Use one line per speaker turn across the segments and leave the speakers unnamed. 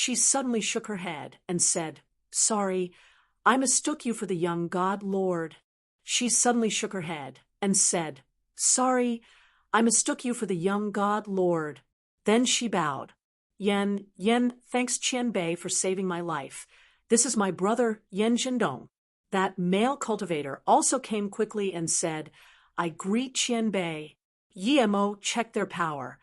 She suddenly shook her head and said, "Sorry, I mistook you for the young god lord." She suddenly shook her head and said, "Sorry, I mistook you for the young god lord." Then she bowed. Yen, thanks Qianbei for saving my life. This is my brother Yen Jindong." That male cultivator also came quickly and said, "I greet Qianbei." Mo checked their power.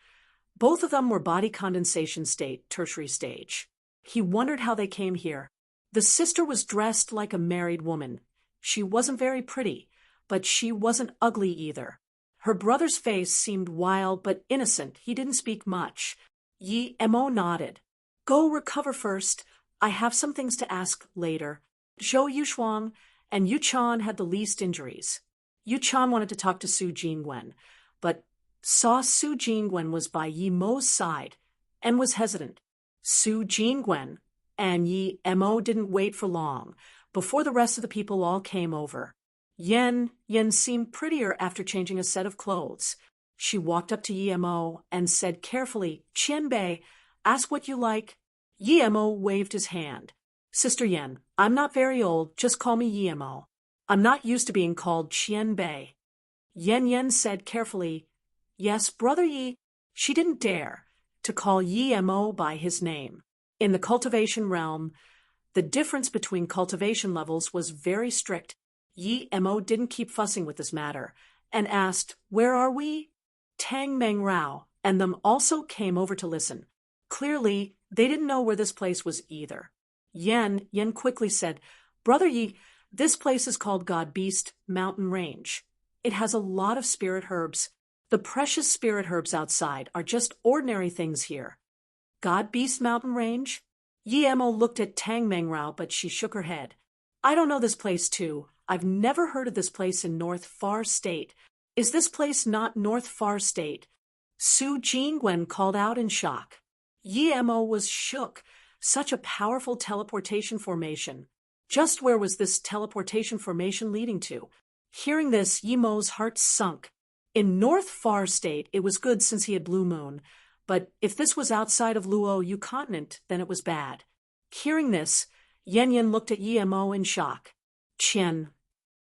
Both of them were body condensation state, tertiary stage. He wondered how they came here. The sister was dressed like a married woman. She wasn't very pretty, but she wasn't ugly either. Her brother's face seemed wild but innocent. He didn't speak much. Mo nodded. "Go recover first. I have some things to ask later." Zhou Yushuang and Yu Chan had the least injuries. Yu Chan wanted to talk to Su Jingwen, but saw Su Jingwen was by Yi Mo's side and was hesitant. Su Jingwen and Mo didn't wait for long before the rest of the people all came over. Yen seemed prettier after changing a set of clothes. She walked up to Mo and said carefully, "Qianbei, ask what you like." Mo waved his hand. "Sister Yen, I'm not very old, just call me Mo. I'm not used to being called Qianbei." Yen said carefully, "Yes, Brother Yi." She didn't dare to call Mo by his name. In the cultivation realm, the difference between cultivation levels was very strict. Mo didn't keep fussing with this matter and asked, "Where are we?" Tang Meng Rao and them also came over to listen. Clearly, they didn't know where this place was either. Yen quickly said, "Brother Yi, this place is called God Beast Mountain Range. It has a lot of spirit herbs. The precious spirit herbs outside are just ordinary things here." God Beast Mountain Range? Mo looked at Tang Meng Rao, but she shook her head. "I don't know this place too. I've never heard of this place in North Far State. Is this place not North Far State?" Su Jingwen called out in shock. Mo was shook. Such a powerful teleportation formation. Just where was this teleportation formation leading to? Hearing this, Mo's heart sunk. In North Far State, it was good since he had Blue Moon, but if this was outside of Luo Yu continent, then it was bad. Hearing this, Yen looked at Mo in shock. "Qian,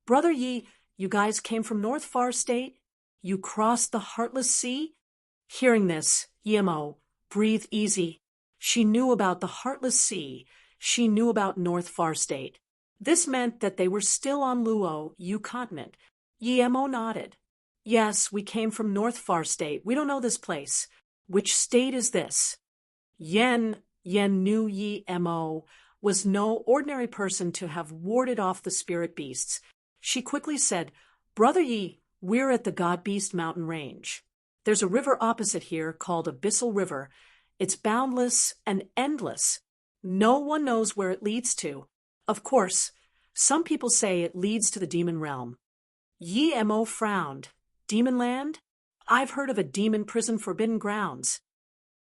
Brother Yi, you guys came from North Far State? You crossed the Heartless Sea?" Hearing this, Mo breathed easy. She knew about the Heartless Sea. She knew about North Far State. This meant that they were still on Luo Yu continent. Mo nodded. "Yes, we came from North Far State. We don't know this place. Which state is this?" Yen knew Mo was no ordinary person to have warded off the spirit beasts. She quickly said, "Brother Yi, we're at the God Beast Mountain Range. There's a river opposite here called Abyssal River. It's boundless and endless. No one knows where it leads to. Of course, some people say it leads to the demon realm." Mo frowned. "Demon land? I've heard of a demon prison forbidden grounds."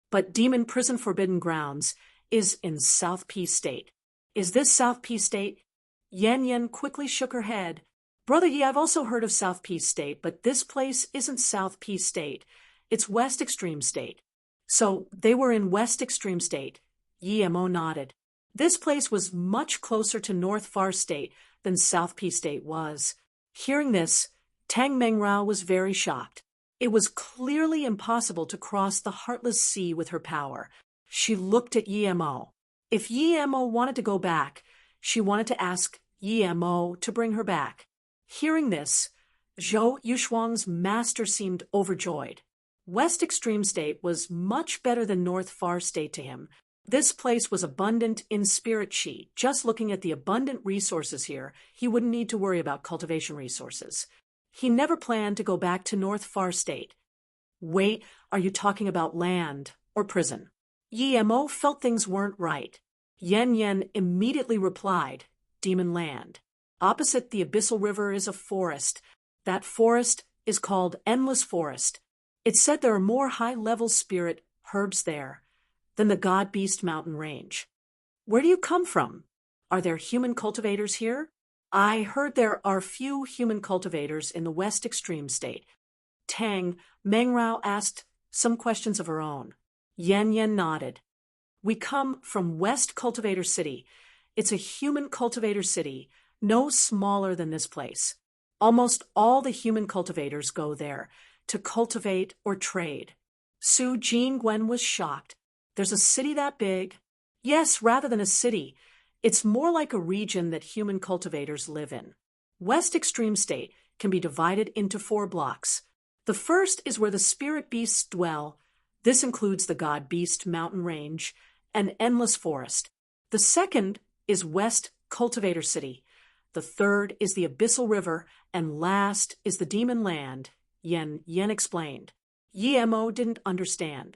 "But demon prison forbidden grounds is in South P State. Is this South P State?" Yen quickly shook her head. "Brother Yi, I've also heard of South P State, but this place isn't South P State. It's West Extreme State." So they were in West Extreme State. Mo nodded. This place was much closer to North Far State than South P State was. Hearing this, Tang Meng Rao was very shocked. It was clearly impossible to cross the Heartless Sea with her power. She looked at Mo. If Mo wanted to go back, she wanted to ask Mo to bring her back. Hearing this, Zhou Yushuang's master seemed overjoyed. West Extreme State was much better than North Far State to him. This place was abundant in spirit chi. Just looking at the abundant resources here, he wouldn't need to worry about cultivation resources. He never planned to go back to North Far State. "Wait, are you talking about land or prison?" Mo felt things weren't right. Yen immediately replied, "Demon land. Opposite the Abyssal River is a forest. That forest is called Endless Forest. It said there are more high-level spirit herbs there than the God Beast Mountain Range." "Where do you come from? Are there human cultivators here?" "I heard there are few human cultivators in the West Extreme State." Tang Meng Rao asked some questions of her own. Yen nodded. We come from West Cultivator City. It's a human cultivator city, no smaller than this place. Almost all the human cultivators go there to cultivate or trade. Su Jingwen was shocked. There's a city that big? Yes, rather than a city. It's more like a region that human cultivators live in. West Extreme State can be divided into 4 blocks. The first is where the spirit beasts dwell. This includes the God-Beast mountain range and endless forest. The second is West Cultivator City. The third is the Abyssal River, and last is the Demon Land, Yen explained. Yemo didn't understand.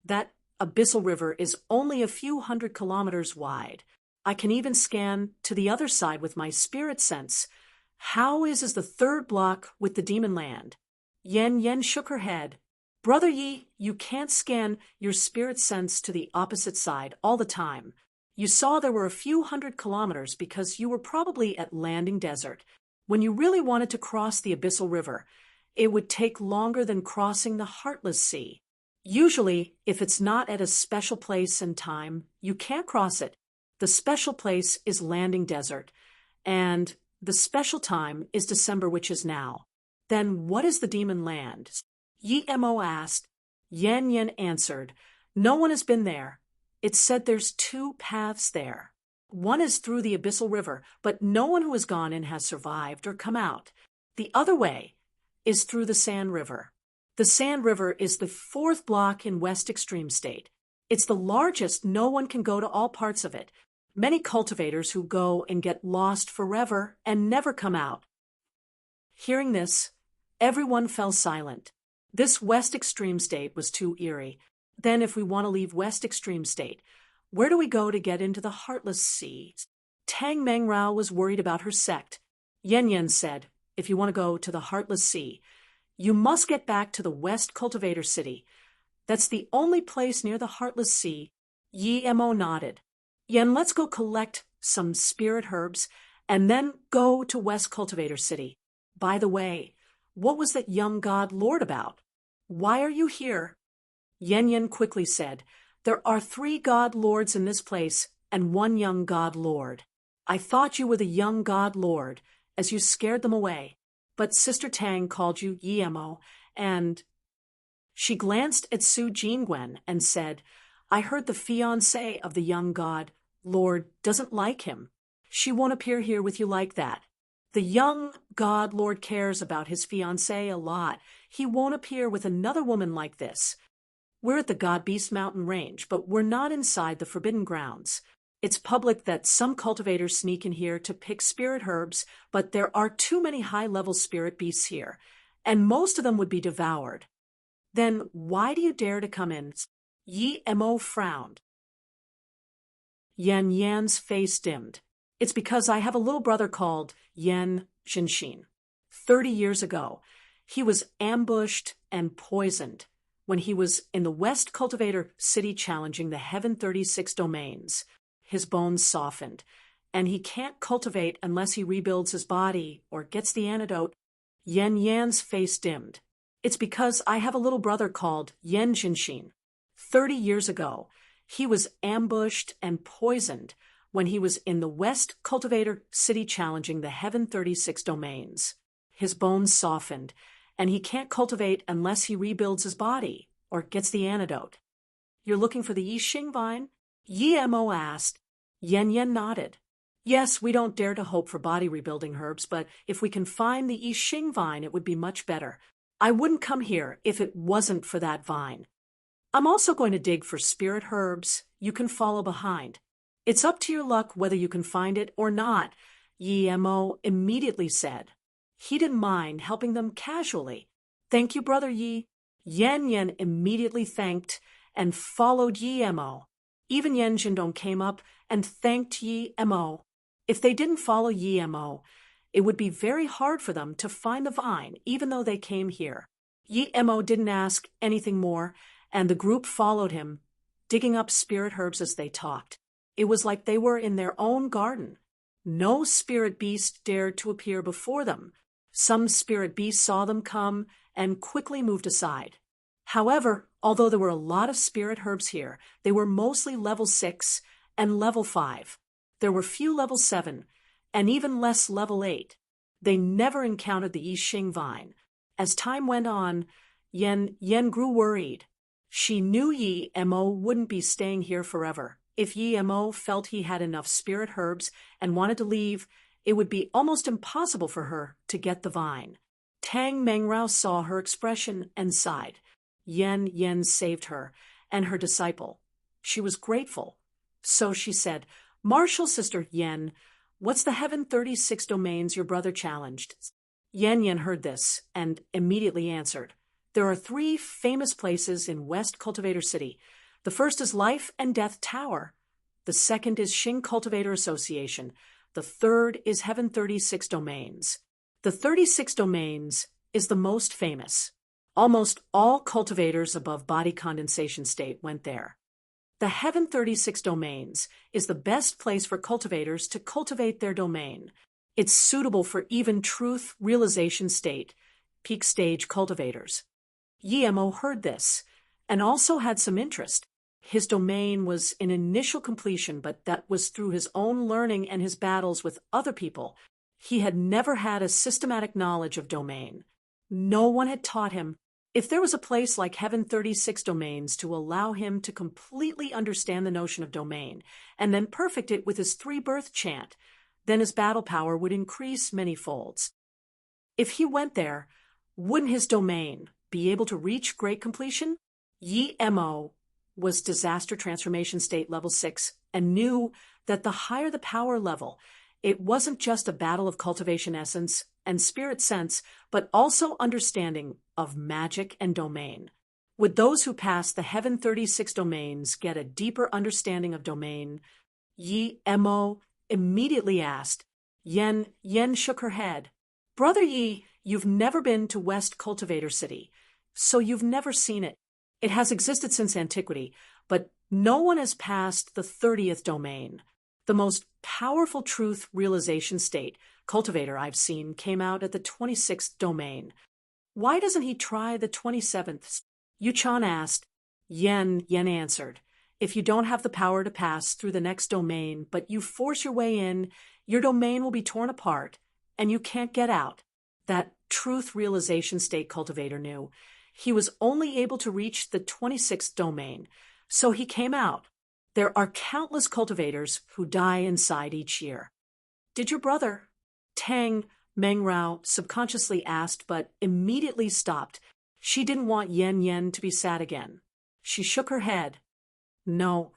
That Abyssal River is only a few hundred kilometers wide. I can even scan to the other side with my spirit sense. How is the third block with the Demon Land? Yen shook her head. Brother Yi, you can't scan your spirit sense to the opposite side all the time. You saw there were a few hundred kilometers because you were probably at Landing Desert. When you really wanted to cross the Abyssal River, it would take longer than crossing the Heartless Sea. Usually, if it's not at a special place and time, you can't cross it. The special place is Landing Desert, and the special time is December, which is now. Then what is the Demon Land? Yemo asked. Yen answered. No one has been there. It said there's 2 paths there. One is through the Abyssal River, but no one who has gone in has survived or come out. The other way is through the Sand River. The Sand River is the 4th block in West Extreme State. It's the largest. No one can go to all parts of it. Many cultivators who go and get lost forever and never come out. Hearing this, everyone fell silent. This West Extreme State was too eerie. Then if we want to leave West Extreme State, where do we go to get into the Heartless Sea? Tang Mengrao was worried about her sect. Yen said, if you want to go to the Heartless Sea, you must get back to the West Cultivator City. That's the only place near the Heartless Sea. Yemo nodded. Yen, let's go collect some spirit herbs and then go to West Cultivator City. By the way, what was that young god lord about? Why are you here? Yen quickly said, there are 3 god lords in this place and 1 young god lord. I thought you were the young god lord, as you scared them away. But Sister Tang called you Yemo, and... She glanced at Su Jingwen and said, I heard the fiancé of the young god lord doesn't like him. She won't appear here with you like that. The young god lord cares about his fiancée a lot. He won't appear with another woman like this. We're at the God-Beast mountain range, but we're not inside the Forbidden Grounds. It's public that some cultivators sneak in here to pick spirit herbs, but there are too many high-level spirit beasts here, and most of them would be devoured. Then why do you dare to come in? Yemo frowned. Yan's face dimmed. It's because I have a little brother called Yen Jinshin. 30 years ago, he was ambushed and poisoned when he was in the West Cultivator City challenging the Heaven 36 domains. His bones softened, and he can't cultivate unless he rebuilds his body or gets the antidote. Yan's face dimmed. It's because I have a little brother called Yen Jinshin. 30 years ago, he was ambushed and poisoned when he was in the West Cultivator City challenging the Heaven 36 domains. His bones softened, and he can't cultivate unless he rebuilds his body or gets the antidote. You're looking for the Yixing vine? Yemo asked. Yen nodded. Yes, we don't dare to hope for body rebuilding herbs, but if we can find the Yixing vine, it would be much better. I wouldn't come here if it wasn't for that vine. I'm also going to dig for spirit herbs. You can follow behind. It's up to your luck whether you can find it or not, Yemo immediately said. He didn't mind helping them casually. Thank you, Brother Yi. Yen immediately thanked and followed Yemo. Even Yen Jindong came up and thanked Yemo. If they didn't follow Yemo, it would be very hard for them to find the vine, even though they came here. Yemo didn't ask anything more, and the group followed him, digging up spirit herbs as they talked. It was like they were in their own garden. No spirit beast dared to appear before them. Some spirit beast saw them come and quickly moved aside. However, Although there were a lot of spirit herbs here, they were mostly level 6 and level 5. There were few level 7, and even less level 8. They never encountered the Yixing vine. As time went on, Yen grew worried. She knew Yi Mo wouldn't be staying here forever. If Yi Mo felt he had enough spirit herbs and wanted to leave, it would be almost impossible for her to get the vine. Tang Mengrao saw her expression and sighed. Yen saved her and her disciple. She was grateful. So she said, "Martial sister Yen, what's the Heaven 36 domains your brother challenged?" Yen heard this and immediately answered, "There are 3 famous places in West Cultivator City. The first is Life and Death Tower. The second is Xing Cultivator Association. The third is Heaven 36 Domains. The 36 Domains is the most famous. Almost all cultivators above body condensation state went there. The Heaven 36 Domains is the best place for cultivators to cultivate their domain. It's suitable for even truth realization state, peak stage cultivators." Yi Mo heard this and also had some interest. His domain was in initial completion, but that was through his own learning and his battles with other people. He had never had a systematic knowledge of domain. No one had taught him. If there was a place like Heaven 36 Domains to allow him to completely understand the notion of domain and then perfect it with his 3-birth chant, then his battle power would increase many folds. If he went there, wouldn't his domain be able to reach great completion? Yi Mo was disaster transformation state level 6 and knew that the higher the power level, it wasn't just a battle of cultivation essence and spirit sense, but also understanding of magic and domain. Would those who passed the Heaven 36 Domains get a deeper understanding of domain? Yi Mo immediately asked. Yen shook her head. "Brother Yi, you've never been to West Cultivator City, so you've never seen it. It has existed since antiquity, but no one has passed the 30th domain. The most powerful truth realization state cultivator I've seen came out at the 26th domain. Why doesn't he try the 27th? Yuchan asked. Yen answered. If you don't have the power to pass through the next domain, but you force your way in, your domain will be torn apart, and you can't get out. That truth realization state cultivator knew. He was only able to reach the 26th domain, so he came out. There are countless cultivators who die inside each year. Did your brother? Tang Mengrao subconsciously asked, but immediately stopped. She didn't want Yen to be sad again. She shook her head. No,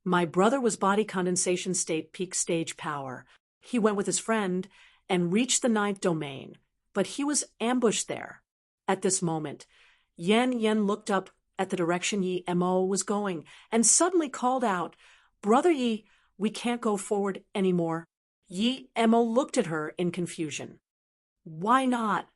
my brother was body condensation state peak stage power. He went with his friend and reached the 9th domain, but he was ambushed there. At this moment, Yen looked up at the direction Yi Mo was going and suddenly called out, Brother Yi, we can't go forward anymore. Yi Mo looked at her in confusion. Why not?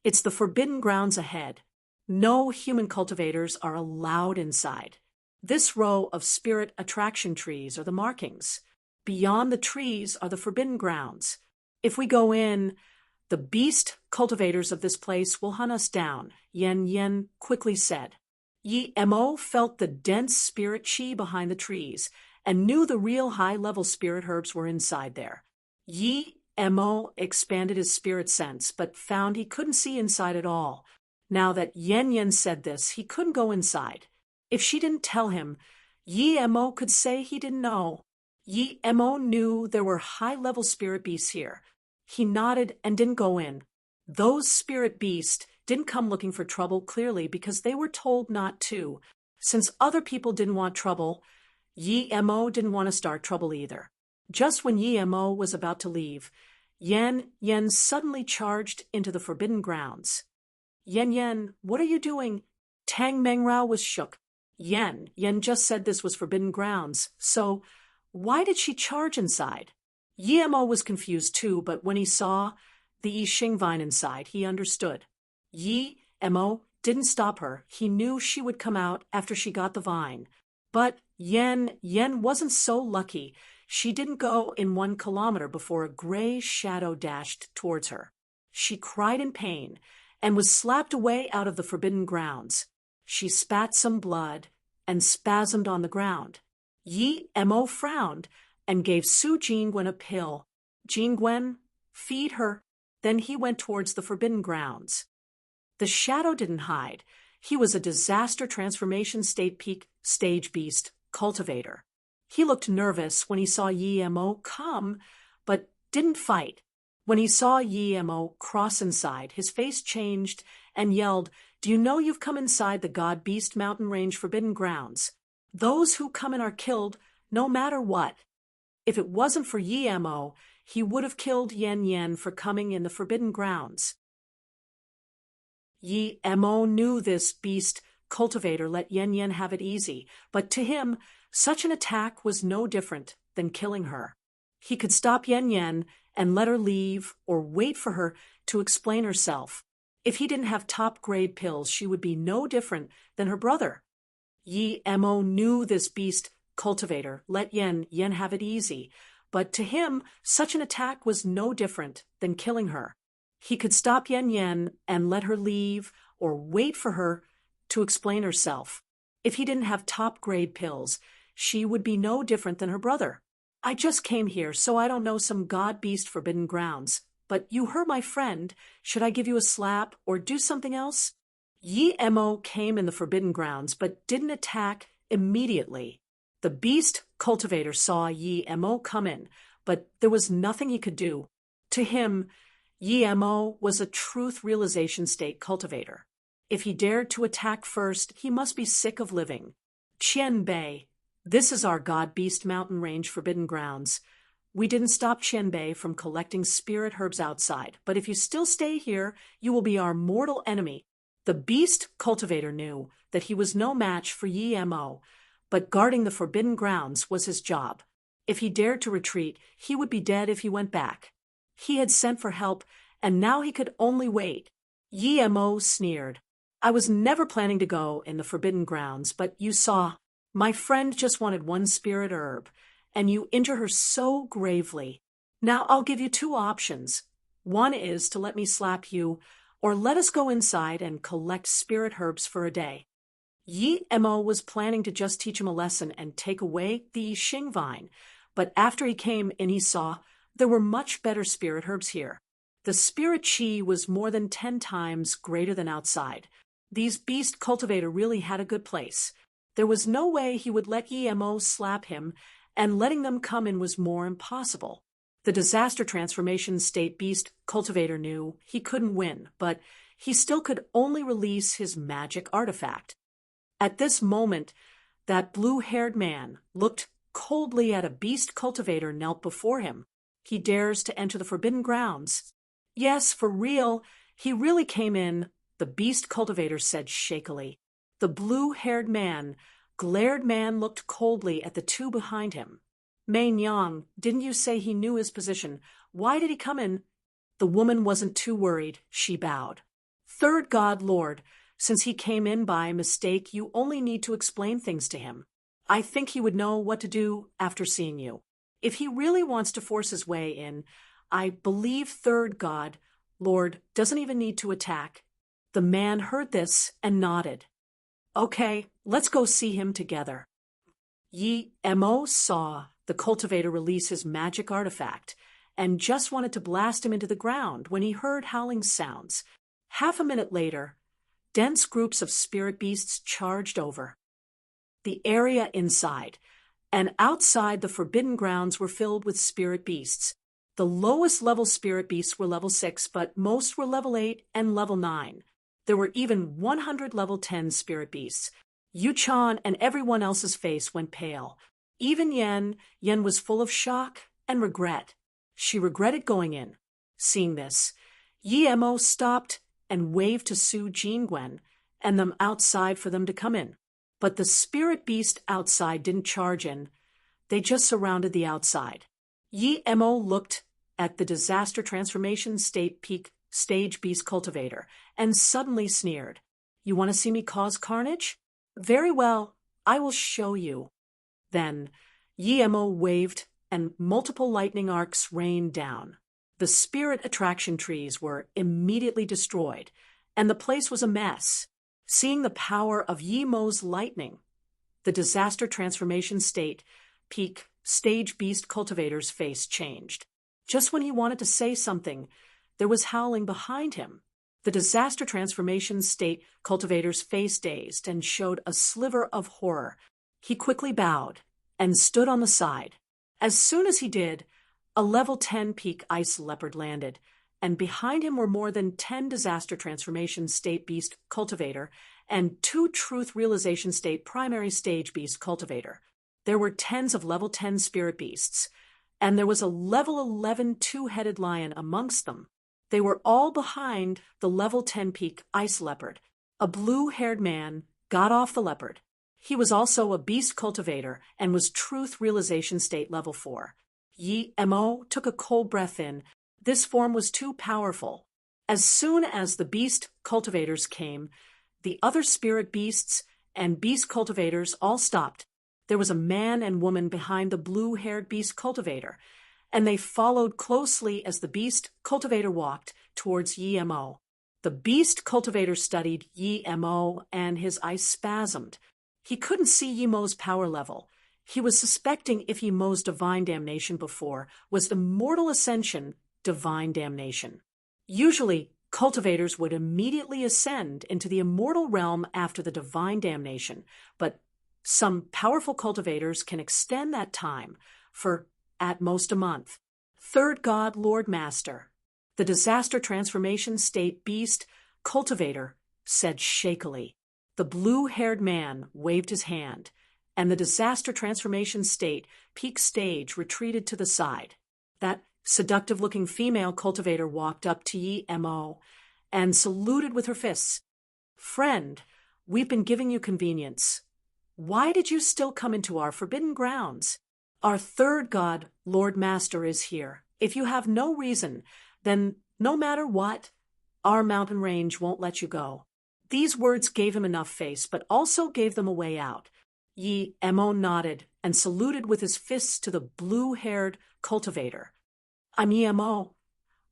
It's the forbidden grounds ahead. No human cultivators are allowed inside. This row of spirit attraction trees are the markings. Beyond the trees are the forbidden grounds. If we go in, the beast cultivators of this place will hunt us down, Yen quickly said. Yi Mo felt the dense spirit chi behind the trees and knew the real high-level spirit herbs were inside there. Yi Mo expanded his spirit sense, but found he couldn't see inside at all. Now that Yen said this, he couldn't go inside. If she didn't tell him, Yi Mo could say he didn't know. Yi Mo knew there were high-level spirit beasts here. He nodded and didn't go in. Those spirit beasts didn't come looking for trouble clearly because they were told not to. Since other people didn't want trouble, Yi Mo didn't want to start trouble either. Just when Yi Mo was about to leave, Yen suddenly charged into the forbidden grounds. Yen, what are you doing? Tang Mengrao was shook. Yen just said this was forbidden grounds, so why did she charge inside? Yi Mo was confused too, but when he saw the Yixing vine inside, he understood. Yi Mo didn't stop her. He knew she would come out after she got the vine. But Yen wasn't so lucky. She didn't go in 1 kilometer before a gray shadow dashed towards her. She cried in pain and was slapped away out of the forbidden grounds. She spat some blood and spasmed on the ground. Yi Mo frowned and gave Su Jingwen a pill. Jingwen, feed her. Then he went towards the forbidden grounds. The shadow didn't hide. He was a disaster transformation stage beast cultivator. He looked nervous when he saw Yi Mo come, but didn't fight. When he saw Yi Mo cross inside, his face changed and yelled, "Do you know you've come inside the God Beast Mountain Range Forbidden Grounds? Those who come in are killed, no matter what." If it wasn't for Yi Mo, he would have killed Yen Yen for coming in the Forbidden Grounds. Yi Mo knew this beast cultivator let Yen Yen have it easy, but to him, such an attack was no different than killing her. He could stop Yen Yen and let her leave or wait for her to explain herself. If he didn't have top-grade pills, she would be no different than her brother. Yi Mo knew this beast cultivator let Yen Yen have it easy, but to him, such an attack was no different than killing her. He could stop Yen Yen and let her leave or wait for her to explain herself. If he didn't have top-grade pills, she would be no different than her brother. "I just came here, so I don't know some God Beast Forbidden Grounds. But you hurt my friend. Should I give you a slap or do something else?" Yi Mo came in the Forbidden Grounds, but didn't attack immediately. The beast cultivator saw Yi Mo come in, but there was nothing he could do. To him, Yi Mo was a truth realization state cultivator. If he dared to attack first, he must be sick of living. "Qian Bei, this is our God Beast Mountain Range Forbidden Grounds. We didn't stop Qian Bei from collecting spirit herbs outside, but if you still stay here, you will be our mortal enemy." The beast cultivator knew that he was no match for Yi Mo, but guarding the Forbidden Grounds was his job. If he dared to retreat, he would be dead if he went back. He had sent for help, and now he could only wait. Yi Mo sneered. "I was never planning to go in the Forbidden Grounds, but you saw. My friend just wanted one spirit herb, and you injure her so gravely. Now I'll give you two options. One is to let me slap you, or let us go inside and collect spirit herbs for a day." Yi Mo was planning to just teach him a lesson and take away the Xing vine, but after he came in he saw there were much better spirit herbs here. The spirit chi was more than 10 times greater than outside. These beast cultivator really had a good place. There was no way he would let Yi Mo slap him, and letting them come in was more impossible. The disaster transformation state beast cultivator knew he couldn't win, but he still could only release his magic artifact. At this moment, that blue-haired man looked coldly at a beast cultivator knelt before him. He dares to enter the Forbidden Grounds. "Yes, for real. He really came in," the beast cultivator said shakily. The blue-haired man looked coldly at the two behind him. "Mei Nyang, didn't you say he knew his position? Why did he come in?" The woman wasn't too worried. She bowed. "Third God Lord, since he came in by mistake, you only need to explain things to him. I think he would know what to do after seeing you. If he really wants to force his way in, I believe Third God Lord doesn't even need to attack." The man heard this and nodded. "Okay, let's go see him together." Yi Mo saw the cultivator release his magic artifact and just wanted to blast him into the ground when he heard howling sounds. Half a minute later, dense groups of spirit beasts charged over. The area inside and outside the Forbidden Grounds were filled with spirit beasts. The lowest level spirit beasts were level 6, but most were level 8 and level 9. There were even 100 level 10 spirit beasts. Yu Chan and everyone else's face went pale. Even Yen was full of shock and regret. She regretted going in. Seeing this, Yi Mo stopped and waved to Su Jingwen and them outside for them to come in. But the spirit beast outside didn't charge in. They just surrounded the outside. Yi Mo looked at the disaster transformation stage beast cultivator and suddenly sneered. "You want to see me cause carnage? Very well, I will show you." Then Yi Mo waved and multiple lightning arcs rained down. The spirit attraction trees were immediately destroyed, and the place was a mess. Seeing the power of Yi-Mo's lightning, the disaster transformation state peak stage beast cultivator's face changed. Just when he wanted to say something, there was howling behind him. The disaster transformation state cultivator's face dazed and showed a sliver of horror. He quickly bowed and stood on the side. As soon as he did, a level 10 peak ice leopard landed, and behind him were more than 10 disaster transformation state beast cultivator and 2 truth realization state primary stage beast cultivator. There were tens of level 10 spirit beasts, and there was a level 11 two-headed lion amongst them. They were all behind the level 10 peak ice leopard. A blue-haired man got off the leopard. He was also a beast cultivator and was truth realization state level 4. Yi-Mo took a cold breath in. This form was too powerful. As soon as the beast cultivators came, the other spirit beasts and beast cultivators all stopped. There was a man and woman behind the blue-haired beast cultivator, and they followed closely as the beast cultivator walked towards Yi-Mo. The beast cultivator studied Yi-Mo, and his eyes spasmed. He couldn't see Yi-Mo's power level. He was suspecting if Yi-Mo's divine damnation before was the mortal ascension divine damnation. Usually, cultivators would immediately ascend into the immortal realm after the divine damnation, but some powerful cultivators can extend that time for at most a month. Third God Lord Master, the disaster transformation state beast cultivator, said shakily. The blue-haired man waved his hand, and the disaster transformation state peak stage retreated to the side. That seductive-looking female cultivator walked up to Yi-Mo and saluted with her fists. Friend, we've been giving you convenience. Why did you still come into our forbidden grounds? Our third God, Lord Master, is here. If you have no reason, then no matter what, our mountain range won't let you go. These words gave him enough face, but also gave them a way out. Yi-Mo nodded and saluted with his fists to the blue-haired cultivator. I'm Yi-Mo.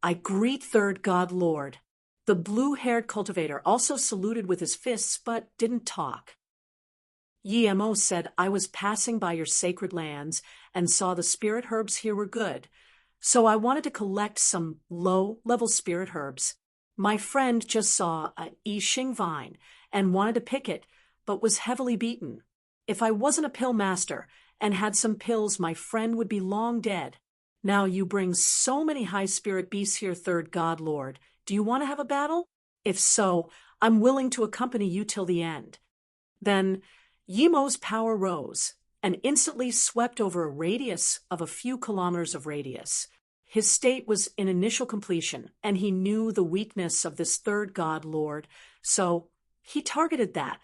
I greet third God Lord. The blue-haired cultivator also saluted with his fists, but didn't talk. Yi-Mo said, I was passing by your sacred lands and saw the spirit herbs here were good, so I wanted to collect some low-level spirit herbs. My friend just saw a I-Ching vine and wanted to pick it, but was heavily beaten. If I wasn't a pill master and had some pills, my friend would be long dead. Now you bring so many high spirit beasts here, third God Lord. Do you want to have a battle? If so, I'm willing to accompany you till the end. Then Yi-Mo's power rose and instantly swept over a radius of a few kilometers of radius. His state was in initial completion, and he knew the weakness of this third God Lord, so he targeted that.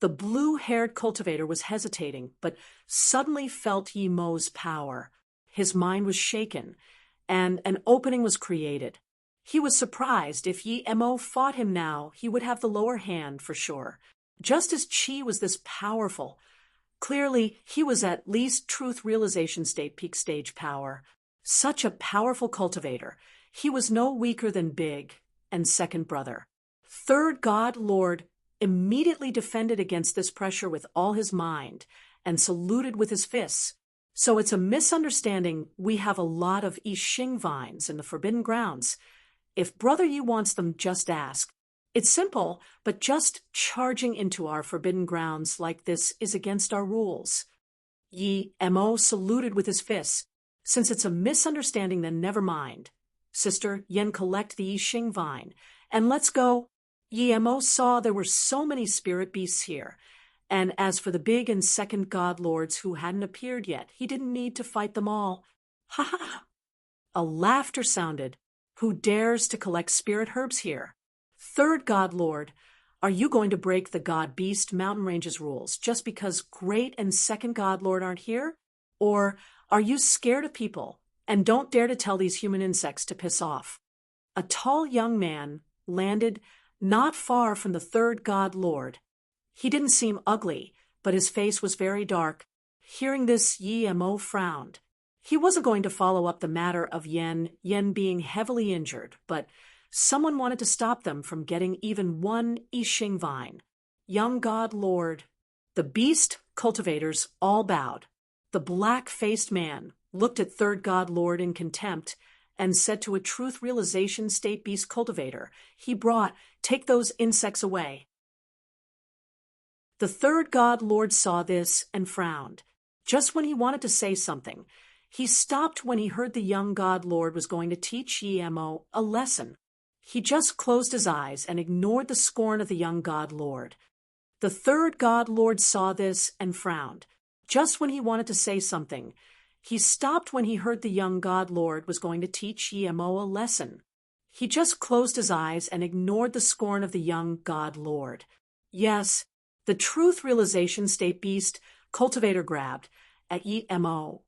The blue-haired cultivator was hesitating, but suddenly felt Yi-Mo's power. His mind was shaken, and an opening was created. He was surprised. If Yi-Mo fought him now, he would have the lower hand for sure. Just as Qi was this powerful, clearly he was at least truth realization state peak stage power. Such a powerful cultivator. He was no weaker than Big and Second Brother. Third God Lord immediately defended against this pressure with all his mind and saluted with his fists. So it's a misunderstanding. We have a lot of I-Ching vines in the Forbidden Grounds. If Brother Yi wants them, just ask. It's simple, but just charging into our forbidden grounds like this is against our rules. Yi-Mo saluted with his fists. Since it's a misunderstanding, then never mind. Sister, Yen, collect the I-Ching vine, and let's go. Yi-Mo saw there were so many spirit beasts here, and as for the Big and Second God Lords who hadn't appeared yet, he didn't need to fight them all. Ha ha! A laughter sounded. Who dares to collect spirit herbs here? Third God Lord, are you going to break the God Beast Mountain Ranges rules just because Great and Second God Lord aren't here? Or are you scared of people and don't dare to tell these human insects to piss off? A tall young man landed not far from the third God Lord. He didn't seem ugly, but his face was very dark. Hearing this, Yi-Mo frowned. He wasn't going to follow up the matter of Yen being heavily injured, but someone wanted to stop them from getting even one I-Ching vine. young god lord. The beast cultivators all bowed. The black-faced man looked at third god lord in contempt and said to a truth realization state beast cultivator he brought, "Take those insects away." The third god lord saw this and frowned. Just when he wanted to say something, he stopped when he heard the young god lord was going to teach Yemo a lesson. He just closed his eyes and ignored the scorn of the young god lord. The third god lord saw this and frowned. Just when he wanted to say something, he stopped when he heard the young god lord was going to teach Yemo a lesson. He just closed his eyes and ignored the scorn of the young god lord. Yes, the truth realization state beast cultivator grabbed at Yemo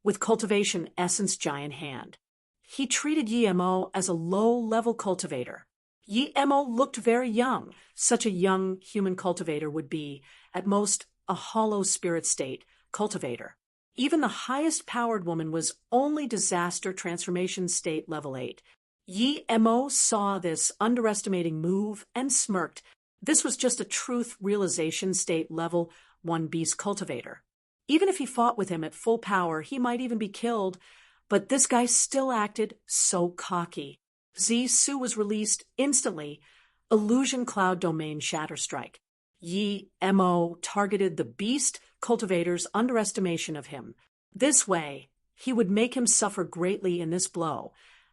with cultivation essence giant hand. He treated Yemo as a low-level cultivator. Yemo looked very young. Such a young human cultivator would be, at most, a hollow spirit state cultivator. Even the highest-powered woman was only disaster transformation state level 8. Yemo saw this underestimating move and smirked. This was just a truth realization state level 1 beast cultivator. Even if he fought with him at full power, he might even be killed, but this guy still acted so cocky. Zisu was released instantly. Illusion Cloud Domain Shatter Strike. Yemo targeted the beast cultivator's underestimation of him. This way, he would make him suffer greatly in this blow,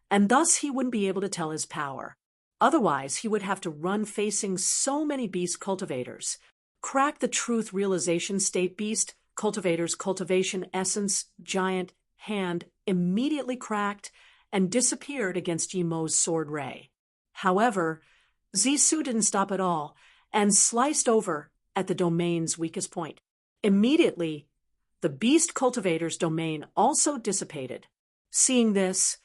and thus he wouldn't be able to tell his power. Otherwise, he would have to run facing so many beast cultivators. Crack the truth realization state beast cultivator's cultivation essence giant hand immediately cracked and disappeared against Yemo's sword ray. However, Zisu didn't stop at all and sliced over at the domain's weakest point. Immediately, the beast cultivator's domain also dissipated. Seeing this,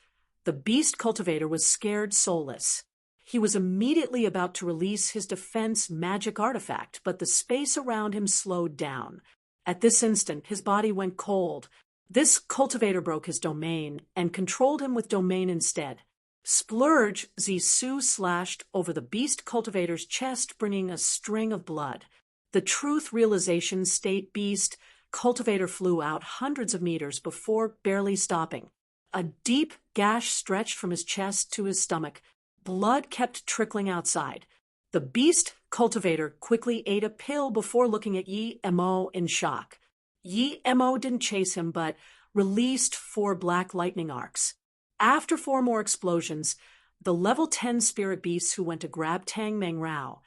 the beast cultivator was scared soulless. He was immediately about to release his defense magic artifact, but the space around him slowed down. At this instant, his body went cold. This cultivator broke his domain and controlled him with domain instead. Splurge, Zisu slashed over the beast cultivator's chest, bringing a string of blood. The truth realization state beast cultivator flew out hundreds of meters before barely stopping. A deep gash stretched from his chest to his stomach. Blood kept trickling outside. The beast cultivator quickly ate a pill before looking at Yemo in shock. Yemo didn't chase him, but released 4 black lightning arcs. After 4 more explosions, the level 10 spirit beasts who went to grab Tang Meng Rao,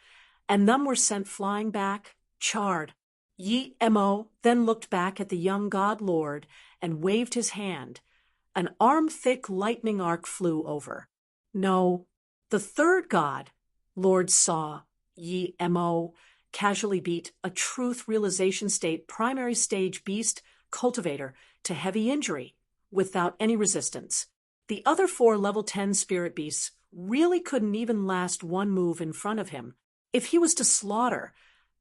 and them were sent flying back, charred. Yemo then looked back at the young god lord and waved his hand. An arm-thick lightning arc flew over. No, the third god lord saw Yemo casually beat a truth realization state primary stage beast cultivator to heavy injury without any resistance. The other 4 level 10 spirit beasts really couldn't even last 1 move in front of him. If he was to slaughter,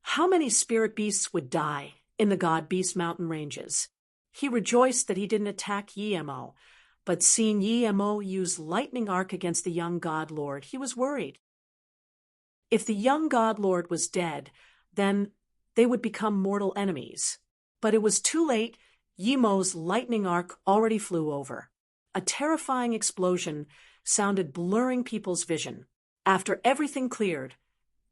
how many spirit beasts would die in the god beast mountain ranges? He rejoiced that he didn't attack Yemo, but seeing Yemo use lightning arc against the young god lord, he was worried. If the young god lord was dead, then they would become mortal enemies. But it was too late. Yemo's lightning arc already flew over. A terrifying explosion sounded, blurring people's vision. After everything cleared,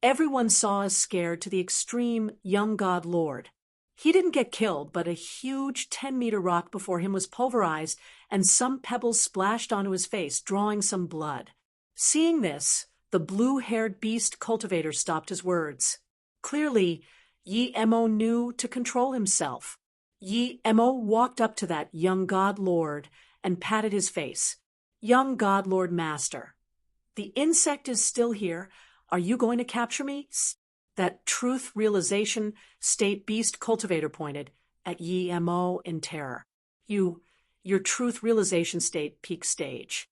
everyone saw as scared to the extreme young god lord. He didn't get killed, but a huge 10-meter rock before him was pulverized and some pebbles splashed onto his face, drawing some blood. Seeing this, the blue-haired beast cultivator stopped his words. Clearly, Yemo knew to control himself. Yemo walked up to that young god lord and patted his face. Young god lord master, the insect is still here. Are you going to capture me? That truth realization state beast cultivator pointed at Yemo in terror. Your truth realization state peak stage.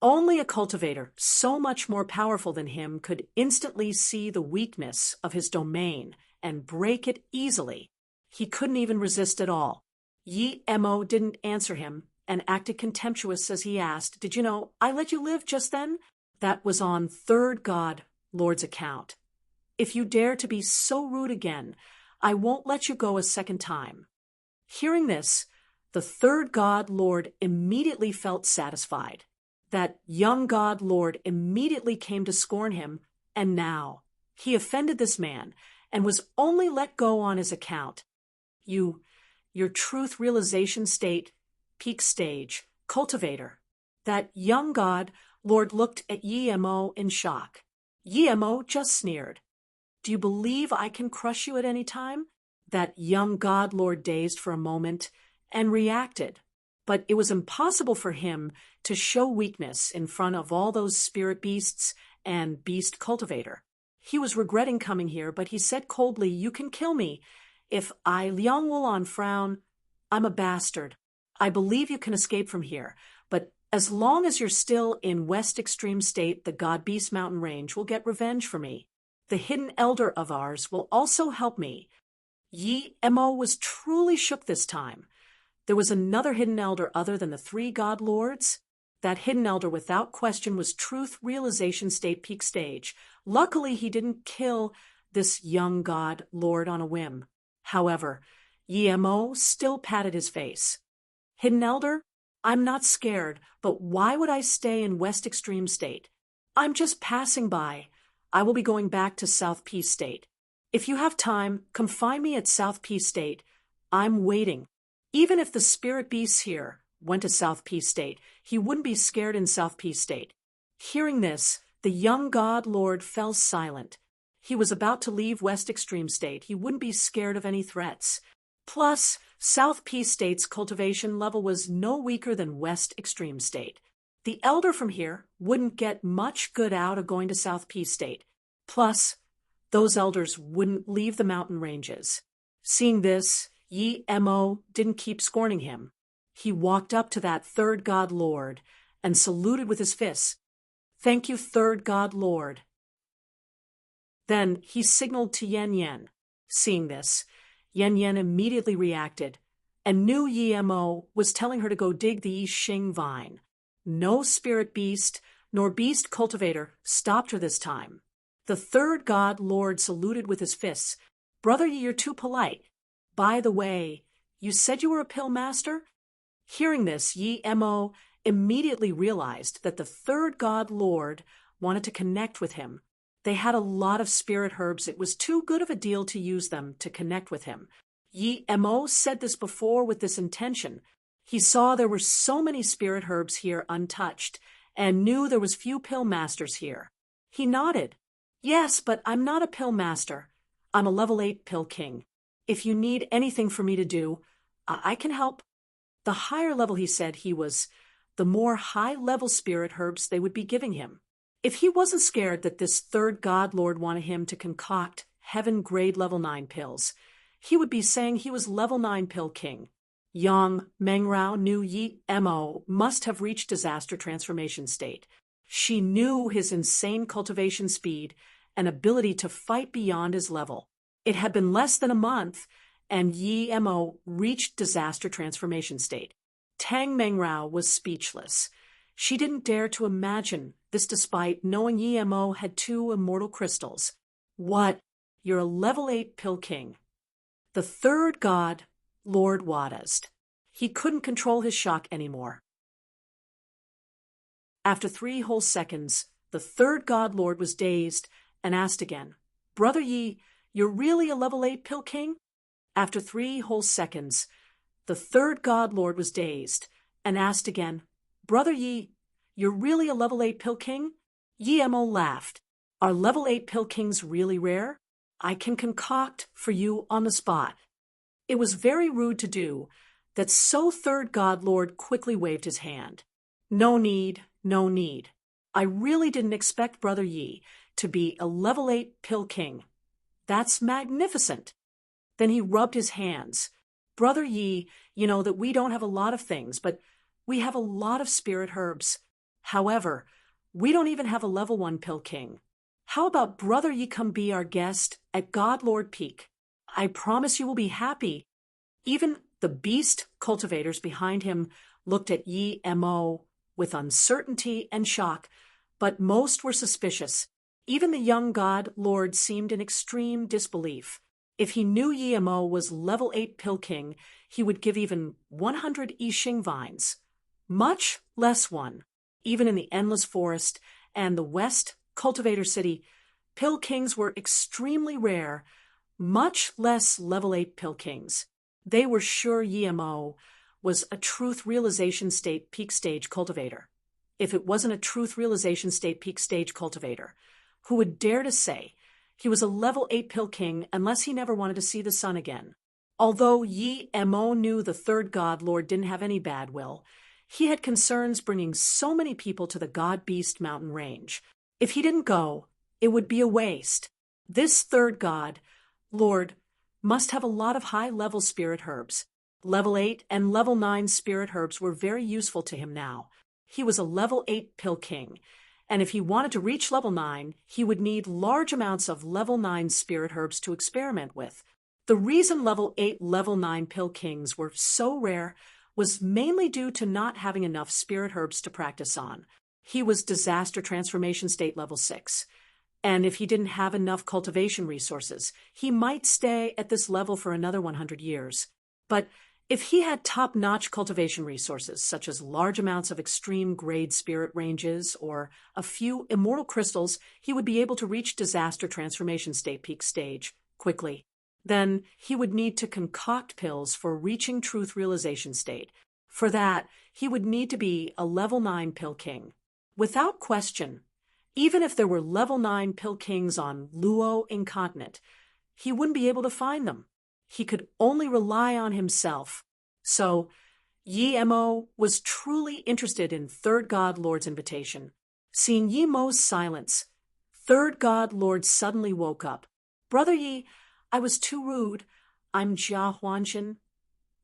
Only a cultivator so much more powerful than him could instantly see the weakness of his domain and break it easily. He couldn't even resist at all. Yemo didn't answer him and acted contemptuous as he asked, "Did you know I let you live just then?" That was on third god lord's account. If you dare to be so rude again, I won't let you go a second time." Hearing this, the third god lord immediately felt satisfied. That young god lord immediately came to scorn him, and now he offended this man and was only let go on his account. Your truth realization state, peak stage, cultivator. That young god lord looked at Yemo in shock. Yemo just sneered. "Do you believe I can crush you at any time?" That young god lord dazed for a moment and reacted. But it was impossible for him to show weakness in front of all those spirit beasts and beast cultivator. He was regretting coming here, but he said coldly, "You can kill me. If I, Liang Wulan, frown, I'm a bastard. I believe you can escape from here, but as long as you're still in West Extreme State, the God Beast Mountain Range will get revenge for me. The hidden elder of ours will also help me." Yi Mo was truly shook this time. There was another hidden elder other than the three god lords? That hidden elder without question was Truth Realization State Peak Stage. Luckily, he didn't kill this young god lord on a whim. However, Yi Mo still patted his face. "Hidden elder, I'm not scared, but why would I stay in West Extreme State? I'm just passing by. I will be going back to South Peace State. If you have time, come find me at South Peace State. I'm waiting." Even if the spirit beasts here went to South Peace State, he wouldn't be scared in South Peace State. Hearing this, the young god lord fell silent. He was about to leave West Extreme State. He wouldn't be scared of any threats. Plus, South Peace State's cultivation level was no weaker than West Extreme State. The elder from here wouldn't get much good out of going to South Peace State. Plus, those elders wouldn't leave the mountain ranges. Seeing this, Yi Mo didn't keep scorning him. He walked up to that third god lord and saluted with his fists. "Thank you, third god lord." Then he signaled to Yen Yen. Seeing this, Yen Yen immediately reacted and knew Yi Mo was telling her to go dig the Yi Xing vine. No spirit beast nor beast cultivator stopped her this time. The third god lord saluted with his fists. "Brother Yi, you're too polite. By the way, you said you were a pill master?" Hearing this, Yi Mo immediately realized that the third god lord wanted to connect with him. They had a lot of spirit herbs. It was too good of a deal to use them to connect with him. Yi Mo said this before with this intention. He saw there were so many spirit herbs here untouched and knew there was few pill masters here. He nodded. "Yes, but I'm not a pill master. I'm a level 8 pill king. If you need anything for me to do, I can help." The higher level he said he was, the more high-level spirit herbs they would be giving him. If he wasn't scared that this third god lord wanted him to concoct heaven-grade level 9 pills, he would be saying he was level 9 pill king. Yang Mengrao knew Yi Mo must have reached disaster transformation state. She knew his insane cultivation speed and ability to fight beyond his level. It had been less than a month, and Yi Mo reached disaster transformation state. Tang Mengrao was speechless. She didn't dare to imagine this despite knowing Yi Mo had 2 immortal crystals. "What? You're a level 8 pill king." The third god, Lord Wadazed. He couldn't control his shock anymore. After 3 whole seconds, the third god lord was dazed and asked again, "Brother Yi, you're really a level 8 pill king?" After 3 whole seconds, the third god lord was dazed and asked again, "Brother Yi, you're really a level 8 pill king?" Yi Mo laughed. "Are level 8 pill kings really rare? I can concoct for you on the spot." It was very rude to do that, so third god lord quickly waved his hand. "No need, no need. I really didn't expect Brother Yi to be a level 8 pill king. That's magnificent." Then he rubbed his hands. "Brother Yi, you know that we don't have a lot of things, but we have a lot of spirit herbs. However, we don't even have a level 1 pill king. How about Brother Yi come be our guest at God Lord Peak? I promise you will be happy." Even the beast cultivators behind him looked at Yi Mo with uncertainty and shock, but most were suspicious. Even the young god lord seemed in extreme disbelief. If he knew Yemo was level 8 Pill King, he would give even 100 I Ching vines, much less one. Even in the endless forest and the West Cultivator City, Pill Kings were extremely rare, much less level 8 Pill Kings. They were sure Yemo was a truth realization state peak stage cultivator. If it wasn't a truth realization state peak stage cultivator, who would dare to say he was a level 8 Pill King unless he never wanted to see the sun again? Although Yi Mo knew the third god lord didn't have any bad will, he had concerns bringing so many people to the God Beast mountain range. If he didn't go, it would be a waste. This third god lord must have a lot of high-level spirit herbs. Level 8 and level 9 spirit herbs were very useful to him now. He was a level 8 Pill King, and if he wanted to reach level 9, he would need large amounts of level 9 spirit herbs to experiment with. The reason level 8, level 9 Pill Kings were so rare was mainly due to not having enough spirit herbs to practice on. He was disaster transformation state level 6. And if he didn't have enough cultivation resources, he might stay at this level for another 100 years. But if he had top-notch cultivation resources, such as large amounts of extreme grade spirit ranges or a few immortal crystals, he would be able to reach disaster transformation state peak stage quickly. Then he would need to concoct pills for reaching truth realization state. For that, he would need to be a level 9 Pill King. Without question, even if there were level 9 Pill Kings on Luo Incontinent, he wouldn't be able to find them. He could only rely on himself. So, Yi Mo was truly interested in Third God Lord's invitation. Seeing Yi Mo's silence, Third God Lord suddenly woke up. "Brother Yi, I was too rude. I'm Jia Huanjin,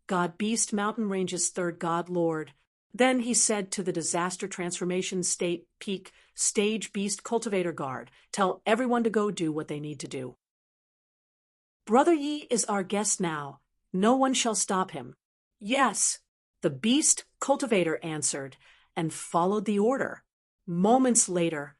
God Beast Mountain Range's third God Lord." Then he said to the Disaster Transformation State Peak Stage Beast Cultivator Guard, "Tell everyone to go do what they need to do. Brother Yi is our guest now. No one shall stop him." "Yes," the Beast Cultivator answered and followed the order. Moments later,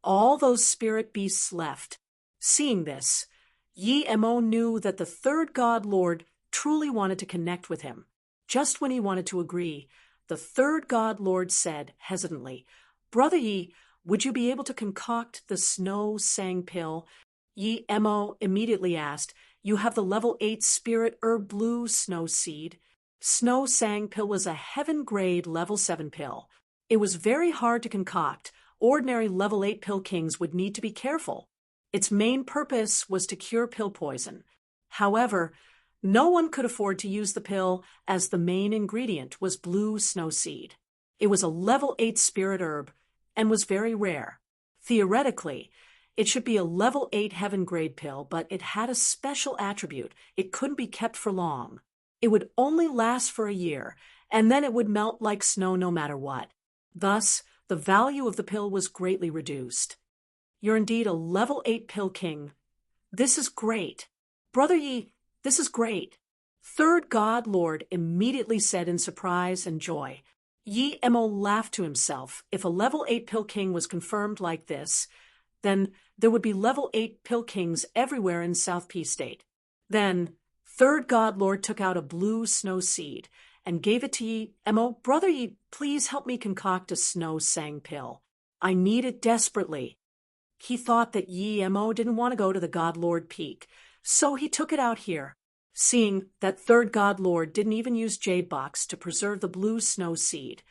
all those spirit beasts left. Seeing this, Yi Mo knew that the third God Lord truly wanted to connect with him. Just when he wanted to agree, the third God Lord said hesitantly, "Brother Yi, would you be able to concoct the Snow Sang pill?" Yi Mo immediately asked, "You have the level 8 spirit herb blue snow seed." Snow Sang pill was a heaven grade level 7 pill. It was very hard to concoct. Ordinary level 8 Pill Kings would need to be careful. Its main purpose was to cure pill poison. However, no one could afford to use the pill as the main ingredient was blue snow seed. It was a level 8 spirit herb and was very rare. Theoretically, it should be a level 8 heaven grade pill, but it had a special attribute. It couldn't be kept for long. It would only last for a year, and then it would melt like snow no matter what. Thus, the value of the pill was greatly reduced. "You're indeed a level 8 Pill King. This is great. Brother Yi, this is great." Third God Lord immediately said in surprise and joy. Yi Mo laughed to himself. If a level 8 Pill King was confirmed like this, then there would be level 8 Pill Kings everywhere in South P State. Then Third God Lord took out a blue snow seed and gave it to Yi Mo. "Brother Yi, please help me concoct a Snow Sang pill. I need it desperately." He thought that Yi Mo didn't want to go to the God Lord Peak, so he took it out here. Seeing that third God Lord didn't even use Jade Box to preserve the blue snow seed,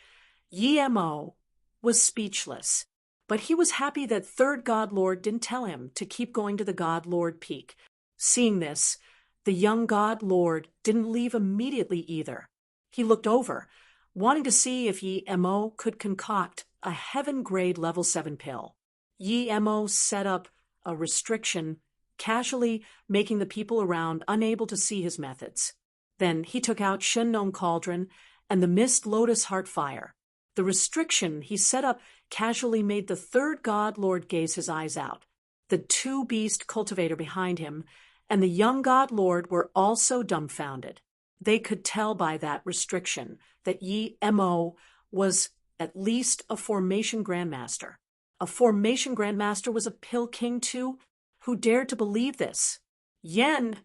Yi Mo was speechless. But he was happy that third God Lord didn't tell him to keep going to the God Lord Peak. Seeing this, the young God Lord didn't leave immediately either. He looked over, wanting to see if Yi Mo could concoct a heaven grade level 7 pill. Yi Mo set up a restriction, casually making the people around unable to see his methods. Then he took out Shen Nong Cauldron and the Mist Lotus Heart Fire. The restriction he set up casually made the third God Lord gaze his eyes out. The two beast cultivator behind him and the young God Lord were also dumbfounded. They could tell by that restriction that Yi Mo was at least a formation grandmaster. A formation grandmaster was a pill king too? Who dared to believe this? Yen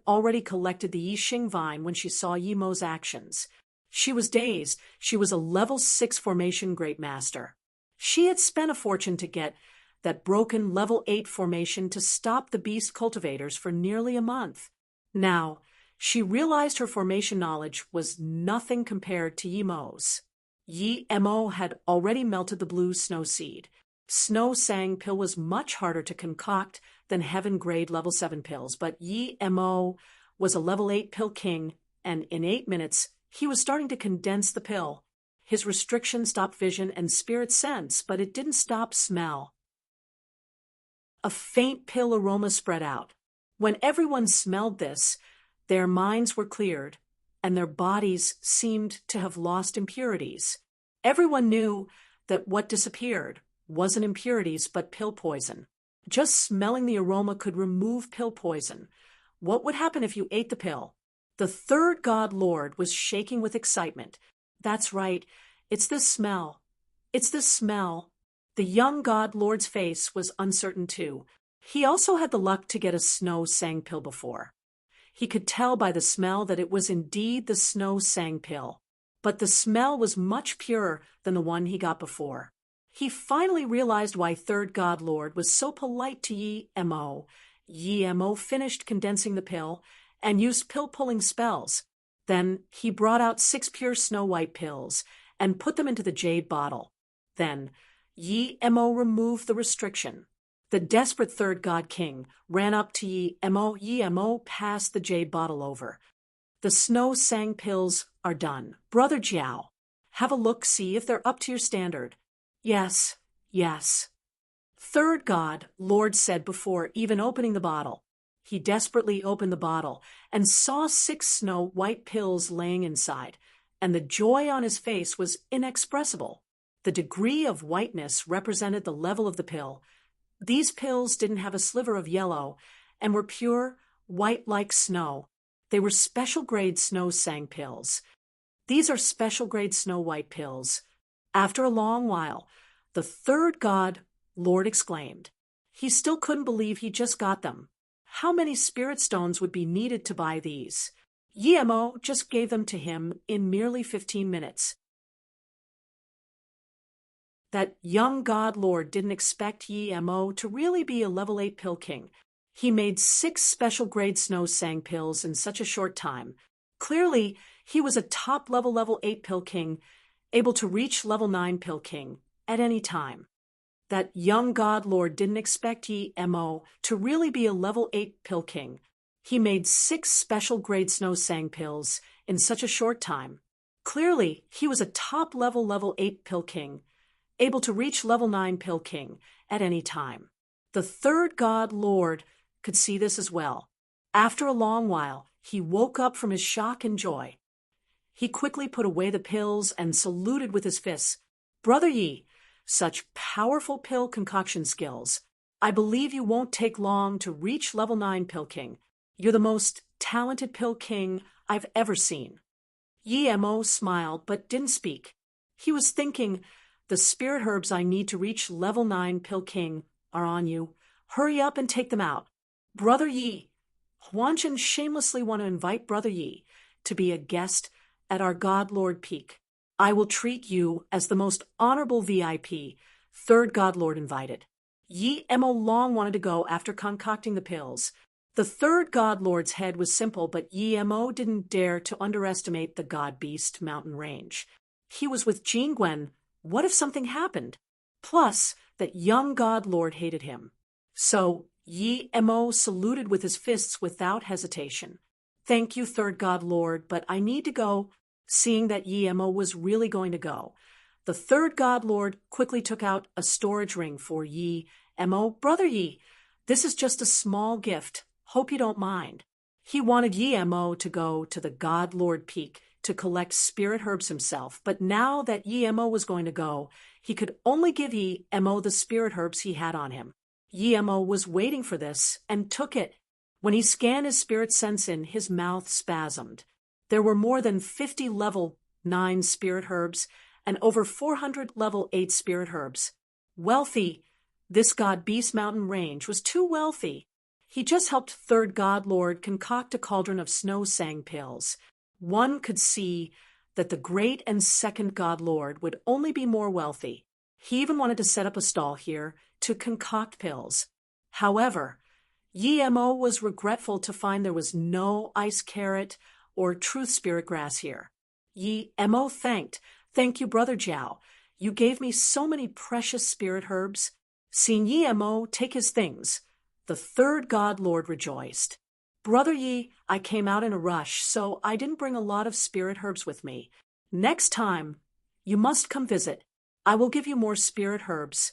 already collected the Yixing vine when she saw Yi Mo's actions. She was dazed. She was a level 6 formation great master. She had spent a fortune to get that broken level 8 formation to stop the beast cultivators for nearly a month. Now, she realized her formation knowledge was nothing compared to Yi Mo's. Yi Mo had already melted the blue snow seed. Snow Sang pill was much harder to concoct than heaven grade level 7 pills, but Yi Mo was a level 8 pill king, and in 8 minutes, he was starting to condense the pill. His restriction stopped vision and spirit sense, but it didn't stop smell. A faint pill aroma spread out. When everyone smelled this, their minds were cleared, and their bodies seemed to have lost impurities. Everyone knew that what disappeared wasn't impurities but pill poison. Just smelling the aroma could remove pill poison. What would happen if you ate the pill? The third god lord was shaking with excitement. That's right, it's this smell. It's this smell. The young god lord's face was uncertain too. He also had the luck to get a Snow Sang pill before. He could tell by the smell that it was indeed the Snow Sang pill. But the smell was much purer than the one he got before. He finally realized why third god lord was so polite to Yi Mo. Yi Mo finished condensing the pill and used pill-pulling spells. Then he brought out 6 pure snow-white pills and put them into the jade bottle. Then Yi Mo removed the restriction. The desperate third god king ran up to Yi Mo. Yi Mo passed the jade bottle over. The Snow Sang pills are done. Brother Jiao, have a look, see if they're up to your standard. Yes, yes. Third god lord said before even opening the bottle. He desperately opened the bottle and saw 6 snow-white pills laying inside, and the joy on his face was inexpressible. The degree of whiteness represented the level of the pill. These pills didn't have a sliver of yellow and were pure, white like snow. They were special grade Snow Sang pills. These are special grade snow-white pills. After a long while, the third god lord exclaimed. He still couldn't believe he just got them. How many spirit stones would be needed to buy these? Yi Mo just gave them to him in merely 15 minutes. That young god lord didn't expect Yi Mo to really be a level 8 pill king. He made 6 special grade Snow Sang pills in such a short time. Clearly, he was a top level 8 pill king, able to reach level 9 pill king at any time. That young god lord didn't expect Yi Mo to really be a level 8 pill king. He made 6 special grade Snow Sang pills in such a short time. Clearly, he was a top level 8 pill king, able to reach level 9 pill king at any time. The third god lord could see this as well. After a long while, he woke up from his shock and joy. He quickly put away the pills and saluted with his fists. Brother Yi, such powerful pill concoction skills. I believe you won't take long to reach level 9 pill king. You're the most talented pill king I've ever seen. Yi Mo smiled but didn't speak. He was thinking, the spirit herbs I need to reach level 9 pill king are on you. Hurry up and take them out. Brother Yi. Huanchen shamelessly want to invite Brother Yi to be a guest at our God Lord Peak. I will treat you as the most honorable VIP, third God Lord invited. Yi Mo long wanted to go after concocting the pills. The third God Lord's head was simple, but Yi Mo didn't dare to underestimate the God Beast mountain range. He was with Jingwen. What if something happened? Plus, that young God Lord hated him. So, Yi Mo saluted with his fists without hesitation. Thank you, third God Lord, but I need to go. Seeing that Yi Mo was really going to go, the third God Lord quickly took out a storage ring for Yi Mo. Brother Yi, this is just a small gift. Hope you don't mind. He wanted Yi Mo to go to the God Lord Peak to collect spirit herbs himself, but now that Yi Mo was going to go, he could only give Yi Mo the spirit herbs he had on him. Yi Mo was waiting for this and took it. When he scanned his spirit sense in, his mouth spasmed. There were more than 50 level 9 spirit herbs and over 400 level 8 spirit herbs. Wealthy. This god beast mountain range was too wealthy. He just helped third god lord concoct a cauldron of snow sang pills. One could see that the great and second god lord would only be more wealthy. He even wanted to set up a stall here to concoct pills. However, Yi-Mo was regretful to find there was no ice carrot or truth spirit grass here. Yi-Mo Thank you, Brother Jiao. You gave me so many precious spirit herbs. Seeing Yi-Mo take his things, the third god lord rejoiced. Brother Yi, I came out in a rush, so I didn't bring a lot of spirit herbs with me. Next time, you must come visit. I will give you more spirit herbs.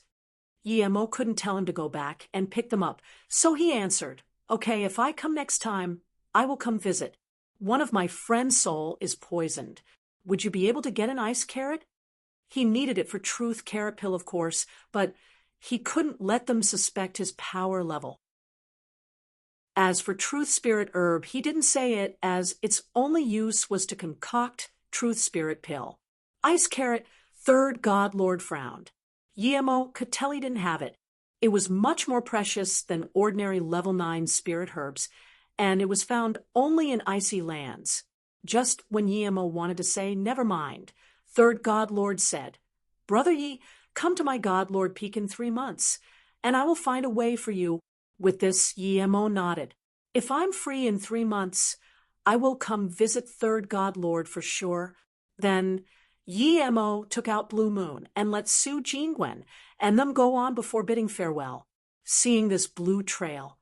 Yi-Mo couldn't tell him to go back and pick them up, so he answered, Okay, if I come next time, I will come visit. One of my friend's soul is poisoned. Would you be able to get an ice carrot? He needed it for truth carrot pill, of course, but he couldn't let them suspect his power level. As for truth spirit herb, he didn't say it, as its only use was to concoct truth spirit pill. Ice carrot, third god lord frowned. Yi-Mo could tell he didn't have it. It was much more precious than ordinary level 9 spirit herbs, and it was found only in icy lands. Just when Yi-Mo wanted to say, never mind, third god lord said, Brother Yi, come to my god lord peak in 3 months, and I will find a way for you. With this, Yi-Mo nodded. If I'm free in 3 months, I will come visit third god lord for sure. Then Yi-Mo took out Blue Moon and let Su Jingwen and them go on before bidding farewell. Seeing this blue trail,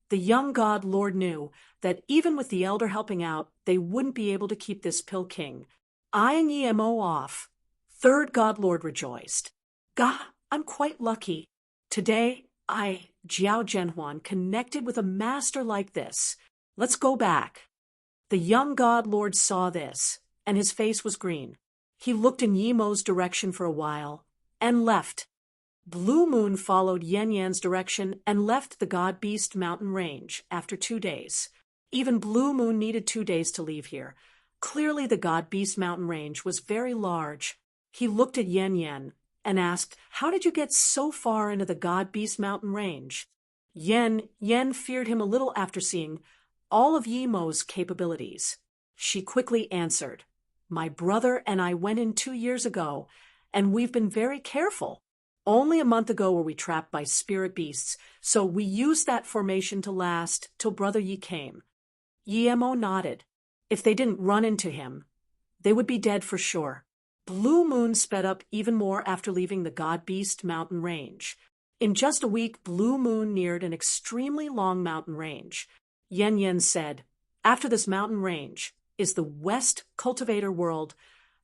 the young god lord knew that even with the elder helping out, they wouldn't be able to keep this pill king. Eyeing Yi-Mo off, third god lord rejoiced. Gah, I'm quite lucky. Today, Jiao Zhenhuan, connected with a master like this. Let's go back. The young god lord saw this, and his face was green. He looked in Yi-Mo's direction for a while, and left. Blue Moon followed Yan Yan's direction and left the God Beast mountain range after 2 days. Even Blue Moon needed 2 days to leave here. Clearly the God Beast mountain range was very large. He looked at Yan Yan and asked, How did you get so far into the God Beast mountain range? Yan feared him a little after seeing all of Yi-Mo's capabilities. She quickly answered, My brother and I went in 2 years ago, and we've been very careful. Only a month ago were we trapped by spirit beasts, so we used that formation to last till Brother Yi came. Yi-Mo nodded. If they didn't run into him, they would be dead for sure. Blue Moon sped up even more after leaving the God Beast mountain range. In just a week, Blue Moon neared an extremely long mountain range. Yan said, After this mountain range is the West Cultivator World,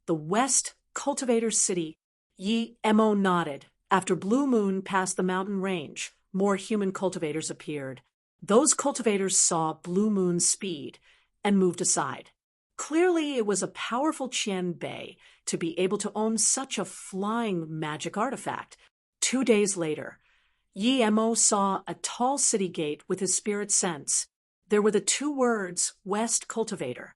the West Cultivator City. Yi-Mo nodded. After Blue Moon passed the mountain range, more human cultivators appeared. Those cultivators saw Blue Moon's speed and moved aside. Clearly, it was a powerful Qian Bei to be able to own such a flying magic artifact. 2 days later, Yi-Mo saw a tall city gate with his spirit sense. There were the 2 words, West Cultivator.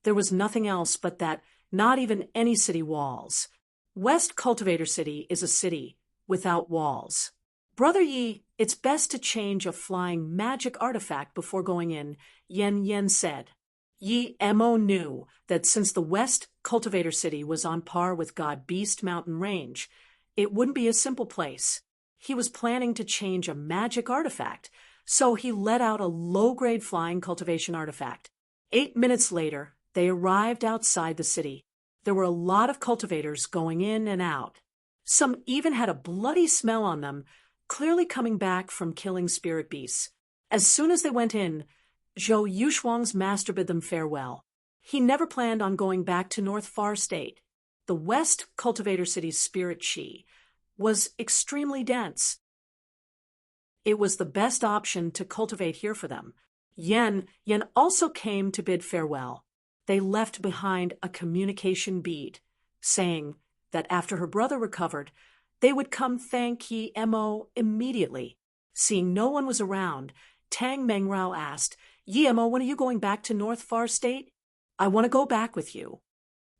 There was nothing else but that, not even any city walls. West Cultivator City is a city without walls. Brother Yi, it's best to change a flying magic artifact before going in, Yan said. Yi-Mo knew that since the West Cultivator City was on par with God Beast Mountain Range, it wouldn't be a simple place. He was planning to change a magic artifact, so he let out a low-grade flying cultivation artifact. 8 minutes later, they arrived outside the city. There were a lot of cultivators going in and out. Some even had a bloody smell on them, clearly coming back from killing spirit beasts. As soon as they went in, Zhou Yushuang's master bid them farewell. He never planned on going back to North Far State. The West Cultivator City's spirit chi was extremely dense. It was the best option to cultivate here for them. Yan also came to bid farewell. They left behind a communication bead, saying that after her brother recovered, they would come thank Yi-Mo immediately. Seeing no one was around, Tang Mengrao asked, Yi-Mo, when are you going back to North Far State? I want to go back with you.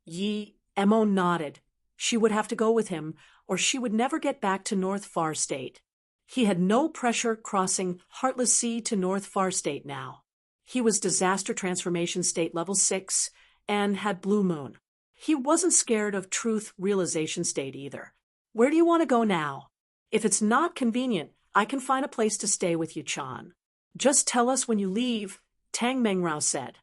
Yi-Mo nodded. She would have to go with him, or she would never get back to North Far State. He had no pressure crossing Heartless Sea to North Far State now. He was Disaster Transformation State Level 6 and had Blue Moon. He wasn't scared of Truth Realization State either. Where do you want to go now? If it's not convenient, I can find a place to stay with you, Chan. Just tell us when you leave, Tang Mengrao said.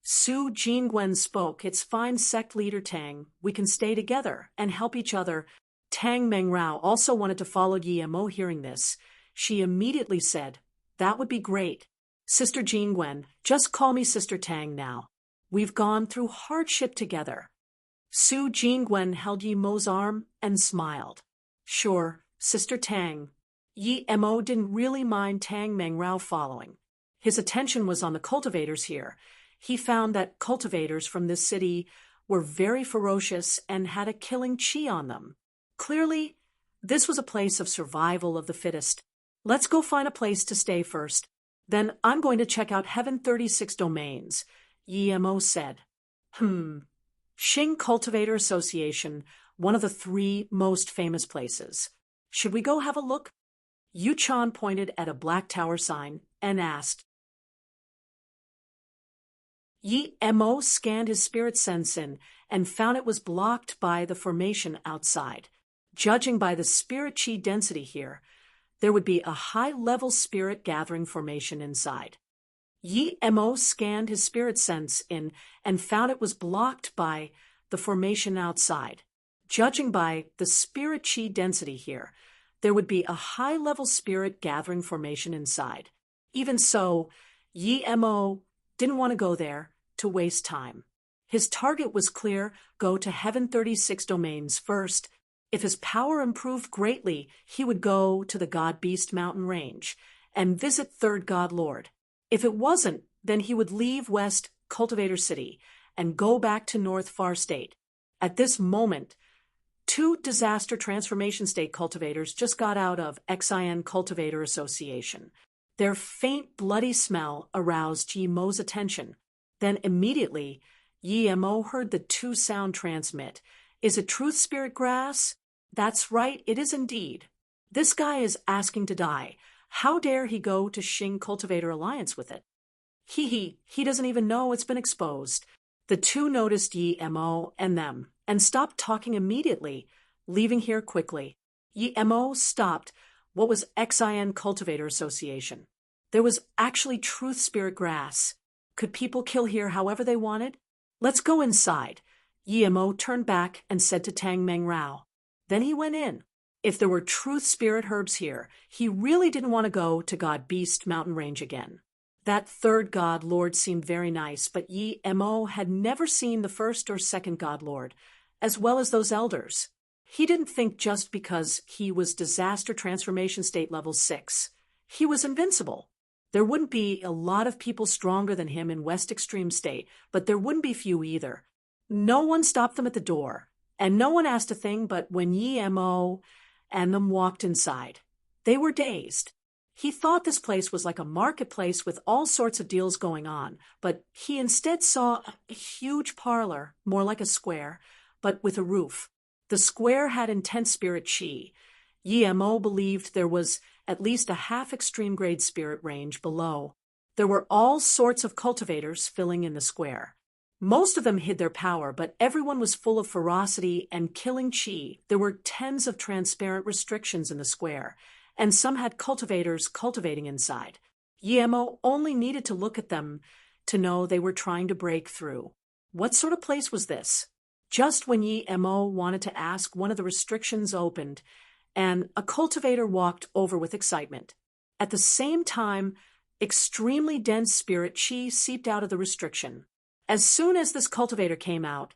Su Jingwen spoke. It's fine, sect leader Tang. We can stay together and help each other. Tang Mengrao also wanted to follow Yi Mo. Hearing this, she immediately said, that would be great. Sister Jingwen, just call me Sister Tang now. We've gone through hardship together. Su Jingwen held Yi Mo's arm and smiled. Sure, Sister Tang. Yi Mo didn't really mind Tang Mengrao following. His attention was on the cultivators here. He found that cultivators from this city were very ferocious and had a killing chi on them. Clearly, this was a place of survival of the fittest. Let's go find a place to stay first. Then I'm going to check out Heaven 36 domains, Yi Mo said. Xing Cultivator Association, one of the 3 most famous places. Should we go have a look? Yu Chan pointed at a black tower sign and asked. Yi Mo scanned his spirit sense in and found it was blocked by the formation outside. Judging by the spirit chi density here, there would be a high-level spirit gathering formation inside. Yi Mo scanned his spirit sense in and found it was blocked by the formation outside. Judging by the spirit chi density here, there would be a high-level spirit gathering formation inside. Even so, Yi Mo didn't want to go there to waste time. His target was clear: go to Heaven 36 domains first. If his power improved greatly, he would go to the God Beast Mountain Range and visit Third God Lord. If it wasn't, then he would leave West Cultivator City and go back to North Far State. At this moment, 2 Disaster Transformation State cultivators just got out of Xin Cultivator Association. Their faint, bloody smell aroused Yi Mo's attention. Then immediately, Yi Mo heard the 2 sound transmit. Is it Truth Spirit Grass? That's right, it is indeed. This guy is asking to die. How dare he go to Xing Cultivator Alliance with it? He doesn't even know it's been exposed. The 2 noticed Yi Mo and them and stopped talking immediately, leaving here quickly. Yi Mo stopped what was Xin Cultivator Association. There was actually Truth Spirit Grass. Could people kill here however they wanted? Let's go inside. Yi Mo turned back and said to Tang Mengrao. Then he went in. If there were Truth Spirit herbs here, he really didn't want to go to God Beast Mountain Range again. That Third God Lord seemed very nice, but Yi Mo had never seen the first or second God Lord, as well as those elders. He didn't think just because he was Disaster Transformation State Level 6, he was invincible. There wouldn't be a lot of people stronger than him in West Extreme State, but there wouldn't be few either. No one stopped them at the door, and no one asked a thing but when Yi Mo and them walked inside. They were dazed. He thought this place was like a marketplace with all sorts of deals going on, but he instead saw a huge parlor, more like a square, but with a roof. The square had intense spirit chi. Yi Mo believed there was at least a half-extreme grade spirit range below. There were all sorts of cultivators filling in the square. Most of them hid their power, but everyone was full of ferocity and killing chi. There were tens of transparent restrictions in the square, and some had cultivators cultivating inside. Yi Mo only needed to look at them to know they were trying to break through. What sort of place was this? Just when Yi Mo wanted to ask, one of the restrictions opened, and a cultivator walked over with excitement. At the same time, extremely dense spirit chi seeped out of the restriction. As soon as this cultivator came out,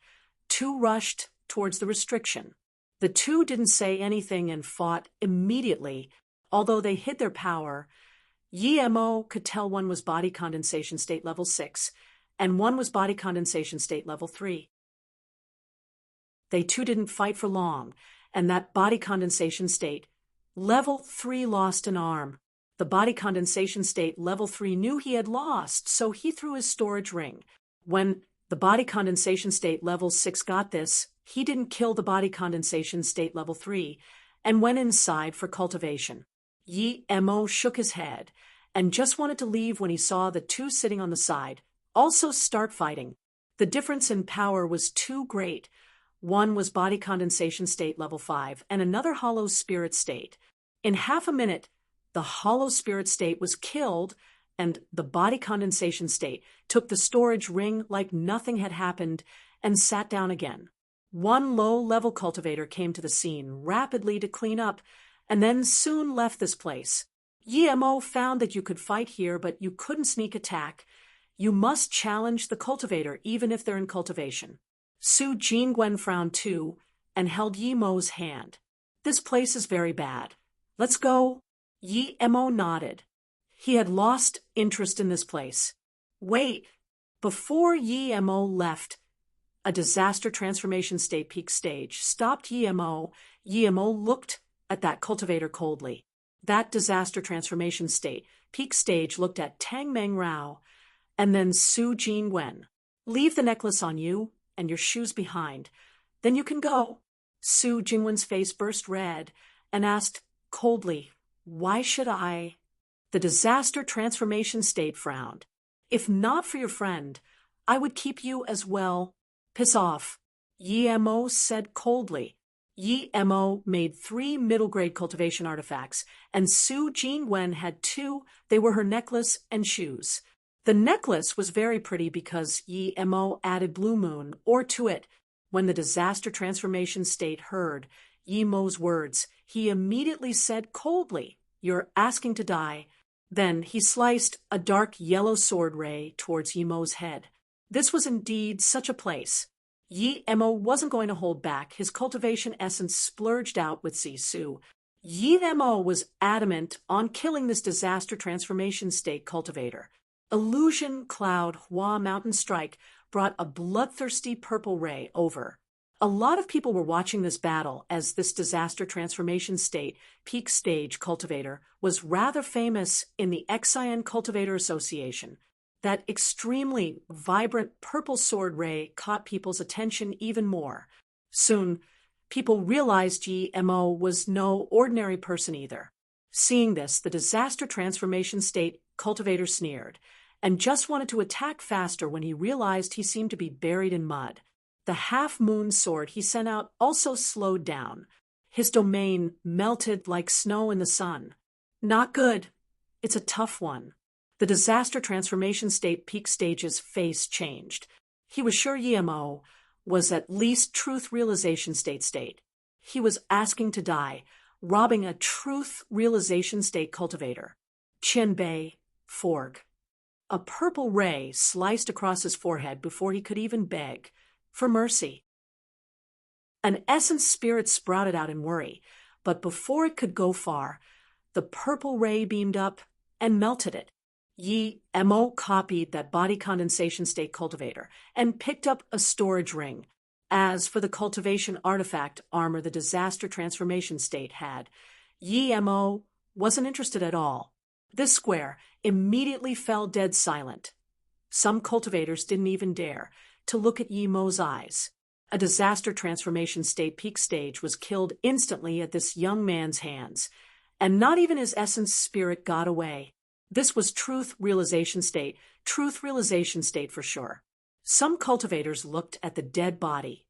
2 rushed towards the restriction. The 2 didn't say anything and fought immediately. Although they hid their power, Yi Mo could tell one was body condensation state level 6, and one was body condensation state level 3. They 2 didn't fight for long, and that body condensation state, level 3, lost an arm. The body condensation state level 3 knew he had lost, so he threw his storage ring. When The body condensation state level 6 got this. He didn't kill the body condensation state level 3 and went inside for cultivation. Yi Mo shook his head and just wanted to leave when he saw the two sitting on the side also start fighting. The difference in power was too great. One was body condensation state level 5 and another hollow spirit state. In half a minute, the hollow spirit state was killed and the body condensation state took the storage ring like nothing had happened and sat down again. One low-level cultivator came to the scene rapidly to clean up and then soon left this place. Yi Mo found that you could fight here, but you couldn't sneak attack. You must challenge the cultivator even if they're in cultivation. Su Jingwen frowned too and held Yi Mo's hand. This place is very bad. Let's go. Yi Mo nodded. He had lost interest in this place. Wait. Before Yi Mo left, a disaster transformation state peak stage stopped Yi Mo. Yi Mo looked at that cultivator coldly. That disaster transformation state peak stage looked at Tang Meng Rao and then Su Jingwen. Leave the necklace on you and your shoes behind. Then you can go. Su Jingwen's face burst red and asked coldly, why should I? The disaster transformation state frowned. If not for your friend, I would keep you as well. Piss off. Yi Mo said coldly. Yi Mo made 3 middle-grade cultivation artifacts, and Su Jingwen had 2. They were her necklace and shoes. The necklace was very pretty because Yi Mo added blue moon ore to it. When the disaster transformation state heard Yi Mo's words, he immediately said coldly, "You're asking to die." Then he sliced a dark yellow sword ray towards Yi Mo's head. This was indeed such a place. Yi Mo wasn't going to hold back. His cultivation essence splurged out with Sisu. Yi Mo was adamant on killing this disaster transformation state cultivator. Illusion Cloud Hua Mountain Strike brought a bloodthirsty purple ray over. A lot of people were watching this battle as this disaster transformation state peak stage cultivator was rather famous in the Xian Cultivator Association. That extremely vibrant purple sword ray caught people's attention even more. Soon, people realized Yi Mo was no ordinary person either. Seeing this, the disaster transformation state cultivator sneered and just wanted to attack faster when he realized he seemed to be buried in mud. The half-moon sword he sent out also slowed down. His domain melted like snow in the sun. Not good. It's a tough one. The disaster transformation state peak stage's face changed. He was sure Yi Mo was at least truth realization state. He was asking to die, robbing a truth realization state cultivator. Qianbei, Forg. A purple ray sliced across his forehead before he could even beg for mercy. An essence spirit sprouted out in worry, but before it could go far, the purple ray beamed up and melted it. Yi Mo copied that body condensation state cultivator and picked up a storage ring. As for the cultivation artifact armor the disaster transformation state had, Yi Mo wasn't interested at all. This square immediately fell dead silent. Some cultivators didn't even dare to look at Yi Mo's eyes. A disaster transformation state peak stage was killed instantly at this young man's hands, and not even his essence spirit got away. This was truth realization state for sure. Some cultivators looked at the dead body.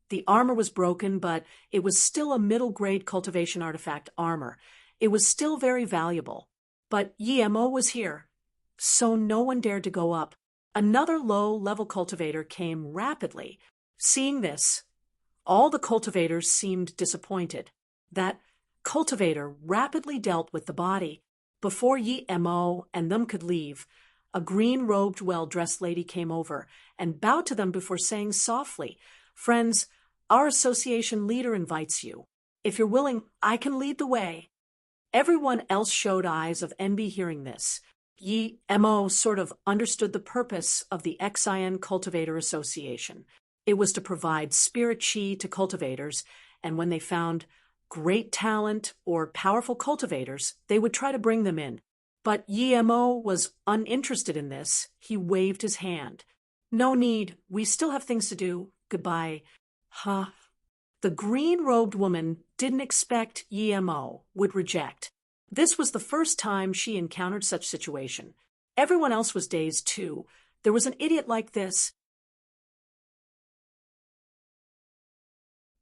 The armor was broken, but it was still a middle-grade cultivation artifact armor. It was still very valuable. But Yi Mo was here, so no one dared to go up. Another low-level cultivator came rapidly. Seeing this, all the cultivators seemed disappointed. That cultivator rapidly dealt with the body. Before Yi Mo and them could leave, a green-robed, well-dressed lady came over and bowed to them before saying softly, "Friends, our association leader invites you. If you're willing, I can lead the way." Everyone else showed eyes of envy hearing this. Yi Mo sort of understood the purpose of the Xian Cultivator Association. It was to provide spirit chi to cultivators, and when they found great talent or powerful cultivators, they would try to bring them in. But Yi Mo was uninterested in this. He waved his hand. No need, we still have things to do. Goodbye. Huh. The green-robed woman didn't expect Yemo would reject. This was the first time she encountered such situation. Everyone else was dazed too. There was an idiot like this.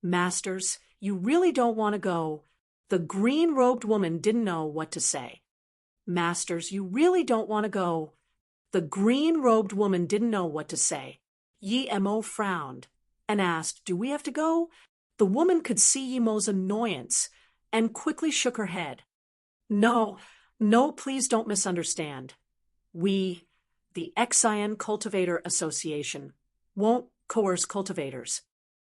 Masters, you really don't want to go. The green-robed woman didn't know what to say. Masters, you really don't want to go. The green-robed woman didn't know what to say. Yemo frowned and asked, "Do we have to go?" The woman could see Yemo's annoyance and quickly shook her head. No, no, please don't misunderstand. We, the Xian Cultivator Association, won't coerce cultivators.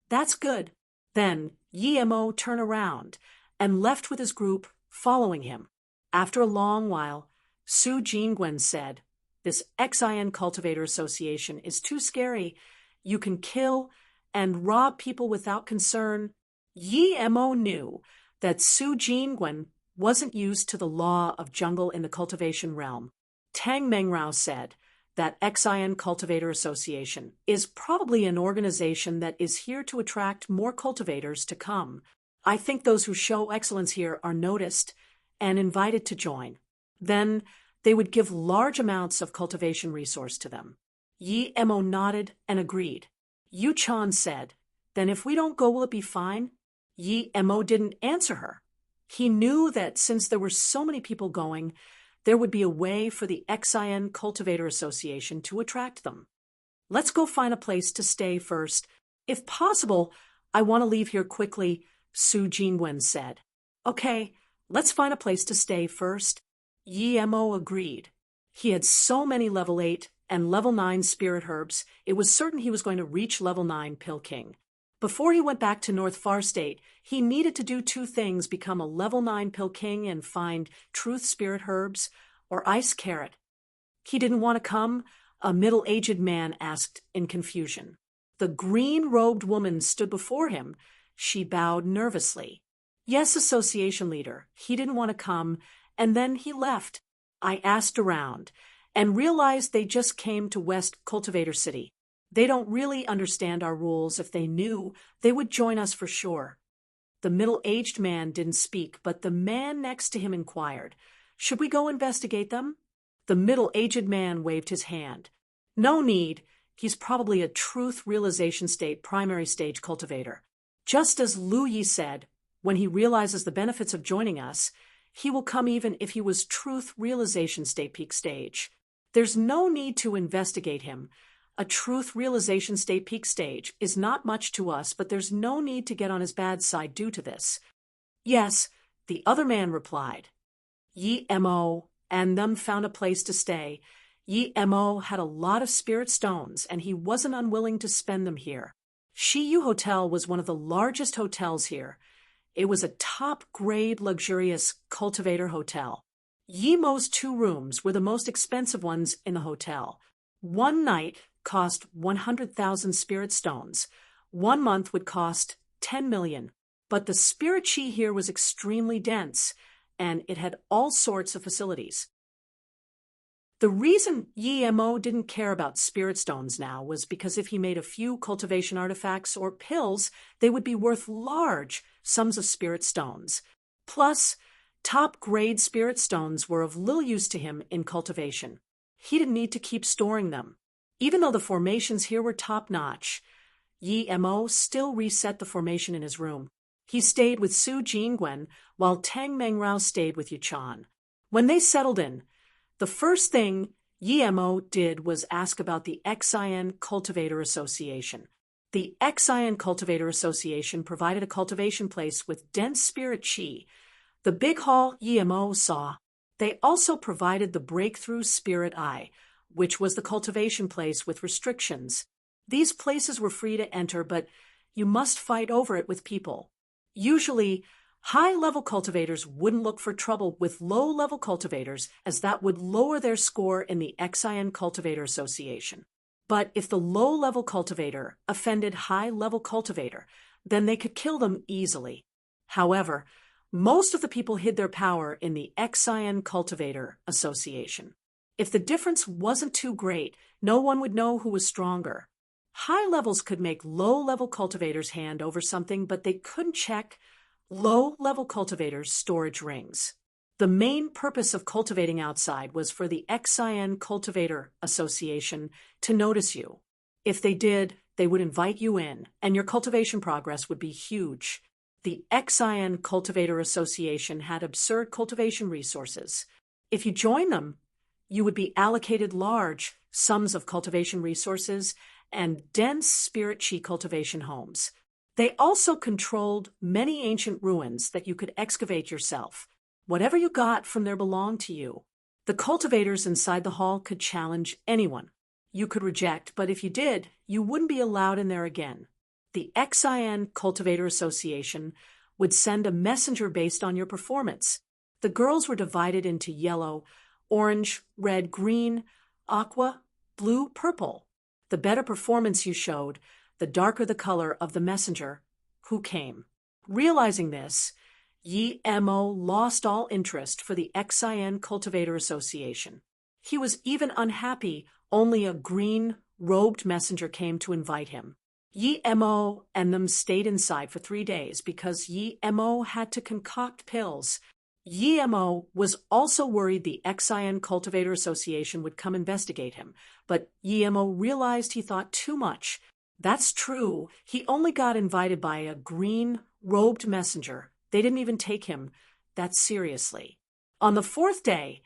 That's good. Then Yemo turned around and left with his group, following him. After a long while, Su Jingwen said, "This Xian Cultivator Association is too scary. You can kill and rob people without concern." Yemo knew that Su Jingwen wasn't used to the law of jungle in the cultivation realm. Tang Mengrao said that Xian Cultivator Association is probably an organization that is here to attract more cultivators to come. I think those who show excellence here are noticed and invited to join. Then they would give large amounts of cultivation resource to them. Yemo nodded and agreed. Yu Chan said, "Then if we don't go, will it be fine?" Yemo didn't answer her. He knew that since there were so many people going, there would be a way for the Xian Cultivator Association to attract them. "Let's go find a place to stay first. If possible, I want to leave here quickly," Su Jingwen said. "Okay, let's find a place to stay first." Yemo agreed. He had so many level 8 and level 9 spirit herbs, it was certain he was going to reach level 9 Pill King. Before he went back to North Far State, he needed to do two things: become a level 9 Pill King and find Truth Spirit Herbs or Ice Carrot. "He didn't want to come?" a middle-aged man asked in confusion. The green-robed woman stood before him. She bowed nervously. "Yes, association leader. He didn't want to come, and then he left. I asked around and realized they just came to West Cultivator City. They don't really understand our rules. If they knew, they would join us for sure." The middle-aged man didn't speak, but the man next to him inquired, "Should we go investigate them?" The middle-aged man waved his hand. "No need. He's probably a truth realization state primary stage cultivator. Just as Lu Yi said, when he realizes the benefits of joining us, he will come even if he was truth realization state peak stage. There's no need to investigate him. A truth realization state peak stage is not much to us, but there's no need to get on his bad side due to this." "Yes," the other man replied. Yemo and them found a place to stay. Yemo had a lot of spirit stones, and he wasn't unwilling to spend them here. Shiyu Hotel was one of the largest hotels here. It was a top-grade luxurious cultivator hotel. Yemo's 2 rooms were the most expensive ones in the hotel. One night cost 100,000 spirit stones. 1 month would cost 10 million. But the spirit chi here was extremely dense, and it had all sorts of facilities. The reason Yemo didn't care about spirit stones now was because if he made a few cultivation artifacts or pills, they would be worth large sums of spirit stones. Plus, top-grade spirit stones were of little use to him in cultivation. He didn't need to keep storing them. Even though the formations here were top-notch, Yemo still reset the formation in his room. He stayed with Su Jingwen while Tang Mengrao stayed with Yuchan. When they settled in, the first thing Yemo did was ask about the Xian Cultivator Association. The Xian Cultivator Association provided a cultivation place with dense spirit chi. The big hall Yemo saw. They also provided the Breakthrough Spirit Eye, which was the cultivation place with restrictions. These places were free to enter, but you must fight over it with people. Usually, high-level cultivators wouldn't look for trouble with low-level cultivators, as that would lower their score in the Xian Cultivator Association. But if the low-level cultivator offended high-level cultivator, then they could kill them easily. However, most of the people hid their power in the Xian Cultivator Association. If the difference wasn't too great, no one would know who was stronger. High levels could make low-level cultivators hand over something, but they couldn't check low-level cultivators' storage rings. The main purpose of cultivating outside was for the XIN Cultivator Association to notice you. If they did, they would invite you in, and your cultivation progress would be huge. The XIN Cultivator Association had absurd cultivation resources. If you joined them, you would be allocated large sums of cultivation resources and dense spirit chi cultivation homes. They also controlled many ancient ruins that you could excavate yourself. Whatever you got from there belonged to you. The cultivators inside the hall could challenge anyone. You could reject, but if you did, you wouldn't be allowed in there again. The XIN Cultivator Association would send a messenger based on your performance. The girls were divided into yellow, orange, red, green, aqua, blue, purple. The better performance you showed, the darker the color of the messenger who came. Realizing this, Yi Mo lost all interest for the XIN Cultivator Association. He was even unhappy only a green-robed messenger came to invite him. Yi Mo and them stayed inside for 3 days because Yi Mo had to concoct pills. Yi Mo was also worried the XIN Cultivator Association would come investigate him, but Yi Mo realized he thought too much. That's true. He only got invited by a green-robed messenger. They didn't even take him that seriously. On the 4th day,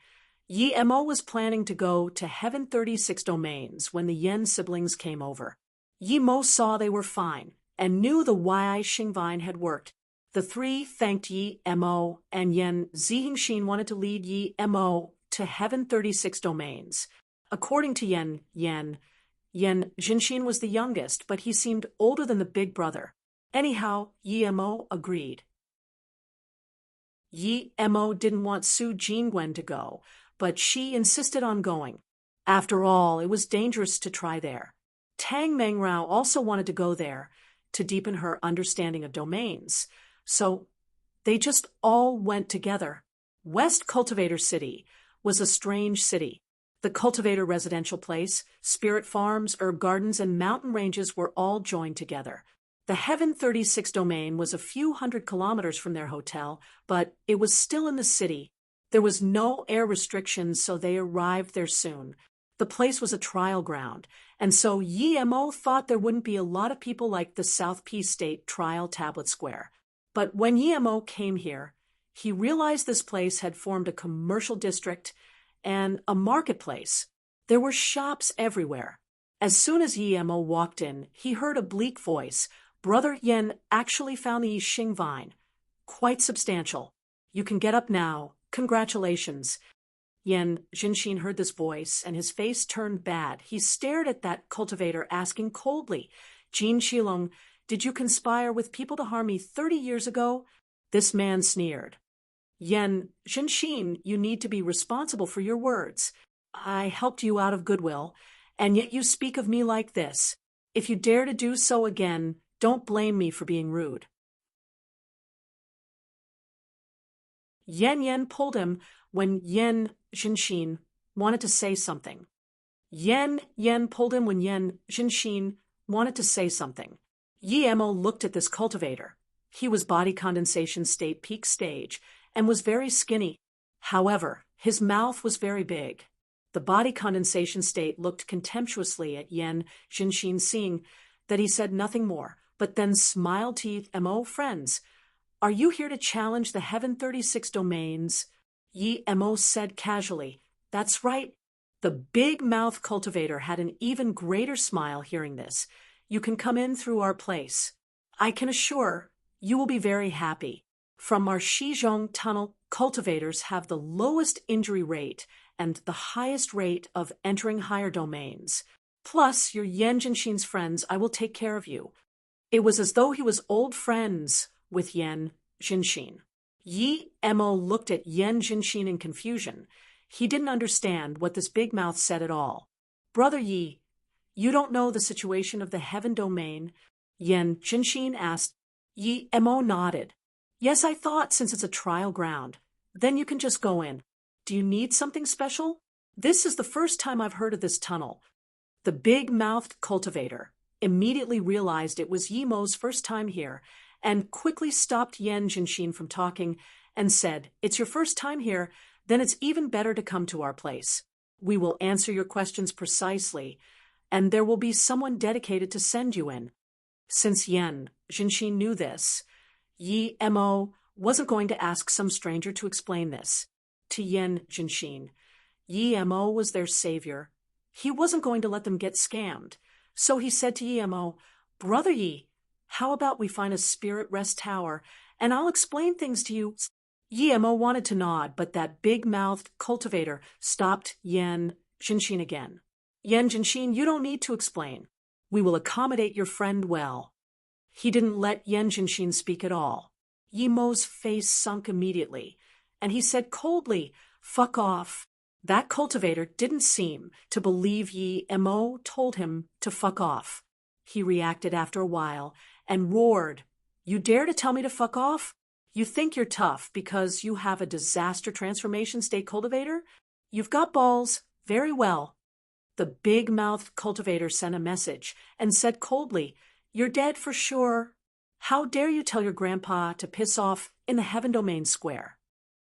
Yi Mo was planning to go to Heaven 36 Domains when the Yen siblings came over. Yi Mo saw they were fine and knew the Yi Xingvine had worked. The three thanked Yi Mo, and Yen Zhixin wanted to lead Yi Mo to Heaven 36 Domains. According to Yen Zhixin was the youngest, but he seemed older than the big brother. Anyhow, Yi Mo agreed. Yi Mo didn't want Su Jingwen to go, but she insisted on going. After all, it was dangerous to try there. Tang Mengrao also wanted to go there to deepen her understanding of domains, so they just all went together. West Cultivator City was a strange city. The cultivator residential place, spirit farms, herb gardens, and mountain ranges were all joined together. The Heaven 36 domain was a few hundred kilometers from their hotel, but it was still in the city. There was no air restrictions, so they arrived there soon. The place was a trial ground, and so Yi Mo thought there wouldn't be a lot of people like the South Peace State Trial Tablet Square. But when Yi Mo came here, he realized this place had formed a commercial district and a marketplace. There were shops everywhere. As soon as Yi Mo walked in, he heard a bleak voice. Brother Yen actually found the Xingvine. Quite substantial. You can get up now. Congratulations. Yen Zhixin heard this voice, and his face turned bad. He stared at that cultivator, asking coldly, Jin Shilong, did you conspire with people to harm me 30 years ago? This man sneered. Yen Zhixin, you need to be responsible for your words. I helped you out of goodwill, and yet you speak of me like this. If you dare to do so again, don't blame me for being rude. Yen pulled him when Yen Zhixin wanted to say something. Yen pulled him when Yen Zhixin wanted to say something. Yi Mo looked at this cultivator. He was body condensation state peak stage and was very skinny. However, his mouth was very big. The body condensation state looked contemptuously at Yen Zhixin, seeing that he said nothing more, but then smiled to Yi Mo. Friends, are you here to challenge the Heaven 36 domains? Yi Mo said casually. That's right. The big-mouth cultivator had an even greater smile hearing this. You can come in through our place. I can assure you will be very happy. From our Shizhong tunnel, cultivators have the lowest injury rate and the highest rate of entering higher domains. Plus, your Yen Zhixin's friends, I will take care of you. It was as though he was old friends with Yen Zhixin. Yi Mo looked at Yen Zhixin in confusion. He didn't understand what this big mouth said at all. Brother Yi, you don't know the situation of the Heaven domain? Yen Zhixin asked. Yi Mo nodded. Yes, I thought since it's a trial ground. Then you can just go in. Do you need something special? This is the first time I've heard of this tunnel. The big-mouthed cultivator immediately realized it was Yimo's first time here and quickly stopped Yen Jinshin from talking and said, "It's your first time here, then it's even better to come to our place. We will answer your questions precisely, and there will be someone dedicated to send you in." Since Yen Jinshin knew this, Yi Mo wasn't going to ask some stranger to explain this. To Yen Jinshin, Yi Mo was their savior. He wasn't going to let them get scammed. So he said to Yi Mo, "Brother Yi, how about we find a spirit rest tower, and I'll explain things to you." Yi Mo wanted to nod, but that big-mouthed cultivator stopped Yen Jinshin again. "Yen Jinshin, you don't need to explain. We will accommodate your friend well." He didn't let Yen Jinshin speak at all. Yi Mo's face sunk immediately, and he said coldly, "Fuck off." That cultivator didn't seem to believe Yi Mo told him to fuck off. He reacted after a while and roared, "You dare to tell me to fuck off? You think you're tough because you have a disaster transformation state cultivator? You've got balls. Very well." The big-mouthed cultivator sent a message and said coldly, "You're dead for sure. How dare you tell your grandpa to piss off in the Heaven Domain Square?"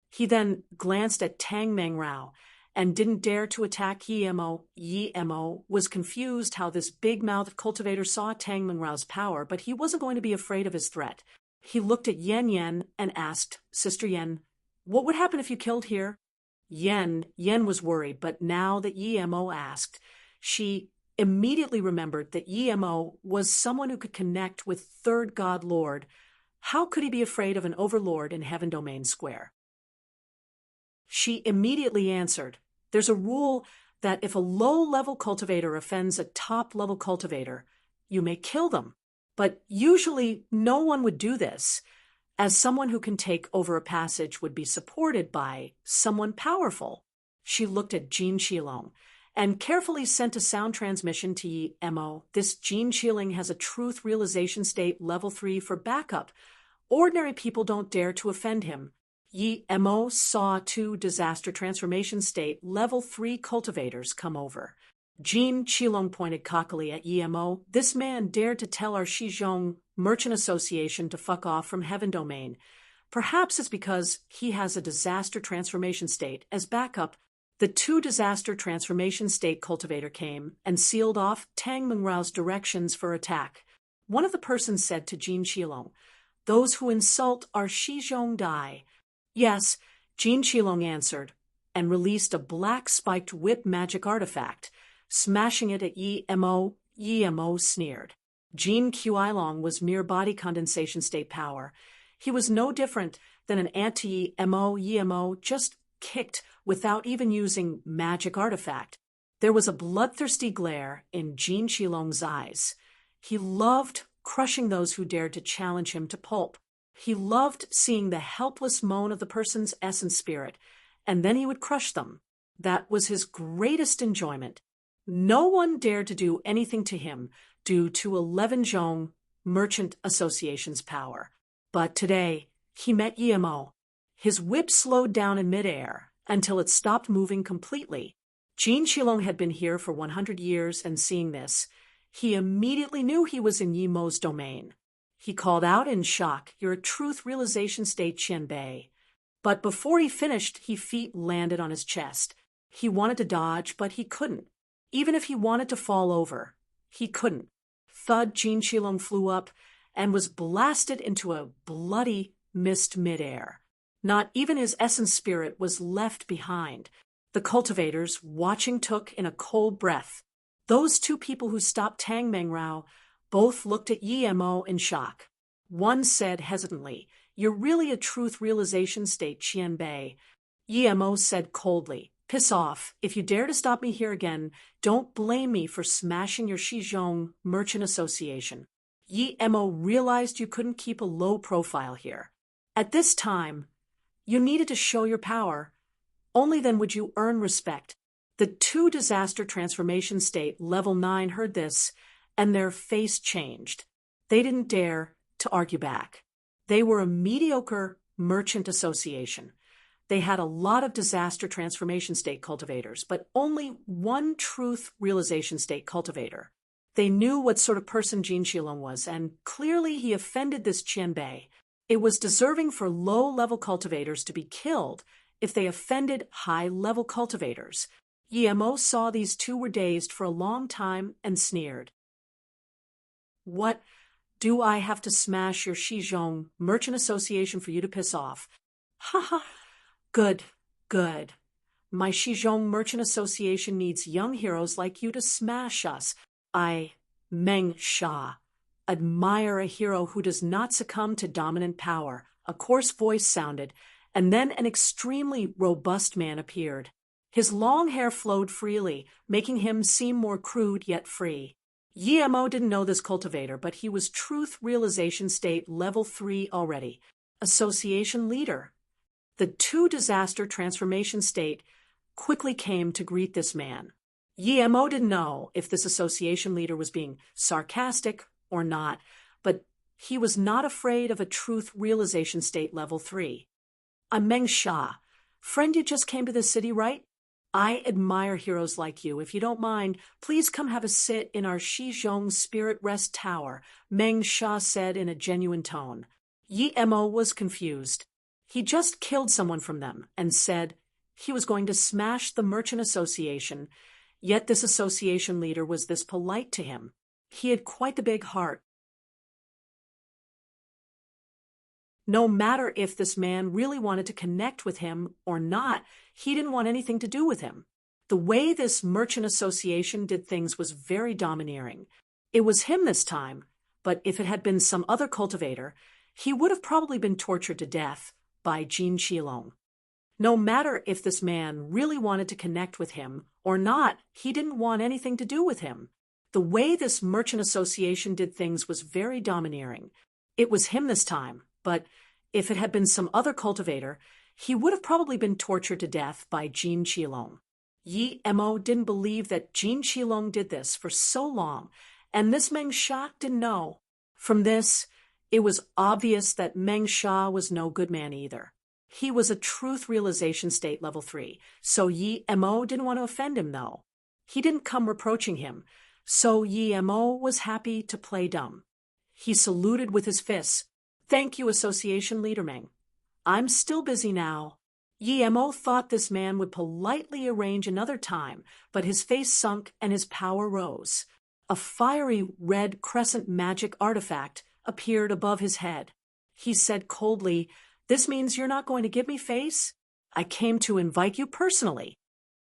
He then glanced at Tang Mangrao and didn't dare to attack Yi Mo. Yi Mo was confused how this big-mouthed cultivator saw Tang Mangrao's power, but he wasn't going to be afraid of his threat. He looked at Yen and asked, "Sister Yen, what would happen if you killed here?" Yen was worried, but now that Yi Mo asked, she immediately remembered that Yi Mo was someone who could connect with Third God Lord. How could he be afraid of an overlord in Heaven Domain Square? She immediately answered, "There's a rule that if a low-level cultivator offends a top-level cultivator, you may kill them. But usually no one would do this, as someone who can take over a passage would be supported by someone powerful." She looked at Jin Qilong and carefully sent a sound transmission to Yi Mo. "This Jin Qilong has a truth realization state level 3 for backup. Ordinary people don't dare to offend him." Yi Mo saw 2 disaster transformation state level 3 cultivators come over. Jin Qilong pointed cockily at Yi Mo. "This man dared to tell our Shizhong Merchant Association to fuck off from Heaven Domain. Perhaps it's because he has a disaster transformation state as backup." The 2 disaster transformation state cultivator came and sealed off Tang Mangrao's directions for attack. One of the persons said to Jin Qilong, "Those who insult our Shizhong die." "Yes," Jin Qilong answered, and released a black spiked whip magic artifact, smashing it at Yi Mo. Yi Mo sneered. Jin Qilong was mere body condensation state power. He was no different than an anti-Yi Mo. Yi Mo just kicked without even using magic artifact. There was a bloodthirsty glare in Jin Qilong's eyes. He loved crushing those who dared to challenge him to pulp. He loved seeing the helpless moan of the person's essence spirit, and then he would crush them. That was his greatest enjoyment. No one dared to do anything to him due to 11 Zhong Merchant Association's power. But today, he met Yi Mo. His whip slowed down in midair until it stopped moving completely. Jin Qilong had been here for 100 years, and seeing this, he immediately knew he was in Yi Mo's domain. He called out in shock, "You're a truth realization state Qianbei." But before he finished, his feet landed on his chest. He wanted to dodge, but he couldn't. Even if he wanted to fall over, he couldn't. Thud, Jin Qilong flew up and was blasted into a bloody mist midair. Not even his essence spirit was left behind. The cultivators, watching, took in a cold breath. Those 2 people who stopped Tang Mangrao both looked at Yi Mo in shock. One said hesitantly, "You're really a truth realization state Qianbei." Yi Mo said coldly, "Piss off. If you dare to stop me here again, don't blame me for smashing your Shizhong Merchant Association." Yi Mo realized you couldn't keep a low profile here. At this time, you needed to show your power. Only then would you earn respect. The 2 disaster transformation state level 9 heard this, and their face changed. They didn't dare to argue back. They were a mediocre merchant association. They had a lot of disaster transformation state cultivators, but only one truth realization state cultivator. They knew what sort of person Jin Shilong was, and clearly he offended this Qianbei. It was deserving for low-level cultivators to be killed if they offended high-level cultivators. Yemo saw these two were dazed for a long time and sneered. What? Do I have to smash your Shizhong Merchant Association for you to piss off? Ha ha. Good, good. My Shizhong Merchant Association needs young heroes like you to smash us. I, Meng Sha, admire a hero who does not succumb to dominant power. A coarse voice sounded, and then an extremely robust man appeared. His long hair flowed freely, making him seem more crude yet free. Yemo didn't know this cultivator, but he was Truth Realization State Level 3 already. Association Leader. The two Disaster Transformation State quickly came to greet this man. Yemo didn't know if this association leader was being sarcastic or not, but he was not afraid of a Truth Realization State Level 3. I'm Meng Sha. Friend, you just came to this city, right? I admire heroes like you. If you don't mind, please come have a sit in our Shizhong Spirit Rest Tower, Meng Sha said in a genuine tone. Yemo was confused. He just killed someone from them and said he was going to smash the Merchant Association, yet this association leader was this polite to him. He had quite the big heart. No matter if this man really wanted to connect with him or not, he didn't want anything to do with him. The way this merchant association did things was very domineering. It was him this time, but if it had been some other cultivator, he would have probably been tortured to death by Jin Shilong. No matter if this man really wanted to connect with him or not, he didn't want anything to do with him. The way this merchant association did things was very domineering. It was him this time, but if it had been some other cultivator, he would have probably been tortured to death by Jin Shilong. Yemo didn't believe that Jin Shilong did this for so long, and this Meng Sha didn't know. From this, it was obvious that Meng Sha was no good man either. He was a Truth Realization State Level 3, so Yemo didn't want to offend him, though. He didn't come reproaching him, so Yemo was happy to play dumb. He saluted with his fists. Thank you, Association Leader Meng. I'm still busy now. Yemo thought this man would politely arrange another time, but his face sunk and his power rose. A fiery red crescent magic artifact appeared above his head. He said coldly, "This means you're not going to give me face? I came to invite you personally."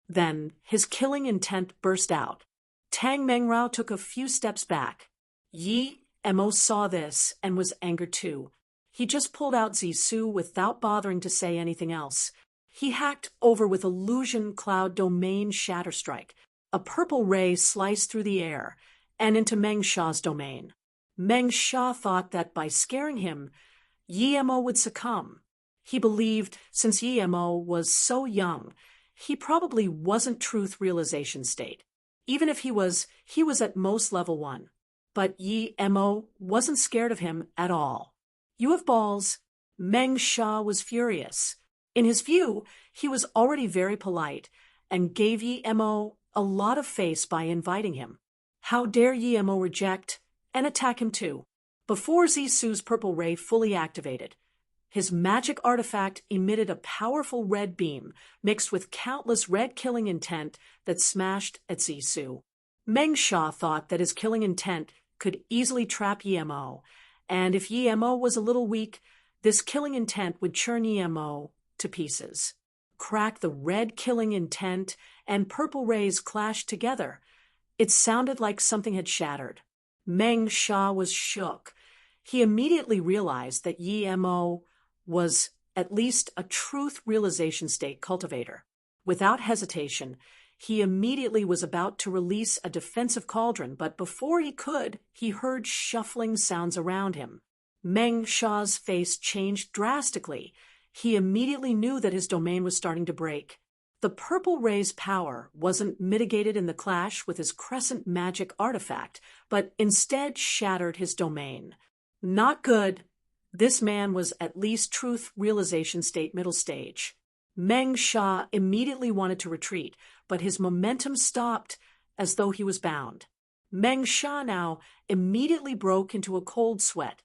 Then his killing intent burst out. Tang Mengrao took a few steps back. Yemo saw this and was angered too. He just pulled out Zisu without bothering to say anything else. He hacked over with Illusion Cloud Domain Shatter Strike. A purple ray sliced through the air and into Meng Sha's domain. Meng Sha thought that by scaring him, Yemo would succumb. He believed, since Yemo was so young, he probably wasn't Truth Realization State. Even if he was at most Level 1. But Yemo wasn't scared of him at all. You have balls. Meng Sha was furious. In his view, he was already very polite and gave Yemo a lot of face by inviting him. How dare Yemo reject and attack him too? Before Zisu's purple ray fully activated, his magic artifact emitted a powerful red beam mixed with countless red killing intent that smashed at Zisu. Meng Sha thought that his killing intent could easily trap Yemo, and if Yemo was a little weak, this killing intent would churn Yemo to pieces. Crack the red killing intent and purple rays clashed together. It sounded like something had shattered. Meng Sha was shook. He immediately realized that Yemo was at least a Truth Realization State cultivator. Without hesitation, he immediately was about to release a defensive cauldron, but before he could, he heard shuffling sounds around him. Meng Sha's face changed drastically. He immediately knew that his domain was starting to break. The purple ray's power wasn't mitigated in the clash with his crescent magic artifact, but instead shattered his domain. Not good. This man was at least Truth Realization State middle stage. Meng Sha immediately wanted to retreat, but his momentum stopped as though he was bound. Meng Sha now immediately broke into a cold sweat.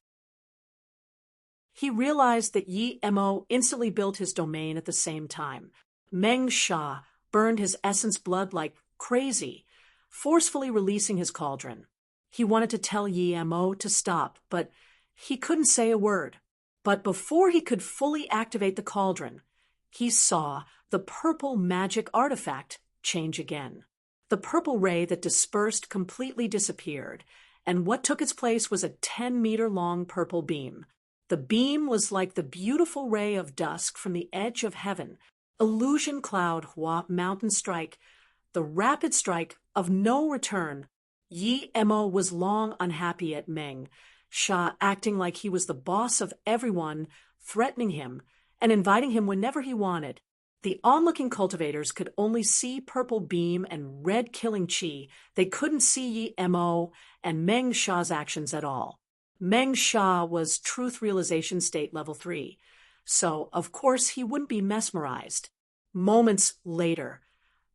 He realized that Yi Mo instantly built his domain at the same time. Meng Sha burned his essence blood like crazy, forcefully releasing his cauldron. He wanted to tell Yi Mo to stop, but he couldn't say a word. But before he could fully activate the cauldron, he saw the purple magic artifact change again. The purple ray that dispersed completely disappeared, and what took its place was a 10-meter-long purple beam. The beam was like the beautiful ray of dusk from the edge of heaven, illusion cloud Hua mountain strike, the rapid strike of no return. Yi Mo was long unhappy at Meng Sha acting like he was the boss of everyone, threatening him and inviting him whenever he wanted. The onlooking cultivators could only see purple beam and red killing chi. They couldn't see Yi Mo and Meng Sha's actions at all. Meng Sha was truth realization state level 3, so of course he wouldn't be mesmerized. Moments later,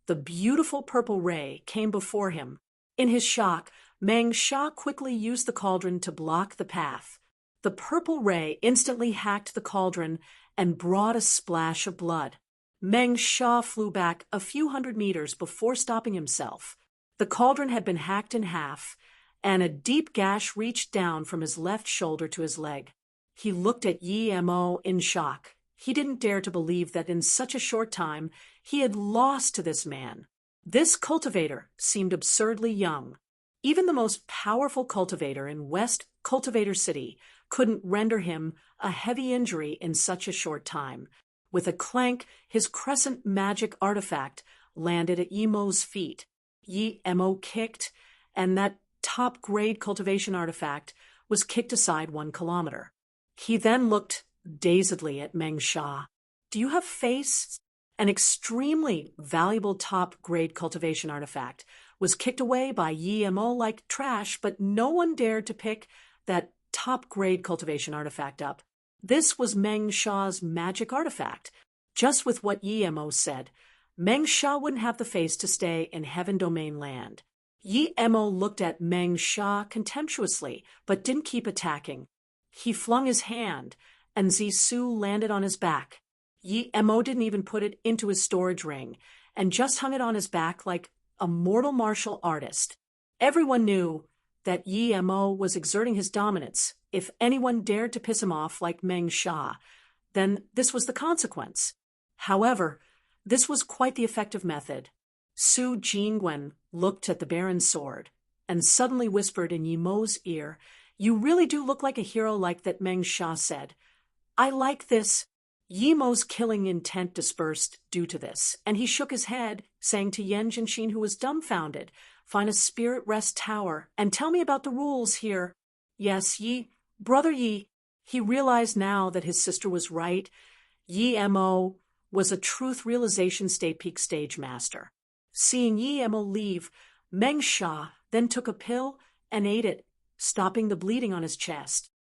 the beautiful purple ray came before him. In his shock, Meng Sha quickly used the cauldron to block the path. The purple ray instantly hacked the cauldron and brought a splash of blood. Meng Sha flew back a few hundred meters before stopping himself. The cauldron had been hacked in half, and a deep gash reached down from his left shoulder to his leg. He looked at Yi Mo in shock. He didn't dare to believe that in such a short time he had lost to this man. This cultivator seemed absurdly young. Even the most powerful cultivator in West Cultivator City couldn't render him a heavy injury in such a short time. With a clank, his crescent magic artifact landed at Yi Mo's feet. Yi Mo kicked, and that top-grade cultivation artifact was kicked aside 1 kilometer. He then looked dazedly at Meng Sha. "Do you have face?" An extremely valuable top-grade cultivation artifact was kicked away by Yi Mo like trash, but no one dared to pick that top-grade cultivation artifact up. This was Meng Sha's magic artifact. Just with what Yi Mo said, Meng Sha wouldn't have the face to stay in Heaven Domain land. Yi Mo looked at Meng Sha contemptuously, but didn't keep attacking. He flung his hand, and Zisu landed on his back. Yi Mo didn't even put it into his storage ring, and just hung it on his back like a mortal martial artist. Everyone knew that Yi Mo was exerting his dominance. If anyone dared to piss him off like Meng Sha, then this was the consequence. However, this was quite the effective method. Su Jingwen looked at the Baron's sword and suddenly whispered in Yi Mo's ear, "You really do look like a hero like that," Meng Sha said. "I like this." Yi Mo's killing intent dispersed due to this, and he shook his head, saying to Yan Jinshin, who was dumbfounded, "Find a spirit rest tower and tell me about the rules here." "Yes, Brother Yi." He realized now that his sister was right. Yi Mo was a truth realization state peak stage master. Seeing Yi Mo leave, Meng Sha then took a pill and ate it, stopping the bleeding on his chest.